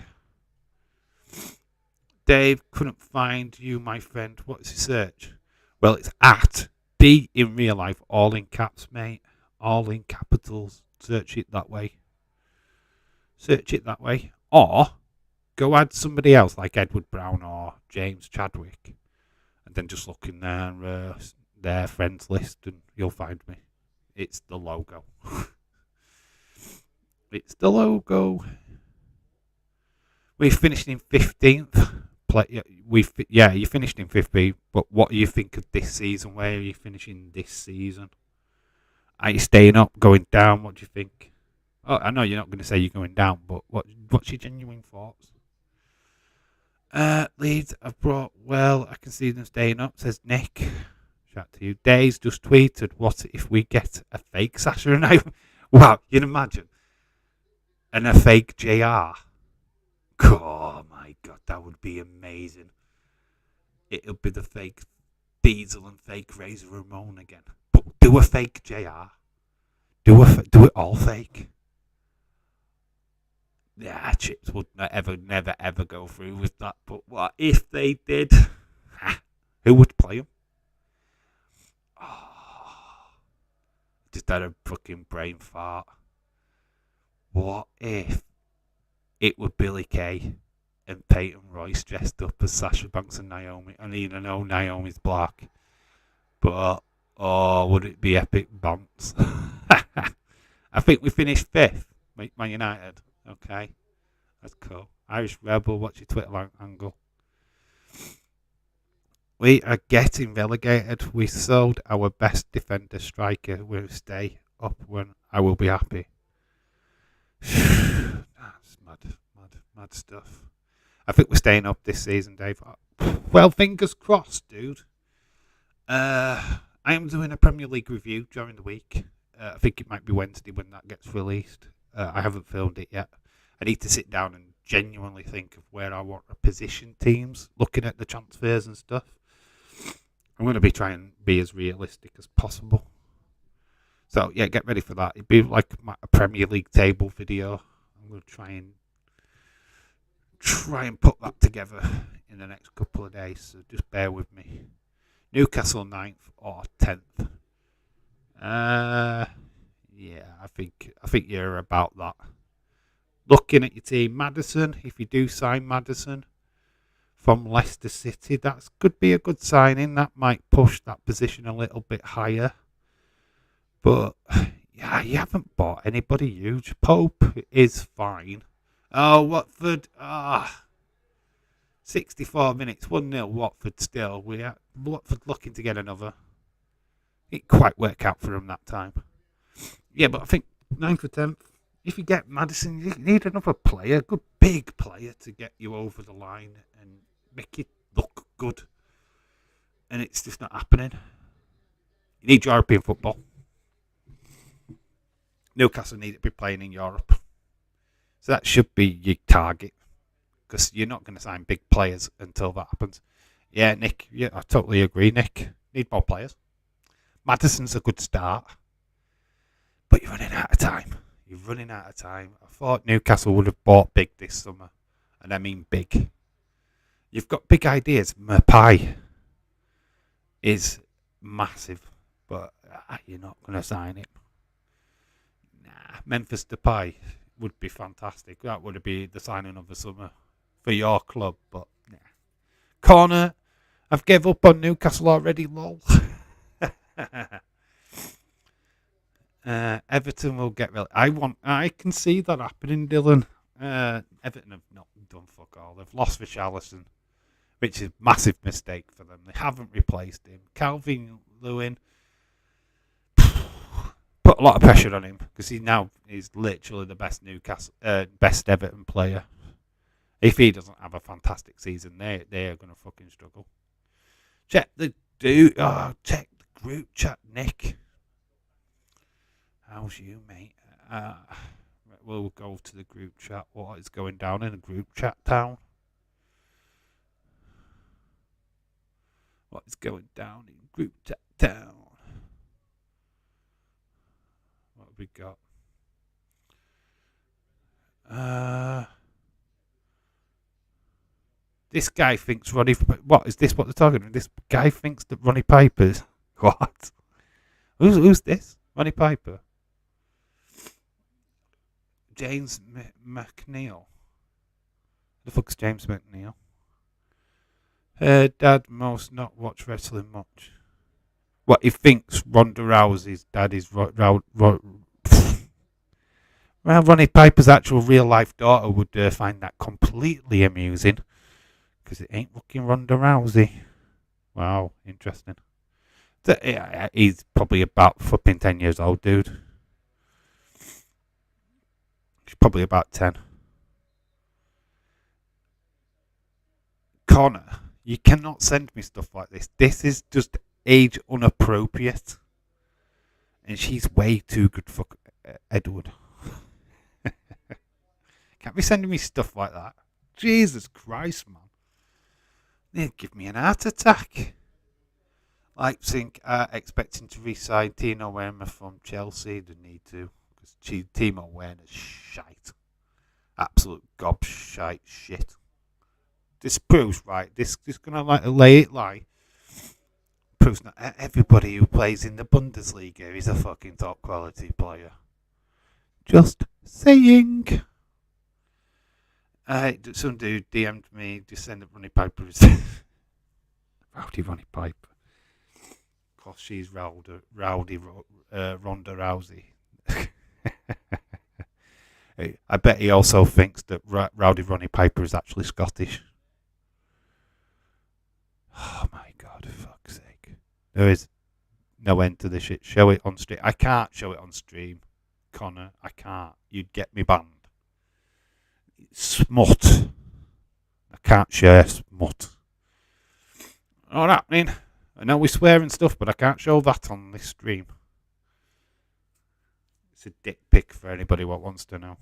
Dave, couldn't find you, my friend. What's your search? Well, it's at B in real life, all in caps, mate. All in capitals. Search it that way. Or go add somebody else like Edward Brown or James Chadwick. And then just look in their friends list and you'll find me. It's the logo. It's the logo. We finished in 15th. You finished in 15th, but what do you think of this season? Where are you finishing this season? Are you staying up, going down? What do you think? Oh, I know you're not going to say you're going down, but what's your genuine thoughts? Leeds have brought, well, I can see them staying up, says Nick. Shout to you. Days just tweeted, what if we get a fake Sasha and I? Wow, you can imagine. And a fake JR. Oh my God, that would be amazing. It'll be the fake Diesel and fake Razor Ramon again. But do a fake JR. Do it all fake. Yeah, Chips would never ever go through with that. But what if they did? Who would play him? Oh, just had a fucking brain fart. What if it were Billy Kay and Peyton Royce dressed up as Sasha Banks and Naomi? I mean, I know Naomi's black, but would it be epic bounce? I think we finished 5th, Man United. Okay, that's cool. Irish Rebel, what's your Twitter angle? We are getting relegated. We sold our best defender striker. We'll stay up when I will be happy. That's mad stuff. I think we're staying up this season, Dave. Well, fingers crossed, dude. I am doing a Premier League review during the week. I think it might be Wednesday when that gets released. I haven't filmed it yet. I need to sit down and genuinely think of where I want to position teams, looking at the transfers and stuff. I'm going to be trying to be as realistic as possible. So, yeah, get ready for that. It'd be like a Premier League table video. I'm going to try and put that together in the next couple of days. So just bear with me. Newcastle 9th or 10th. Yeah, I think you're about that. Looking at your team, Maddison, if you do sign Maddison from Leicester City, that could be a good signing. That might push that position a little bit higher. But, yeah, you haven't bought anybody huge. Pope is fine. Oh, Watford. 64 minutes, 1-0 Watford still. Watford looking to get another. It quite worked out for them that time. Yeah, but I think 9th or 10th, if you get Maddison, you need another player, a good big player to get you over the line and make it look good. And it's just not happening. You need European football. Newcastle need to be playing in Europe. So that should be your target. Because you're not going to sign big players until that happens. Yeah, Nick. Yeah, I totally agree, Nick. Need more players. Maddison's a good start. But you're running out of time. I thought Newcastle would have bought big this summer. And I mean big. You've got big ideas. Mapai is massive. But you're not going to sign him. Nah, Memphis Depay would be fantastic. That would be the signing of the summer for your club. But nah. Corner, I've gave up on Newcastle already, lol. Everton will get real. I can see that happening, Dylan. Everton have not done fuck all. They've lost Richarlison, which is a massive mistake for them. They haven't replaced him. Calvin Lewin put a lot of pressure on him because he now is literally the best best Everton player. If he doesn't have a fantastic season, they are going to fucking struggle. Check the group chat, Nick. How's you, mate? We'll go to the group chat. What is going down in the group chat town? What is going down in group chat town? What have we got? This guy thinks Ronnie... What, is this what they're talking about? This guy thinks that Ronnie Piper's... What? Who's this? Ronnie Piper? James McNeil. The fuck's James McNeil? Dad most not watch wrestling much. What, he thinks Ronda Rousey's dad is well, Ronnie Piper's actual real-life daughter would find that completely amusing. Because it ain't looking Ronda Rousey. Wow, interesting. He's probably about flipping 10 years old, dude. He's probably about 10. Connor, you cannot send me stuff like this. This is just age inappropriate. And she's way too good for Edward. Can't be sending me stuff like that. Jesus Christ, man. They'd give me an heart attack. Leipzig are expecting to re-sign Timo Werner from Chelsea. They need to. Because Timo Werner's shite. Absolute gobshite shit. This proves, right, this is going to lay it lie. Proves not everybody who plays in the Bundesliga is a fucking top quality player. Just saying. Some dude DM'd me, just send up Ronnie Piper. Rowdy Ronnie Piper. Of course, she's rowdy Ronda Rousey. I bet he also thinks that Rowdy Ronnie Piper is actually Scottish. Oh my God, for fuck's sake. There is no end to this shit. Show it on stream. I can't show it on stream, Connor. I can't. You'd get me banned. Smut. I can't share smut. Not happening. I know we swear and stuff, but I can't show that on this stream. It's a dick pic for anybody what wants to know.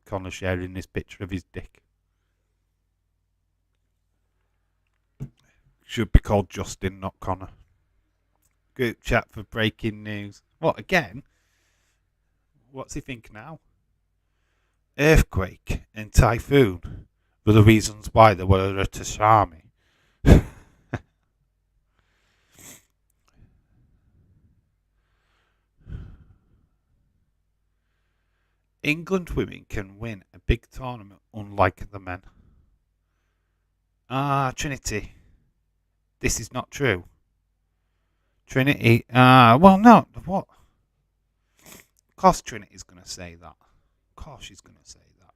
Connor sharing this picture of his dick. Should be called Justin, not Connor. Group chat for breaking news. What, again? What's he think now? Earthquake and typhoon were the reasons why there were a tsunami. England women can win a big tournament unlike the men. Trinity. This is not true. Trinity. Well, no. What? Of course Trinity's going to say that. Of course she's going to say that.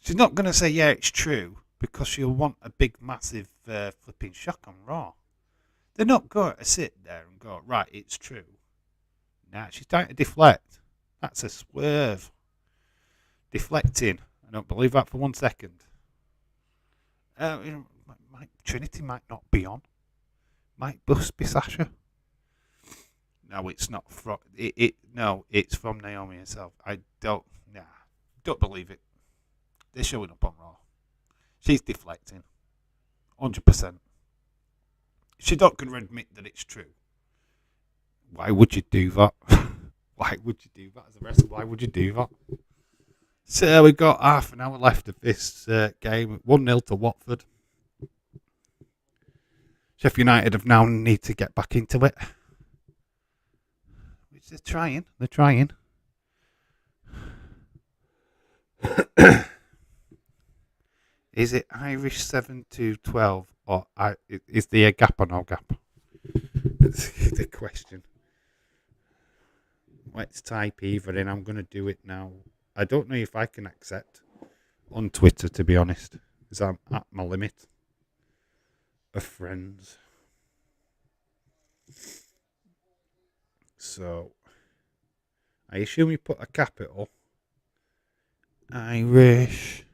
She's not going to say, yeah, it's true. because she'll want a big, massive flipping shock on Raw. They're not going to sit there and go, right, it's true. Nah, she's trying to deflect. That's a swerve. Deflecting. I don't believe that for 1 second. Trinity might not be on. Might bust be Sasha. No, it's not from No, it's from Naomi herself. I don't believe it. They're showing up on Raw. She's deflecting. 100%. She's not going to admit that it's true. Why would you do that? Why would you do that as a wrestler? Why would you do that? So we've got half an hour left of this game. 1-0 to Watford. Sheffield United have now need to get back into it. Which they're trying. They're trying. Is it Irish 7-12 or is there a gap or no gap? That's the question. Let's type either in. I'm going to do it now. I don't know if I can accept on Twitter, to be honest, because I'm at my limit of friends. So, I assume you put a capital. Irish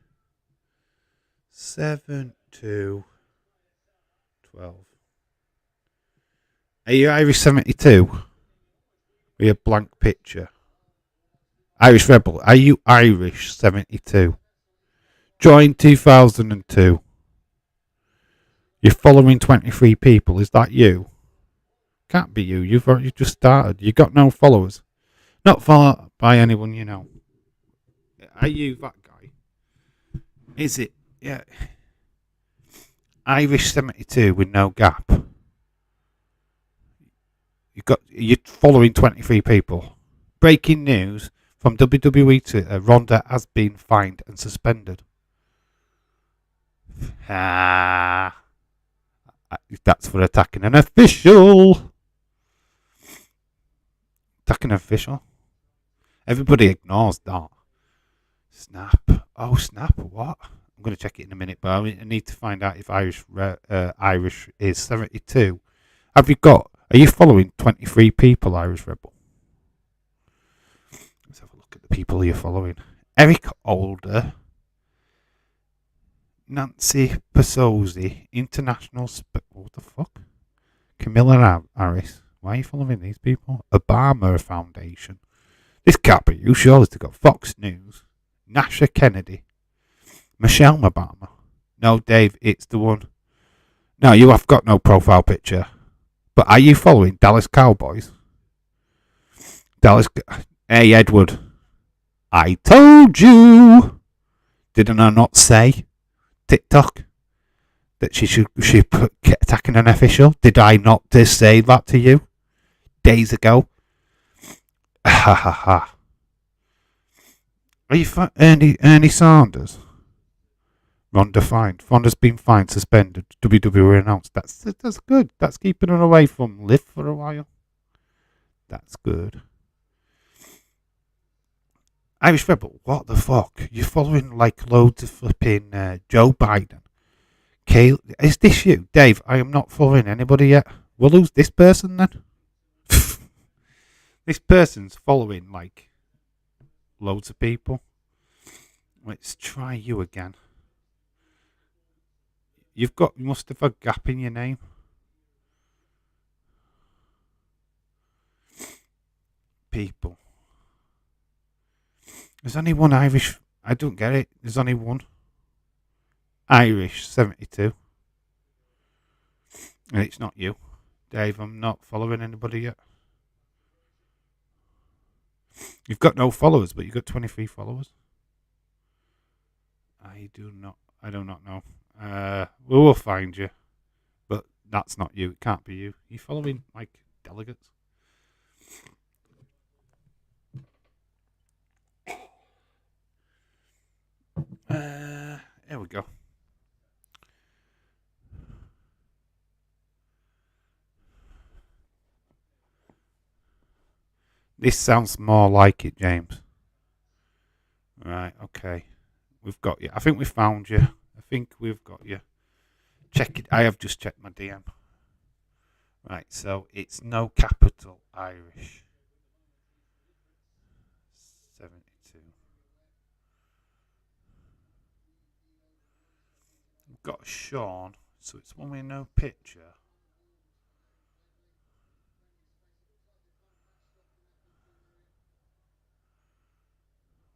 7-12. Are you Irish 72? With a blank picture. Irish Rebel. Are you Irish 72? Joined 2002. You're following 23 people. Is that you? Can't be you. You've just started. You got no followers. Not followed by anyone you know. Are you that guy? Is it? Yeah. Irish 72 with no gap. You're following 23 people. Breaking news from WWE Twitter: Ronda has been fined and suspended. That's for attacking an official. Attacking an official. Everybody ignores that. Snap. Oh, snap. What? I'm going to check it in a minute, but I need to find out if Irish is 72. Are you following 23 people, Irish Rebel? Let's have a look at the people you're following. Eric Older. Nancy Pesosi. International... what the fuck? Camilla Harris. Why are you following these people? Obama Foundation. This can't be you. Surely to got Fox News. Nasha Kennedy. Michelle Obama. No, Dave, it's the one. No, you have got no profile picture. But are you following Dallas Cowboys? Hey, Edward. I told you. Didn't I not say? TikTok. That she put attacking an official. Did I not just say that to you? Days ago. Ha ha ha. Are you Ernie Sanders? Ronda's been fined, suspended. WWE announced. That's good. That's keeping her away from Liv for a while. That's good. Irish Rebel, what the fuck? You're following like loads of flipping Joe Biden. Kale, is this you? Dave, I am not following anybody yet. We'll lose this person then. This person's following like loads of people. Let's try you again. You must have a gap in your name. People. There's only one Irish. I don't get it. There's only one. Irish 72. And it's not you. Dave, I'm not following anybody yet. You've got no followers, but you've got 23 followers. I do not know. We will find you. But that's not you. It can't be you. You're following, like, delegates. Here we go. This sounds more like it, James. Right, okay. We've got you. I think we found you. I think we've got you. Check it. I have just checked my DM. Right, so it's no capital Irish. 72. We've got Sean, so it's one with no picture.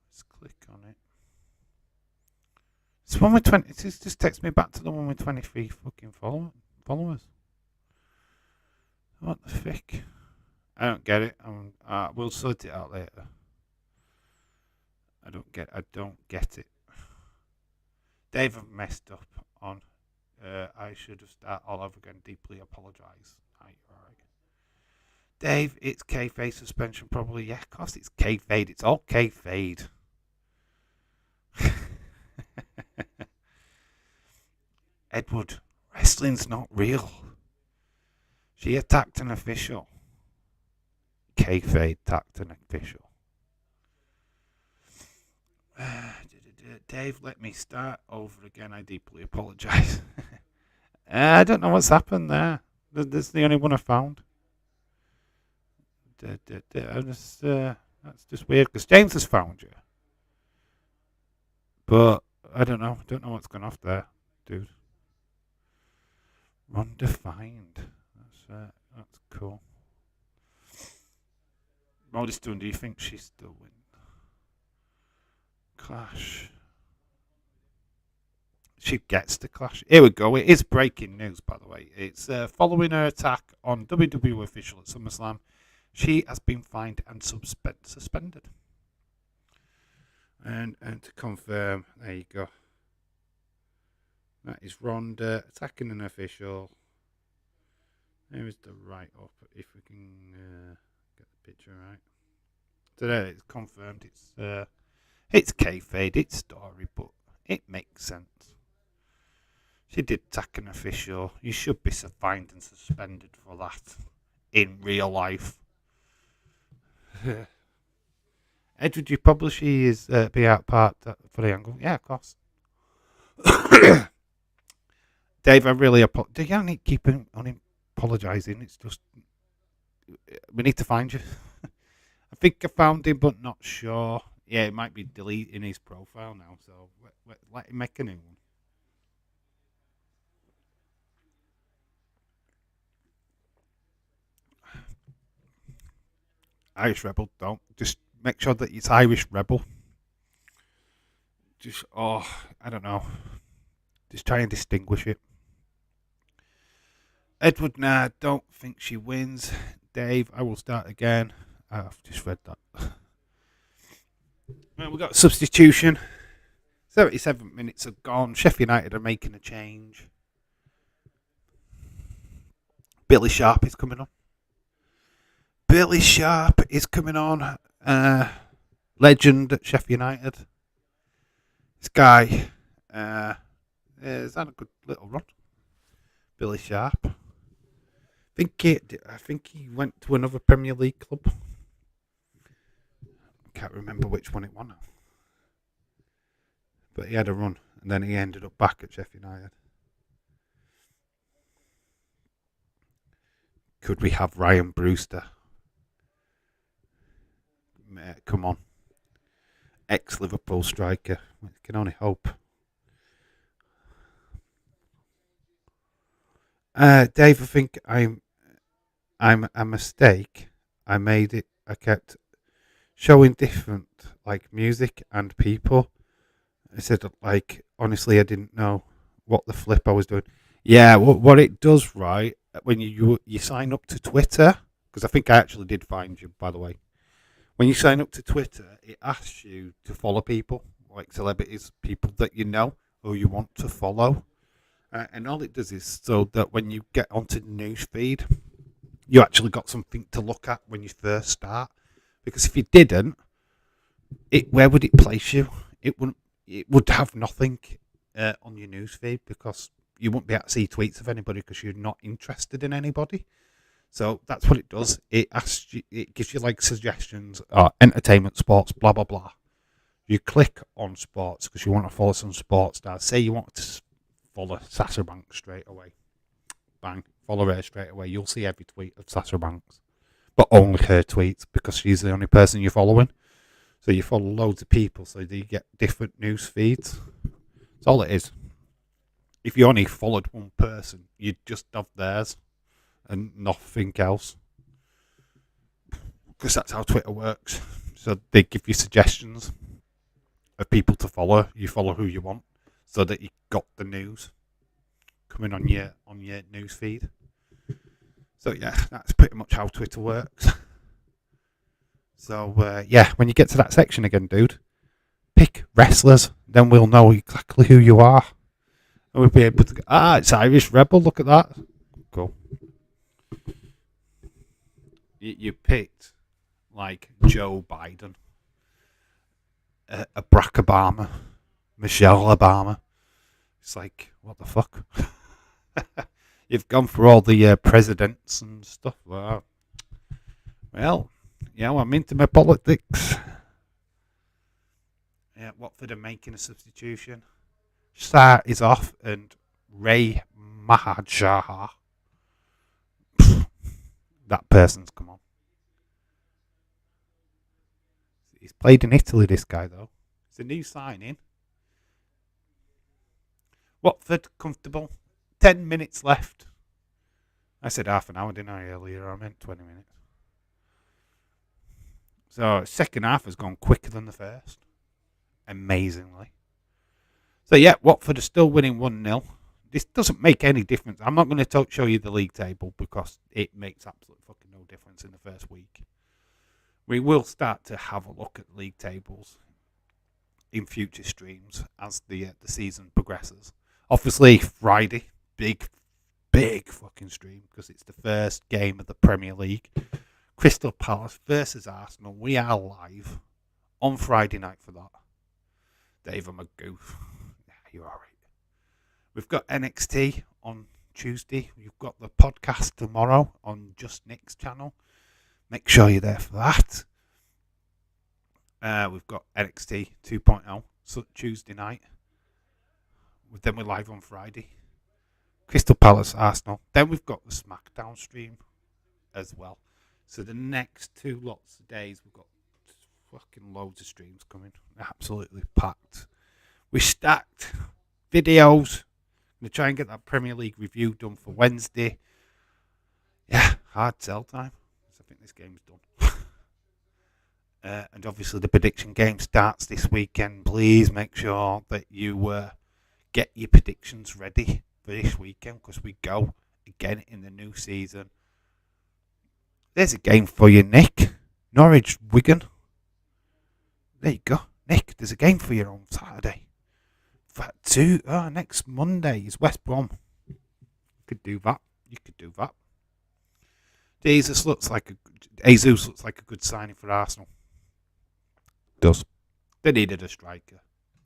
Let's click on it. It's one with 20. It just takes me back to the one with 23 fucking followers. What the frick? I don't get it. We'll sort it out later. I don't get it. Dave, I've messed up on. I should have started all over again. Deeply apologise. Right. Dave, it's K-Fade suspension probably. Yeah, of course it's K-Fade. It's all K-Fade. Edward, wrestling's not real. She attacked an official. K-Fade attacked an official. Dave, let me start over again. I deeply apologise. I don't know what's happened there. That's the only one I found. That's just weird because James has found you. But I don't know. I don't know what's gone off there, dude. Undefined. That's cool. Modest Stone, do you think she's still win? Clash. She gets the clash. Here we go. It is breaking news, by the way. It's following her attack on WWE official at SummerSlam. She has been fined and suspended. And to confirm, there you go. That is Ronda attacking an official. There is the write up. If we can get the picture right. Today it's confirmed. It's kayfabe, it's story, but it makes sense. She did attack an official. You should be fined and suspended for that in real life. Edward, you publish is be out part for the angle. Yeah, of course. Dave, I really apologize. Do you need to keep on apologising? It's just we need to find you. I think I found him, but not sure. Yeah, it might be deleting his profile now, so let him make a new one. Irish Rebel, don't. Just make sure that it's Irish Rebel. I don't know. Just try and distinguish it. Edward, nah, don't think she wins. Dave, I will start again. I've just read that. Well, we've got substitution. 77 minutes have gone. Sheffield United are making a change. Billy Sharp is coming on. Legend at Sheffield United. This guy has had a good little run. Billy Sharp. I think he went to another Premier League club. I can't remember which one it was now. But he had a run, and then he ended up back at Sheffield United. Could we have Ryan Brewster? Come on. Ex-Liverpool striker. We can only hope. Dave, I think I'm a mistake. I made it. I kept showing different music and people. I said honestly I didn't know what the flip I was doing. Yeah, what it does, right, when you sign up to Twitter, because I think I actually did find you, by the way. When you sign up to Twitter, it asks you to follow people, like celebrities, people that you know or you want to follow. And all it does is so that when you get onto the news feed, you actually got something to look at when you first start. Because if you didn't, where would it place you? It would have nothing on your news feed because you wouldn't be able to see tweets of anybody because you're not interested in anybody. So that's what it does. It asks you, it gives you suggestions, entertainment, sports, blah blah blah. You click on sports because you want to follow some sports stars. Say you want to follow Sasha Banks straight away. Bang, follow her straight away. You'll see every tweet of Sasha Banks, but only her tweets because she's the only person you're following. So you follow loads of people, so you get different news feeds. That's all it is. If you only followed one person, you'd just have theirs and nothing else. Because that's how Twitter works. So they give you suggestions of people to follow. You follow who you want, so that you got the news coming on your news feed. So yeah, that's pretty much how Twitter works. So when you get to that section again, dude, pick wrestlers. Then we'll know exactly who you are, and we'll be able to go, it's Irish Rebel. Look at that. Cool. You picked like Joe Biden, Barack Obama, Michelle Obama. It's like, what the fuck? You've gone for all the presidents and stuff. Wow. Well, I'm into my politics. Yeah, Watford are making a substitution. Sarr is off and Ray Mahajaha. That person's come on. He's played in Italy, this guy, though. It's a new signing. Watford, comfortable. 10 minutes left. I said half an hour, didn't I, earlier? I meant 20 minutes. So, second half has gone quicker than the first. Amazingly. So, Watford are still winning 1-0. This doesn't make any difference. I'm not going to show you the league table because it makes absolutely fucking no difference in the first week. We will start to have a look at league tables in future streams as the season progresses. Obviously, Friday, big fucking stream because it's the first game of the Premier League. Crystal Palace versus Arsenal. We are live on Friday night for that. Dave, I'm a goof. Yeah, you're all right. We've got NXT on Tuesday. We've got the podcast tomorrow on Just Nick's channel. Make sure you're there for that. We've got NXT 2.0 so Tuesday night. Then we're live on Friday. Crystal Palace, Arsenal. Then we've got the SmackDown stream as well. So the next 2 lots of days, we've got fucking loads of streams coming. Absolutely packed. We're stacked. Videos. I'm going to try and get that Premier League review done for Wednesday. Yeah, hard sell time. I think this game's done. And obviously the prediction game starts this weekend. Please make sure that you get your predictions ready for this weekend because we go again in the new season. There's a game for you, Nick. Norwich, Wigan. There you go. Nick, there's a game for you on Saturday. Next Monday is West Brom. You could do that. Jesus looks like a good signing for Arsenal. Does. They needed a striker.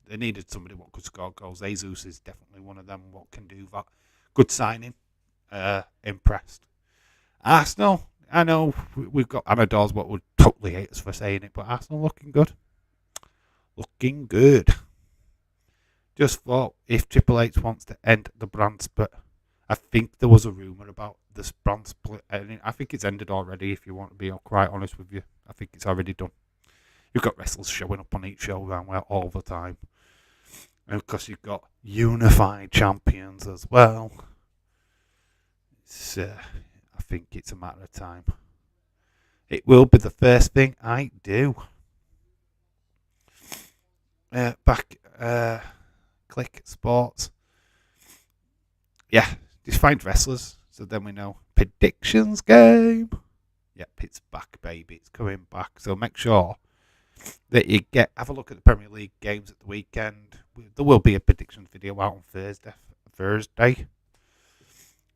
They needed somebody what could score goals. Jesus is definitely one of them what can do that. Good signing. Impressed. Arsenal, I know we've got Amadors what would totally hate us for saying it, but Arsenal looking good. Just thought if Triple H wants to end the brand split, I think there was a rumour about this brand split. I think it's ended already, if you want to be quite honest with you. I think it's already done. You've got wrestlers showing up on each show around where all the time. And of course you've got unified champions as well. I think it's a matter of time. It will be the first thing I do. Click sports. Yeah, just find wrestlers so then we know. Predictions game. Yep, it's back, baby. It's coming back. So make sure that you have a look at the Premier League games at the weekend. There will be a predictions video out on Thursday.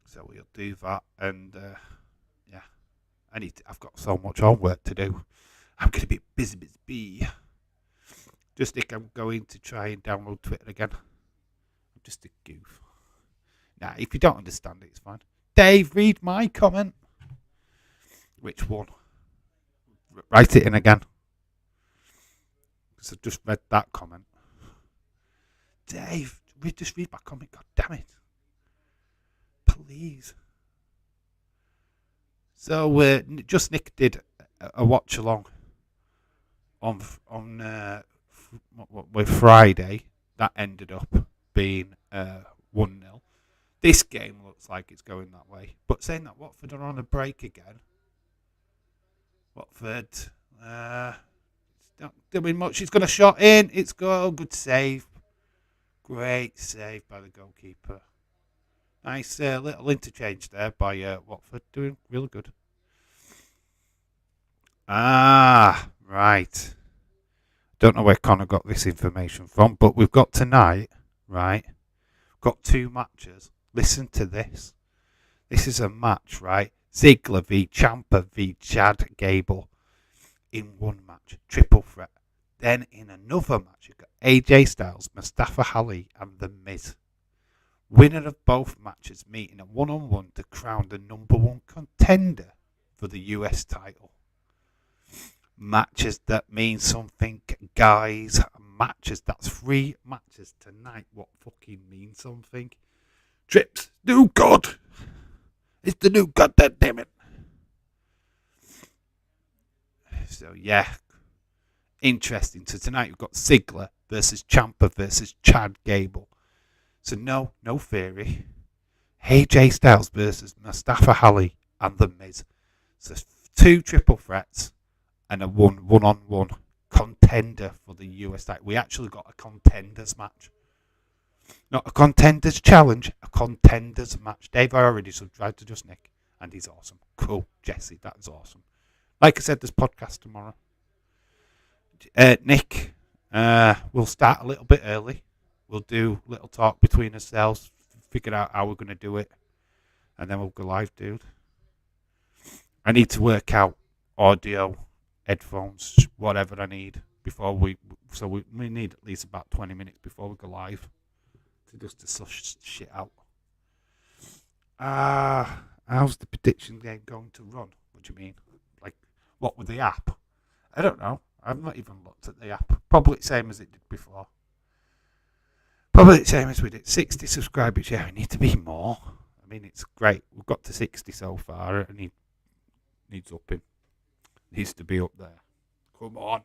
So we'll do that. And I've got so much homework to do. I'm going to be busy. Just think I'm going to try and download Twitter again. I'm just a goof. Nah, if you don't understand it, it's fine. Dave, read my comment. Which one? Write it in again. because I just read that comment. Dave, just read my comment. God damn it. Please. So just Nick did a watch along on with Friday. That ended up being 1-0. This game looks like it's going that way. But saying that, Watford are on a break again. Watford, it's not doing much. He's got a shot in. It's goal. Good save. Great save by the goalkeeper. Nice little interchange there by Watford. Doing really good. Right. Don't know where Connor got this information from, but we've got tonight, right? Got 2 matches. Listen to this. This is a match, right? Ziggler v. Ciampa v. Chad Gable in one match. Triple threat. Then in another match, you've got AJ Styles, Mustafa Ali, and The Miz. Winner of both matches meeting a 1-on-1 to crown the number 1 contender for the US title. Matches that mean something, guys. Matches. That's 3 matches tonight. What fucking means something? Trips. New God. It's the new God, damn it. So, yeah. Interesting. So, tonight we've got Ziggler versus Ciampa versus Chad Gable. So, no theory. AJ Styles versus Mustafa Ali and The Miz. So, 2 triple threats and a one-on-one contender for the US title. We actually got a contenders match. Not a contenders challenge, a contenders match. Dave, I already subscribed to Just Nick, and he's awesome. Cool, Jesse, that's awesome. Like I said, there's podcast tomorrow. Nick, we'll start a little bit early. We'll do a little talk between ourselves, figure out how we're going to do it, and then we'll go live, dude. I need to work out audio, headphones, whatever I need before we need at least about 20 minutes before we go live to suss shit out. How's the prediction game going to run? What do you mean? Like, what with the app? I don't know. I've not even looked at the app. Probably the same as it did before. Probably the same as we did. 60 subscribers. Yeah, we need to be more. I mean, it's great. We've got to 60 so far, and he needs upping. Needs to be up there. Come on.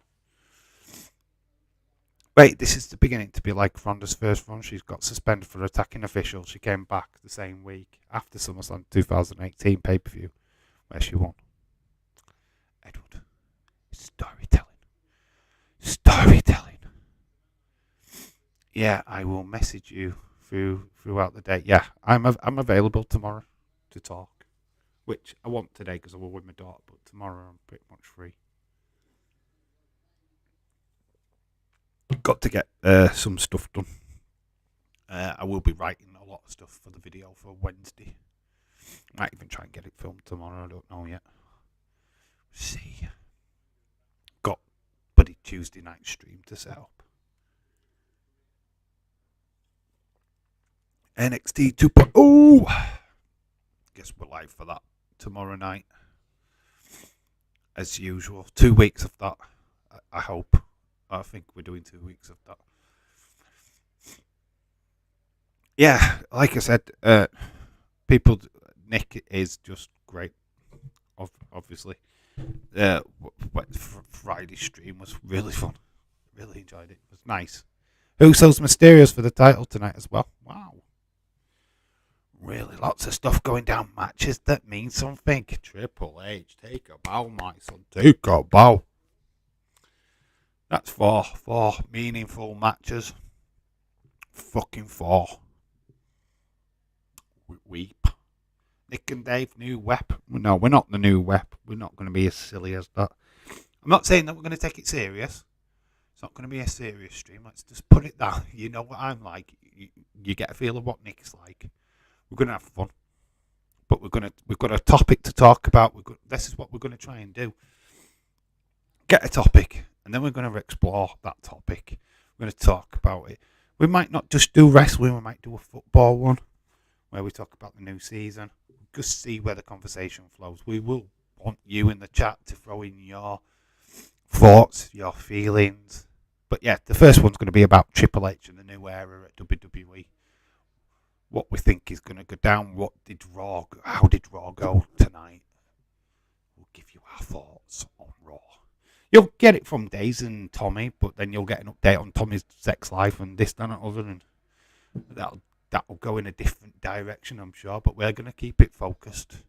Wait, this is the beginning to be like Ronda's first run. She's got suspended for attacking officials. She came back the same week after SummerSlam 2018 pay-per-view, where she won. Edward, storytelling. Yeah, I will message you throughout the day. Yeah, I'm available tomorrow to talk, which I want today because I will with my daughter, but tomorrow I'm pretty much free. Got to get some stuff done. I will be writing a lot of stuff for the video for Wednesday. Might even try and get it filmed tomorrow. I don't know yet. See. Got buddy Tuesday night stream to set up. NXT 2.0. Guess we're live for that tomorrow night. As usual. 2 weeks of that. I hope. I think we're doing 2 weeks of that. Yeah, like I said, Nick is just great. Obviously, Friday stream was really fun. Really enjoyed it. It was nice. Usos Mysterios for the title tonight as well. Wow. Really, lots of stuff going down. Matches that mean something. Triple H, take a bow, my son. Take a bow. That's four meaningful matches. Fucking 4. Weep. Nick and Dave, new Wep. No, we're not the new Wep. We're not going to be as silly as that. I'm not saying that we're going to take it serious. It's not going to be a serious stream. Let's just put it down. You know what I'm like. You get a feel of what Nick's like. We're going to have fun. But we've got a topic to talk about. This is what we're going to try and do. Get a topic. And then we're going to explore that topic. We're going to talk about it. We might not just do wrestling. We might do a football one where we talk about the new season. Just see where the conversation flows. We will want you in the chat to throw in your thoughts, your feelings, But yeah, the first one's going to be about Triple H and the new era at WWE. What we think is going to go down. How did Raw go tonight? We'll give you our thoughts on Raw. You'll get it from Days and Tommy, but then you'll get an update on Tommy's sex life and this, that, and other, and that'll go in a different direction, I'm sure. But we're going to keep it focused.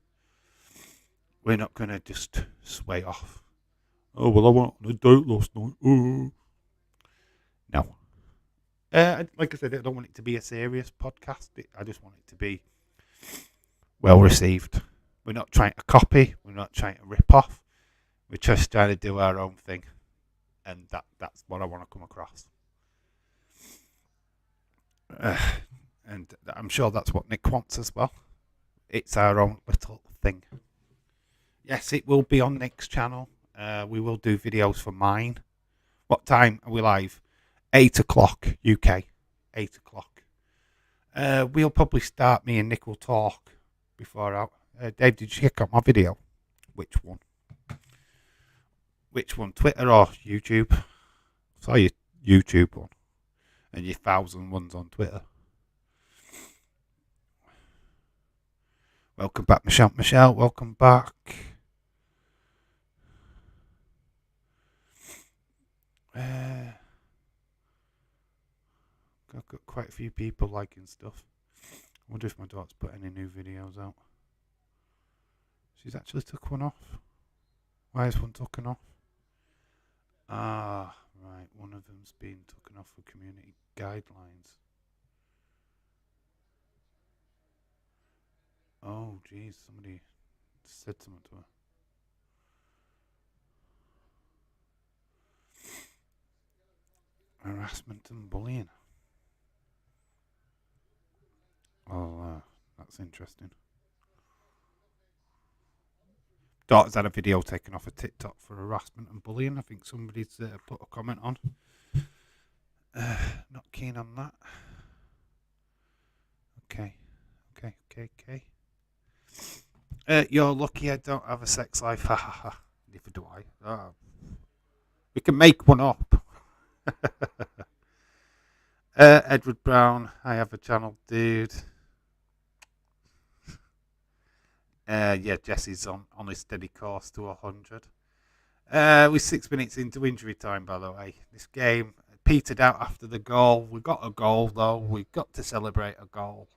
We're not going to just sway off. Oh, well, I went on a date last night. Oh. No. Like I said, I don't want it to be a serious podcast. I just want it to be well received. We're not trying to copy. We're not trying to rip off. We're just trying to do our own thing. And that's what I want to come across. And I'm sure that's what Nick wants as well. It's our own little thing. Yes, it will be on Nick's channel. We will do videos for mine. What time are we live? 8 o'clock UK. 8 o'clock. We'll probably start. Me and Nick will talk before out. Dave, did you check out my video? Which one? Which one? Twitter or YouTube? I saw your YouTube one. And your 1,000 ones on Twitter. Welcome back, Michelle. Michelle, welcome back. I've got quite a few people liking stuff. I wonder if my daughter's put any new videos out. She's actually took one off. Why is one taken off? Ah, right. One of them's been taken off for community guidelines. Oh, geez. Somebody said something to her. Harassment and bullying. Oh, that's interesting. Daughter's had a video taken off of TikTok for harassment and bullying. I think somebody's put a comment on. Not keen on that. Okay. You're lucky I don't have a sex life. Ha ha ha. Neither do I. Oh. We can make one up. Edward Brown, I have a channel, dude. Yeah, Jesse's on his steady course to 100. We're 6 minutes into injury time, by the way. This game petered out after the goal. We got a goal, though. We got to celebrate a goal.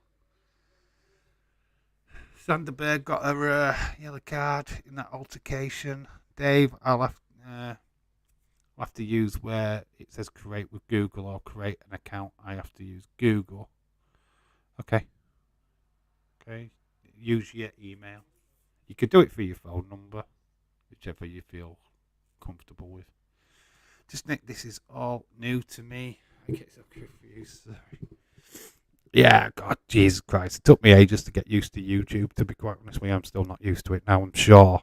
Sanderberg got a yellow card in that altercation. Dave, I'll have to use where it says create with Google or create an account. I have to use Google. Okay. Use your email. You could do it for your phone number, whichever you feel comfortable with. Just Nick, this is all new to me. I get so confused. Sorry. Yeah, God, Jesus Christ. It took me ages to get used to YouTube, to be quite honest with you. I'm still not used to it now. I'm sure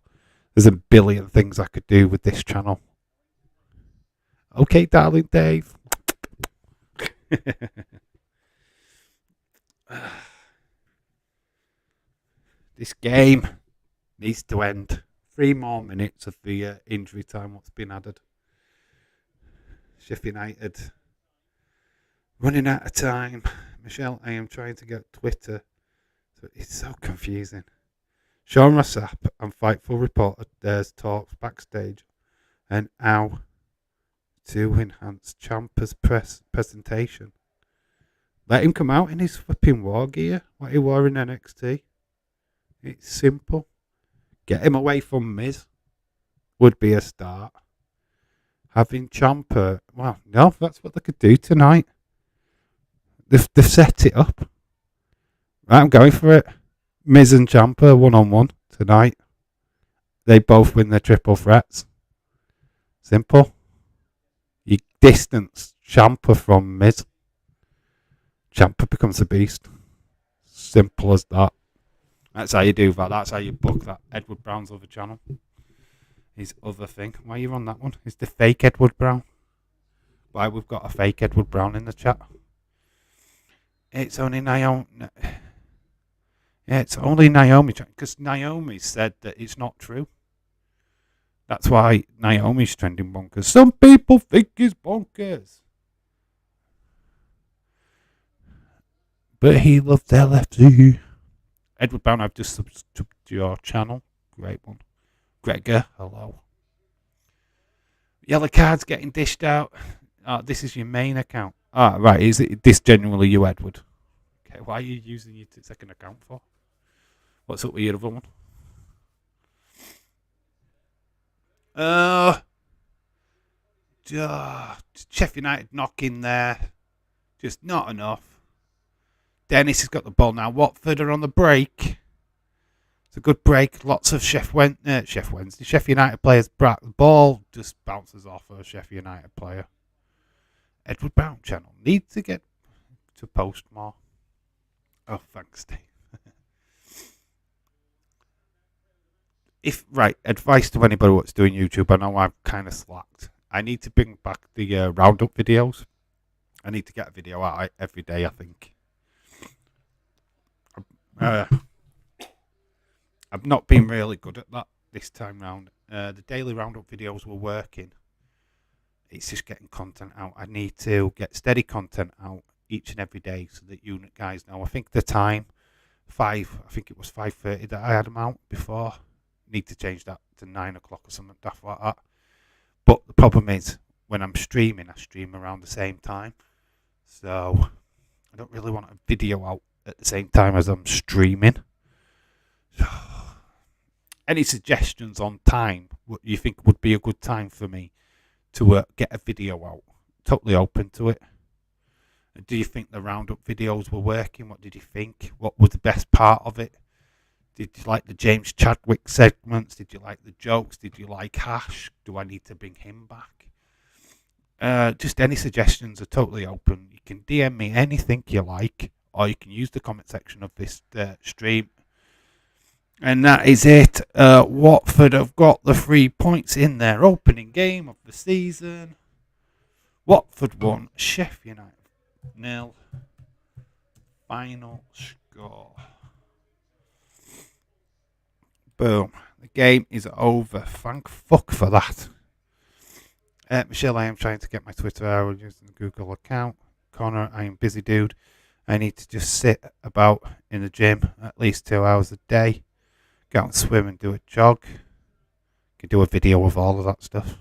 there's a billion things I could do with this channel. Okay, darling Dave. This game needs to end. 3 more minutes of the injury time, what's been added. Sheffield United running out of time. Michelle, I am trying to get Twitter. So it's so confusing. Sean Rossap and Fightful reported there's talks backstage and how to enhance Ciampa's presentation. Let him come out in his flipping war gear, like he wore in NXT. It's simple. Get him away from Miz would be a start. Having Ciampa, well, no, that's what they could do tonight. They've set it up. Right, I'm going for it. Miz and Ciampa 1-on-1 tonight. They both win their triple threats. Simple. You distance Ciampa from Miz. Ciampa becomes a beast. Simple as that. That's how you do that. That's how you book that Edward Brown's other channel. His other thing. Why are you on that one? Is the fake Edward Brown? Why we've got a fake Edward Brown in the chat? It's only Naomi. Yeah, it's only Naomi. Because Naomi said that it's not true. That's why Naomi's trending bonkers. Some people think he's bonkers. But he loved LFC. Edward Brown, I've just subscribed to your channel. Great one. Gregor, hello. Yellow cards getting dished out. This is your main account. Right. Is it this genuinely you, Edward? Okay, why are you using your second account for? What's up with your other one? Sheffield United knocking there. Just not enough. Dennis has got the ball now. Watford are on the break. It's a good break. Lots of Sheffield United players. The ball just bounces off a Sheffield United player. Edward Brown channel. Need to get to post more. Oh, thanks, Steve. Advice to anybody what's doing YouTube. I know I've kind of slacked. I need to bring back the roundup videos. I need to get a video out every day, I think. I've not been really good at that this time round. The daily roundup videos were working. It's just getting content out. I need to get steady content out each and every day so that you guys know. I think the time, I think it was 5:30 that I had them out before. Need to change that to 9 o'clock or something daft like that. But the problem is, when I'm streaming, I stream around the same time. So I don't really want a video out at the same time as I'm streaming. So, any suggestions on time? What you think would be a good time for me to get a video out? Totally open to it. Do you think the roundup videos were working? What did you think? What was the best part of it? Did you like the James Chadwick segments? Did you like the jokes? Did you like Hash? Do I need to bring him back? Just any suggestions are totally open. You can DM me anything you like, or you can use the comment section of this stream. And that is it. Watford have got the 3 points in their opening game of the season. Watford won, Sheffield United 0. Final score. Boom. The game is over. Thank fuck for that. Michelle, I am trying to get my Twitter out using the Google account. Connor, I am busy, dude. I need to just sit about in the gym at least 2 hours a day. Go out and swim and do a jog. Can do a video of all of that stuff.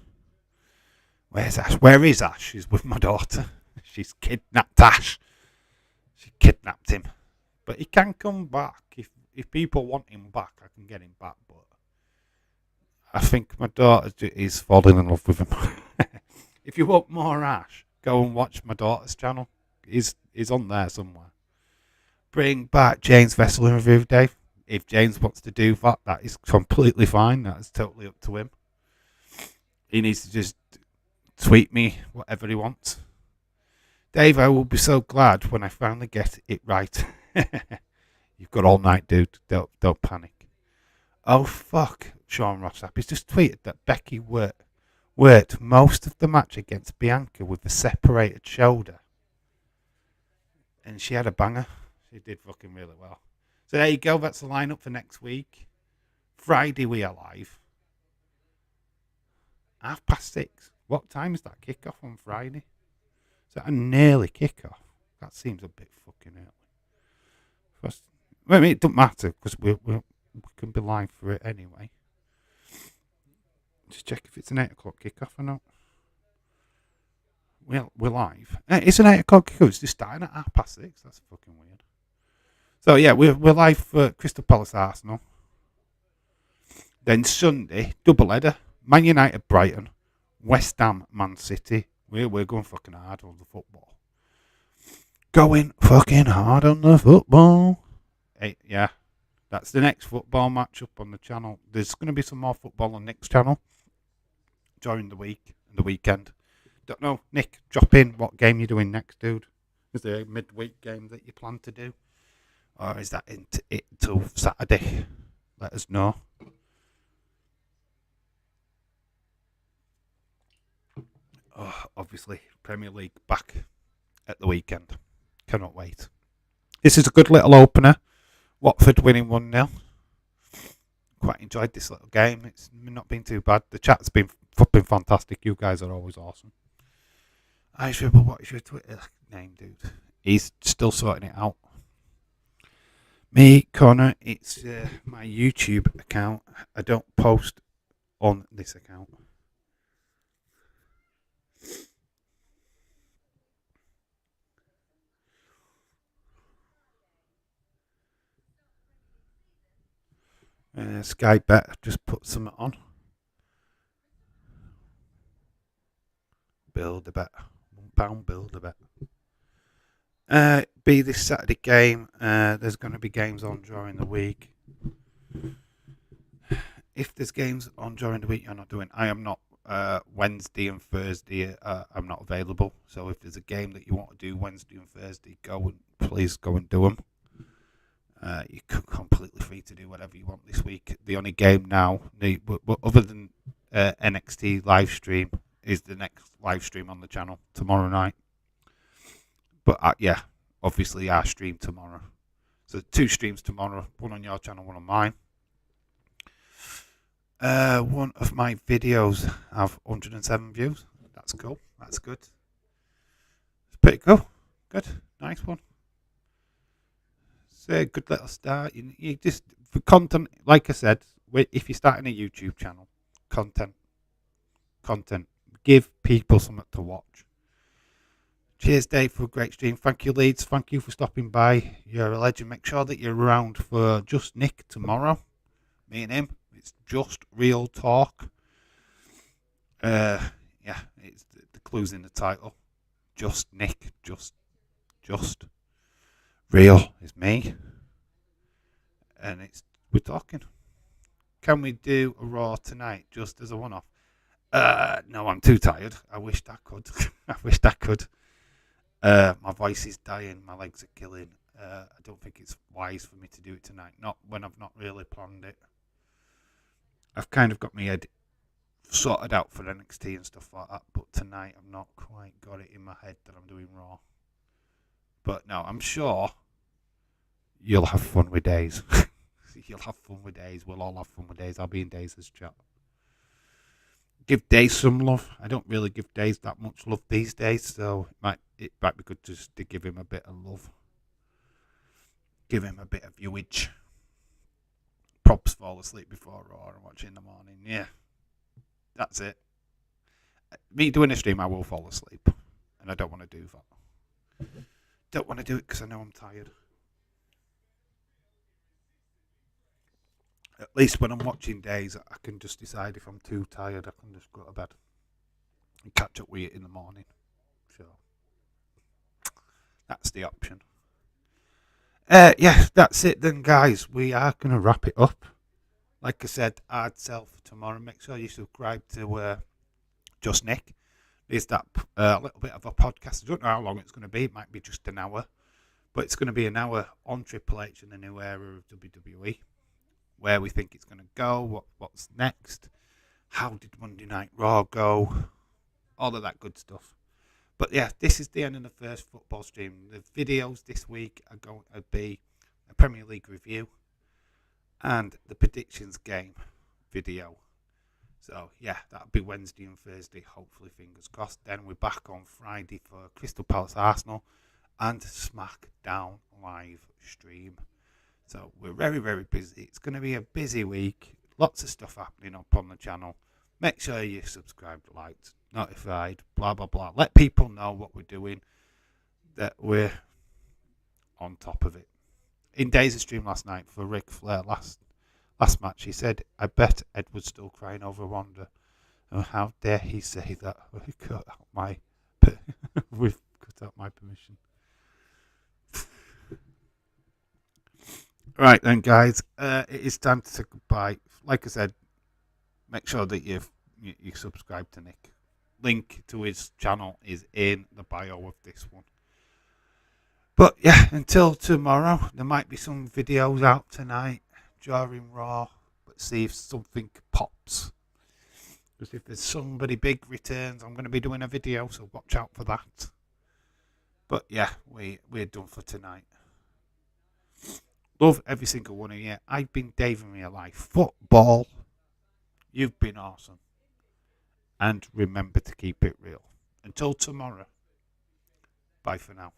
Where's Ash? Where is Ash? She's with my daughter. She's kidnapped Ash. She kidnapped him. But he can come back. If people want him back, I can get him back. But I think my daughter is falling in love with him. If you want more Ash, go and watch my daughter's channel. He's on there somewhere. Bring back James Vessel in review, Dave. If James wants to do that, that is completely fine. That is totally up to him. He needs to just tweet me whatever he wants. Dave, I will be so glad when I finally get it right. You've got all night, dude. Don't panic. Oh, fuck. Sean Rossap. He's just tweeted that Becky worked most of the match against Bianca with a separated shoulder. And she had a banger. She did fucking really well. So there you go. That's the lineup for next week. Friday we are live. 6:30. What time is that kickoff on Friday? Is that a nearly kickoff? That seems a bit fucking early. First, I mean, it doesn't matter because we can be live for it anyway. Just check if it's an 8 o'clock kickoff or not. Well, we're live. It's an 8 o'clock kickoff. It's just starting at 6:30. That's fucking weird. So yeah, we're live for Crystal Palace Arsenal. Then Sunday, double header. Man United Brighton. West Ham Man City. We're going fucking hard on the football. Going fucking hard on the football. Hey, yeah, that's the next football match up on the channel. There's going to be some more football on Nick's channel during the week and the weekend. Don't know, Nick, drop in what game you're doing next, dude. Is there a midweek game that you plan to do? Or is that until Saturday? Let us know. Oh, obviously, Premier League back at the weekend. Cannot wait. This is a good little opener. Watford winning 1-0. quite enjoyed this little game. It's not been too bad. The chat's been fantastic. You guys are always awesome. Irish Rebel, what is your Twitter name, dude? He's still sorting it out. Me, Connor, it's my YouTube account. I don't post on this account. Sky Bet, just put something on. Build a bet. £1 build a bet. Be this Saturday game. There's going to be games on during the week. If there's games on during the week you're not doing, I am not. Wednesday and Thursday I'm not available. So if there's a game that you want to do Wednesday and Thursday, please go and do them. You're completely free to do whatever you want this week. The only game now, other than NXT live stream, is the next live stream on the channel tomorrow night. But yeah, obviously our stream tomorrow. So 2 streams tomorrow, one on your channel, one on mine. One of my videos have 107 views. That's cool. That's good. It's pretty cool. Good. Nice one. It's a good little start. You just, for content, like I said, if you're starting a YouTube channel, content. Give people something to watch. Cheers, Dave, for a great stream. Thank you, Leeds. Thank you for stopping by. You're a legend. Make sure that you're around for Just Nick tomorrow. Me and him. It's just real talk. Yeah, it's the clues in the title. Just Nick. Just real is me. And we're talking. Can we do a Raw tonight just as a one-off? No, I'm too tired. I wished I could. My voice is dying. My legs are killing. I don't think it's wise for me to do it tonight. Not when I've not really planned it. I've kind of got my head sorted out for NXT and stuff like that. But tonight I've not quite got it in my head that I'm doing Raw. But no, I'm sure you'll have fun with Days. You'll have fun with Days. We'll all have fun with Days. I'll be in Days' chat. Give Days some love. I don't really give Days that much love these days, so it might be good just to give him a bit of love. Give him a bit of viewage. Props fall asleep before Raw and watch it in the morning. Yeah, that's it. Me doing a stream, I will fall asleep, and I don't want to do that. Don't want to do it because I know I'm tired. At least when I'm watching Days, I can just decide if I'm too tired, I can just go to bed and catch up with it in the morning. So that's the option. Yeah, that's it then, guys. We are going to wrap it up. Like I said, hard sell for tomorrow. Make sure you subscribe to Just Nick. There's that little bit of a podcast. I don't know how long it's going to be. It might be just an hour. But it's going to be an hour on Triple H and the new era of WWE. Where we think it's going to go. What's next. How did Monday Night Raw go. All of that good stuff. But yeah, this is the end of the first football stream. The videos this week are going to be a Premier League review and the predictions game video. So yeah, that'll be Wednesday and Thursday, hopefully, fingers crossed. Then we're back on Friday for Crystal Palace Arsenal and SmackDown live stream. So we're very, very busy. It's going to be a busy week. Lots of stuff happening up on the channel. Make sure you subscribe, liked, notified, blah, blah, blah. Let people know what we're doing, that we're on top of it. In Days' stream last night for Ric Flair, last match, he said, I bet Edward's still crying over Wanda. Oh, how dare he say that? We've cut out my permission. Right then, guys, it is time to say goodbye. Like I said, make sure that you subscribe to Nick. Link to his channel is in the bio of this one. But yeah, until tomorrow, there might be some videos out tonight during Raw. But see if something pops. Because if there's somebody big returns, I'm going to be doing a video, so watch out for that. But yeah, we're done for tonight. Love every single one of you. I've been Dave in real life. Football. You've been awesome. And remember to keep it real. Until tomorrow. Bye for now.